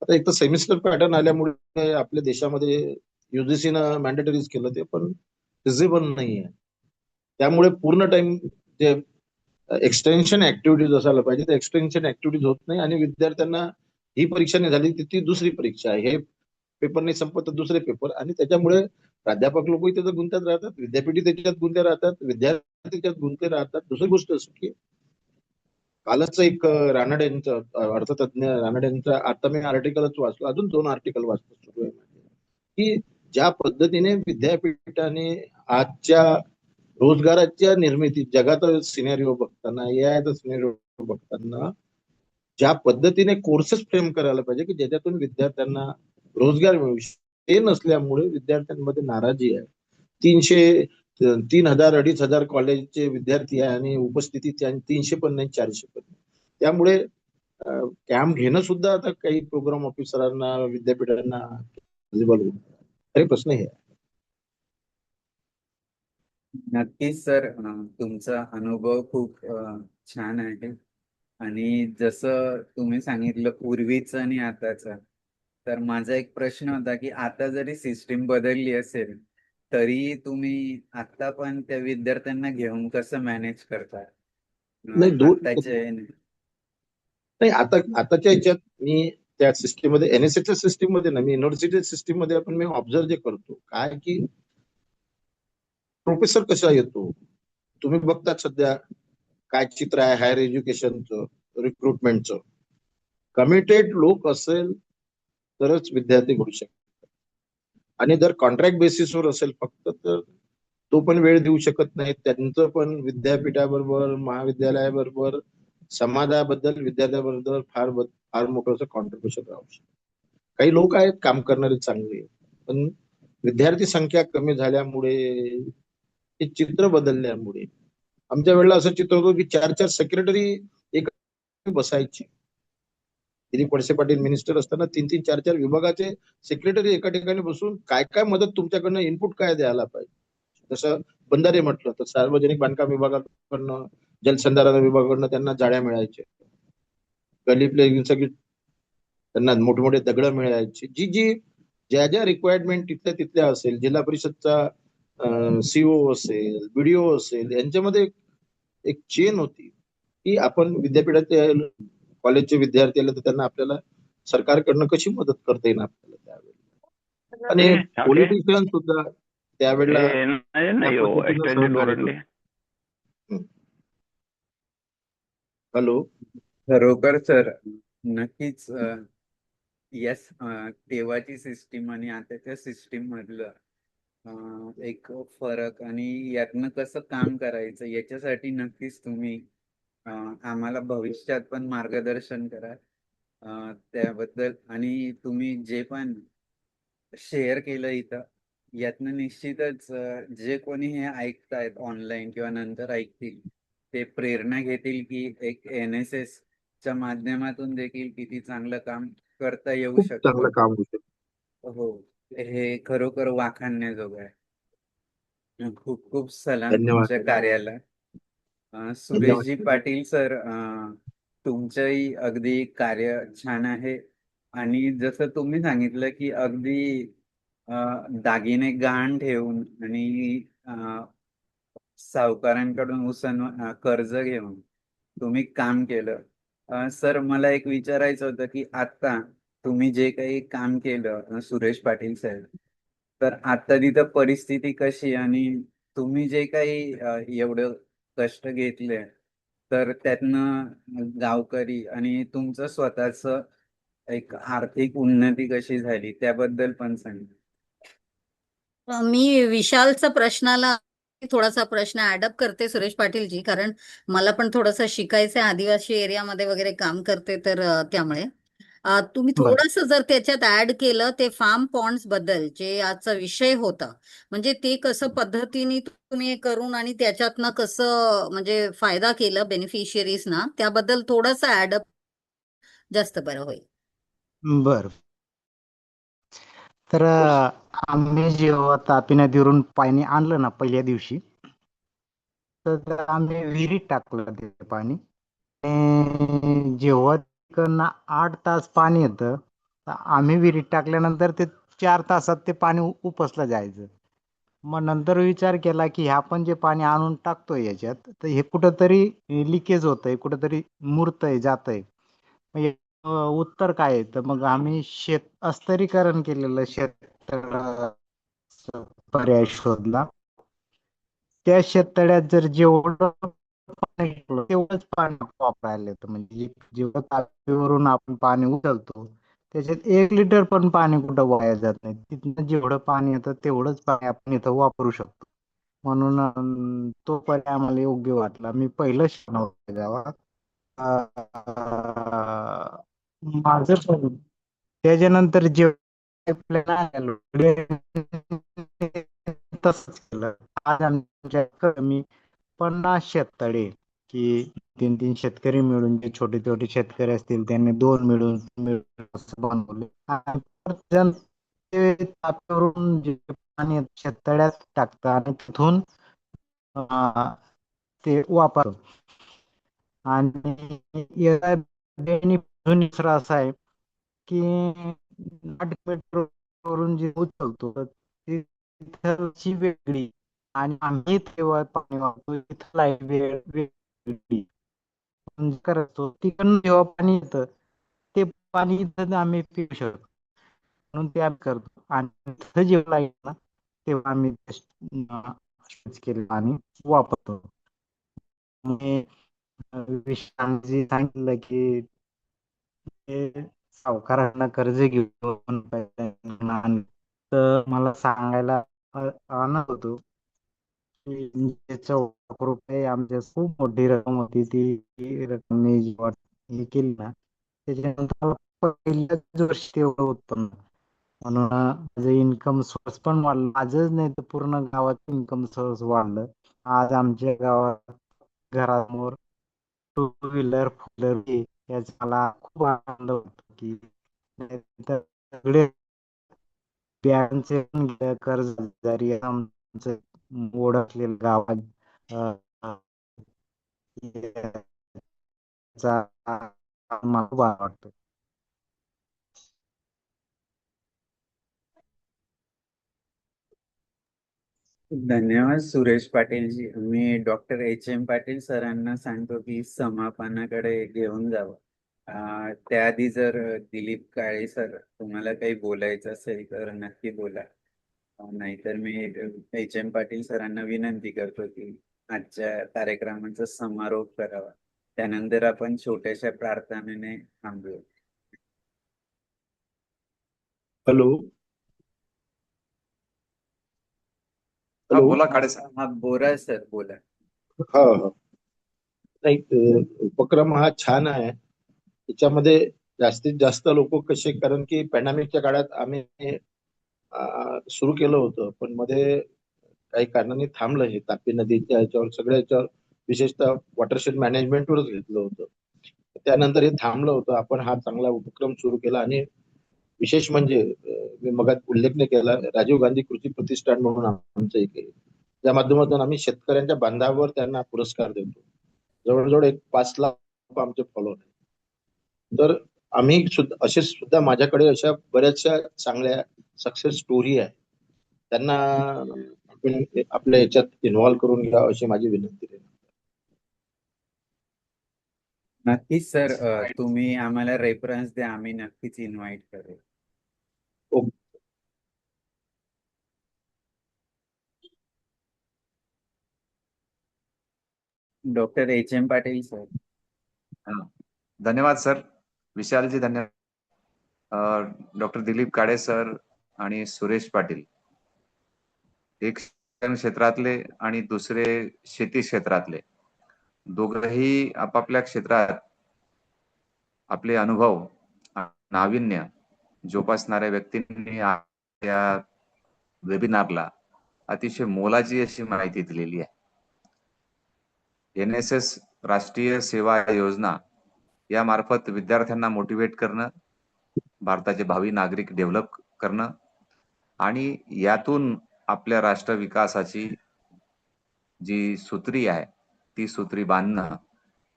आता एक तर सेमिस्टर पॅटर्न आल्यामुळे आपल्या देशामध्ये युजीसीनं मॅन्डेटरीज केलं, ते पण फिजिबल नाही आहे. त्यामुळे पूर्ण टाइम जे एक्सटेन्शन ऍक्टिव्हिटीज असायला पाहिजे ते एक्सटेन्शन ऍक्टिव्हिटीज होत नाही, आणि विद्यार्थ्यांना ही परीक्षा नाही झाली ती दुसरी परीक्षा आहे, हे पेपर नाही संपत तर दुसरे पेपर, आणि त्याच्यामुळे प्राध्यापक लोकही त्याच्यात गुंतत राहतात, विद्यापीठी त्याच्यात गुंतले राहतात, विद्यार्थी त्याच्यात गुंतले राहतात. दुसरी गोष्ट असं की कालच एक रानडे यांचं अर्थतज्ञ रानडे यांचा आता मी आर्टिकलच वाचलो, अजून 2 आर्टिकल वाचतो सुरू आहे की ज्या पद्धतीने विद्यापीठाने आजच्या रोजगाराच्या निर्मिती जगाचा सिनेरिओ बघताना, एआयचा सिनेरिओ बघताना ज्या पद्धतीने कोर्सेस फ्रेम करायला पाहिजे की ज्याच्यातून विद्यार्थ्यांना रोजगार मिळू शकतो, ते नसल्यामुळे विद्यार्थ्यांमध्ये नाराजी आहे. 3,000-2,500 कॉलेजचे विद्यार्थी आहे आणि उपस्थिती 300 पण नाही, 400 पण नाही. त्यामुळे कॅम्प घेणं सुद्धा आता काही प्रोग्राम ऑफिसरांना विद्यापीठांना पॉसिबल होईल. अरे प्रश्न हे आहे. नक्कीच सर, तुमचा अनुभव खूप छान आहे. आणि जसं तुम्ही सांगितलं पूर्वीचं आणि आताचं, तर माझा एक प्रश्न होता की आता जरी सिस्टीम बदलली असेल तरी तुम्ही आता पण त्या विद्यार्थ्यांना घेऊन कसं मॅनेज करता नाही आताच्या ह्याने? नाही, आताच्या ह्याच्यात मी त्या सिस्टीम मध्ये, एनएसएच्या सिस्टीम मध्ये ना, मी युनिव्हर्सिटी सिस्टीम मध्ये आपण मी ऑब्झर्व जे करतो काय की प्रोफेसर कसा येतो, तुम्ही बघतात सध्या काय चित्र आहे हायर एज्युकेशनचं, रिक्रुटमेंटचं. कमिटेड लोक असेल तरच विद्यार्थी घडू शकतात, आणि जर कॉन्ट्रॅक्ट बेसिसवर असेल फक्त तर तो पण वेळ देऊ शकत नाही. त्यांचं पण विद्यापीठाबरोबर, महाविद्यालयाबरोबर, समाजाबद्दल, विद्यार्थ्याबद्दल फार फार मोठं असं कॉन्ट्रीब्युशन राहू शकतं. काही लोक आहेत काम करणारे चांगले, पण विद्यार्थी संख्या कमी झाल्यामुळे, हे चित्र बदलल्यामुळे, आमच्या वेळेला असं चित्र होतं की 4-4 सेक्रेटरी एक बसायचे. दिलीप वळसे पाटील मिनिस्टर असताना 3-3, 4-4 विभागाचे सेक्रेटरी एका ठिकाणी बसून काय काय मदत तुमच्याकडनं इनपुट काय द्यायला पाहिजे. जसं बंधारे म्हटलं तर सार्वजनिक बांधकाम विभागाकडनं, जलसंधारण विभागाकडनं त्यांना जाळ्या मिळायच्या, गली सगळी त्यांना मोठे मोठे दगड मिळायचे. ज्या ज्या रिक्वायरमेंट तिथल्या तिथल्या असेल, जिल्हा परिषदचा सीओ असेल, बीडीओ असेल, यांच्यामध्ये एक चेन होती की आपण विद्यापीठाचे कॉलेजचे विद्यार्थी आले तर त्यांना आपल्याला सरकारकडनं कशी मदत करता येईल आपल्याला त्यावेळेला. आणि पॉलिटिशियन सुद्धा त्यावेळेला हॅलो. खरोखर सर, नक्कीच. यस, तेव्हाची सिस्टीम आणि आताच्या सिस्टीम मधलं एक फरक आणि यातनं कसं काम करायचं याच्यासाठी नक्कीच तुम्ही आम्हाला भविष्यात पण मार्गदर्शन करा त्याबद्दल. आणि तुम्ही जे पण शेअर केलं इथं, यातनं निश्चितच जे कोणी हे ऐकतायत ऑनलाईन किंवा नंतर ऐकतील ते प्रेरणा घेतील की एक NSS च्या माध्यमातून देखील किती चांगलं काम करता येऊ खूप शकतं. चांगलं काम होतं. हो, हे खरोखर वाखाणण्याजोगं आहे. खूप खूप सलाम धन्यवाद. तुमच्या कार्याला. सुरेशजी पाटील सर, तुमचंही अगदी कार्य छान आहे. आणि जसं तुम्ही सांगितलं की अगदी दागिने गहाण ठेवून आणि सावकारांकडून कर्ज घेऊन तुम्ही काम केलं. सर, मला एक विचारायचं होतं की आता तुम्ही जे काही काम केलं सुरेश पाटील साहेब, तर आता तिथं परिस्थिती कशी आणि तुम्ही जे काही एवढं कष्ट घेतले तर त्यातनं गावकरी आणि तुमचं स्वतःच एक आर्थिक उन्नती कशी झाली त्याबद्दल पण सांगा. मी विशालचा प्रश्नाला थोडासा प्रश्न ऍडअप करते सुरेश पाटील जी, कारण मला पण थोडंसं शिकायचं आहे, आदिवासी एरियामध्ये वगैरे काम करते तर त्यामुळे तुम्ही बर थोडंसं जर त्याच्यात ऍड केलं ते फार्म पॉन्ड्स बद्दल जे आजचा विषय होता, म्हणजे ते कसं पद्धतीने तुम्ही करून आणि त्याच्यातनं कसं म्हणजे फायदा केलं बेनिफिशियरीज ना, त्याबद्दल थोडंसं ऍडअप जास्त बरं होईल. बर. तर आम्ही जेव्हा तापी नदीवरून पाणी आणलं ना पहिल्या दिवशी, तर आम्ही विहिरीत टाकलं ते पाणी. आणि जेव्हा तिकडनं 8 तास पाणी येतं, तर आम्ही विहिरीत टाकल्यानंतर ते 4 तासात ते पाणी उपसलं जायचं. मग नंतर विचार केला की ह्या पण जे पाणी आणून टाकतोय याच्यात, तर हे कुठंतरी लिकेज होतंय, कुठंतरी मुरतंय जातंय. मग उत्तर काय आहे? तर मग आम्ही अस्तरीकरण केलेलं पर्याय शोधला. त्या शेततळ्यात जर जेवढं पाणी टाकलं, तेवढंच पाणी वापरायला येतं. म्हणजे जेवढं टाकीवरून आपण पाणी उचलतो त्याच्यात 1 लिटर पण पाणी कुठं वाया जात नाही. तिथनं जेवढं पाणी येतं तेवढंच पाणी आपण इथं वापरू शकतो. म्हणून तो पर्याय आम्हाला योग्य वाटला. मी पहिलं शिकणार होतो गावात. माझं पण त्याच्यानंतर जे आपल्याला तसंच केलं. आज आमच्या मी 50 शेततळे की 3-3 शेतकरी मिळून, जे छोटे छोटे शेतकरी असतील त्यांनी 2 मिळून असं बनवले. आणि प्रत्येकजण ते ताप्यावरून जे पाणी शेततळ्यात टाकतं आणि तिथून अं, ते वापर. आणि याचा बेनिफिट दुसरा असा आहे की 8 वरून जे उचलतो तर तिथलची वेगळी आणि आम्ही तेव्हा पाणी वापरतो इथला वेगळी करतो. तिकडून जेव्हा पाणी येतं ते पाणी इथं आम्ही पिऊ शकतो, म्हणून ते आम्ही करतो. आणि इथं जेव्हा येईल ना तेव्हा आम्ही केलं आणि वापरतो. मी विशालजी सांगितलं की ते सावकारांना कर्ज घेऊन आणि तर मला सांगायला आनंद होतो की 1,00,00,000 आमच्या खूप मोठी रक्कम होती. ती रक्कम मी जेव्हा हे केली ना त्याच्यानंतर मला पहिल्याच वर्षी तेवढं उत्पन्न, म्हणून माझं इन्कम सोर्स पण वाढलं. माझंच नाही तर पूर्ण गावाचं इन्कम सोर्स वाढलं. आज आमच्या गावात घरासमोर 2 व्हीलर 4 व्हीलर याचा मला खूप आनंद होतो की नाहीतर सगळे बँकचे कर्जदारी आमचं ओढ असलेलं गावात अं, याचा मला खूप आवडतो. धन्यवाद सुरेश पाटील जी. मी डॉक्टर एच.एम. पाटील सरांना सांगतो की समापनाकडे घेऊन जावं. त्याआधी जर दिलीप काळे सर तुम्हाला काही बोलायचं असेल तर नक्की बोला. नाहीतर मी एच.एम. पाटील सरांना विनंती करतो की आजच्या कार्यक्रमाचा समारोप करावा. त्यानंतर आपण छोट्याशा प्रार्थनेने थांबूया. हॅलो हा हॅलो. बोला काळे सर. हा बोरा सर बोला. हा हा नाही, उपक्रम हा छान आहे. त्याच्यामध्ये जास्तीत जास्त लोक कसे, कारण की पॅन्डेमिकच्या काळात आम्ही सुरू केलं होतं, पण मध्ये काही कारणांनी थांबलं. हे तापी नदीच्या ह्याच्यावर सगळ्या ह्याच्यावर विशेषतः वॉटरशेड मॅनेजमेंटवरच घेतलं होतं. त्यानंतर हे थांबलं होतं. आपण हा चांगला उपक्रम सुरू केला आणि विशेष म्हणजे मी मगात उल्लेख नाही केला, राजीव गांधी कृषी प्रतिष्ठान म्हणून आमचं एक आहे. त्या माध्यमातून आम्ही शेतकऱ्यांच्या बांधावर त्यांना पुरस्कार देतो. जवळजवळ 5 लाख लोक आमचे फॉलोअर आहेत. तर आम्ही सुद्धा असे सुद्धा माझ्याकडे अशा बऱ्याचशा चांगल्या सक्सेस स्टोरी आहे. त्यांना आपण आपल्या याच्यात इन्व्हॉल्व करून घ्या अशी माझी विनंती आहे. नक्कीच सर. तुम्ही आम्हाला रेफरन्स द्या, आम्ही नक्कीच इन्व्हाइट करू. Okay. Doctor HM. Patil sir. हा. धन्यवाद सर. विशालजी धन्यवाद. डॉक्टर दिलीप काळे सर आणि सुरेश पाटील एक शिक्षण क्षेत्रातले आणि दुसरे शेती क्षेत्रातले दोघंही आपापल्या क्षेत्रात आपले अनुभव नाविन्य जोपासणाऱ्या व्यक्तींनी या वेबिनारला अतिशय मोलाची अशी माहिती दिलेली आहे. NSS राष्ट्रीय सेवा योजना यामार्फत विद्यार्थ्यांना मोटिवेट करणं, भारताचे भावी नागरिक डेव्हलप करणं आणि यातून आपल्या राष्ट्र विकासाची जी सूत्री आहे ती सूत्री बांधणं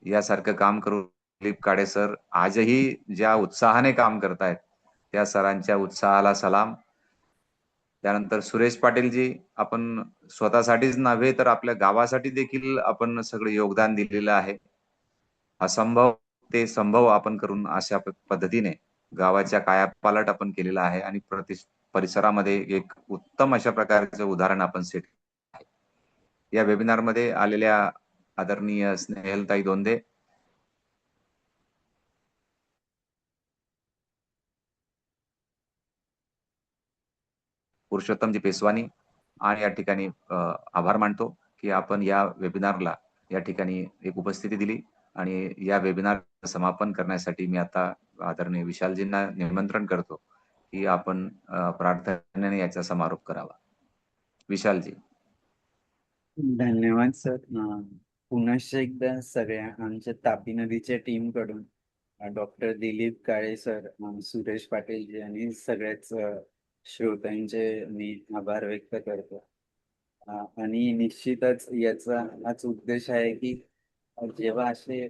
यासारखं काम करून दिलीप काळे सर आजही ज्या उत्साहाने काम करतायत त्या सरांच्या उत्साहाला सलाम. त्यानंतर सुरेश पाटीलजी, आपण स्वतःसाठीच नव्हे तर आपल्या गावासाठी देखील आपण सगळं योगदान दिलेलं आहे. असंभव ते संभव आपण करून अशा पद्धतीने गावाच्या कायापालट आपण केलेला आहे आणि परिसरामध्ये एक उत्तम अशा प्रकारचं उदाहरण आपण सेट आहे. या वेबिनार मध्ये आलेल्या आदरणीय स्नेहलताई दोंदे, पुरुषोत्तमजी पेसवानी आणि या ठिकाणी आभार मानतो की आपण या वेबिनारला या ठिकाणी एक उपस्थिती दिली आणि या वेबिनार समापन करण्यासाठी मी आता आदरणीय विशालजींना निमंत्रण करतो की आपण प्रार्थनेने याचा समारोप करावा. विशालजी. धन्यवाद सर. पुनश्च एकदा सगळ्या आमच्या तापी नदीच्या टीम कडून डॉक्टर दिलीप काळे सर, सुरेश पाटीलजी आणि सगळ्याच श्रोत्यांचे मी आभार व्यक्त करतो. आणि निश्चितच याचा हाच उद्देश आहे की जेव्हा असे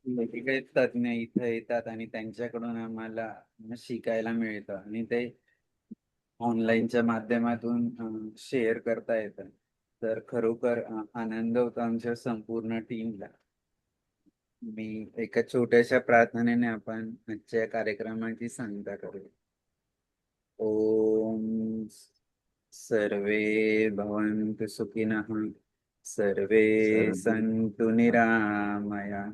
वेगवेगळे तज्ञ इथं येतात आणि त्यांच्याकडून आम्हाला शिकायला मिळतं आणि ते ऑनलाईनच्या माध्यमातून शेअर करता येतं, तर खरोखर आनंद होतो आमच्या संपूर्ण टीमला. मी एका छोट्याशा प्रार्थनेने आपण आजच्या कार्यक्रमाची सांगता करू. ओम सर्वे भवन्तु सुखिनः, सर्वे सन्तु निरामया,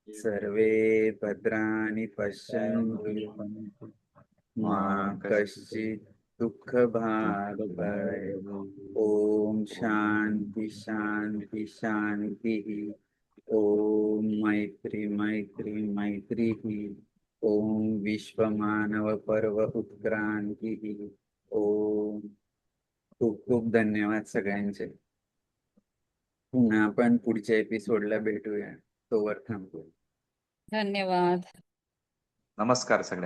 सर्वे भद्राणि पश्यन्तु मा कश्चित् दुःख भाग भवेत्. ओम शांति शांति शांति. ओम मैत्री मैत्री मैत्री. ओम विश्व मानव पर्व उत्क्रांती. ओम. खूप खूप धन्यवाद सगळ्यांचे. पुन्हा आपण पुढच्या एपिसोडला भेटूया. तोवर थांबू. धन्यवाद. नमस्कार सगळ्यांना.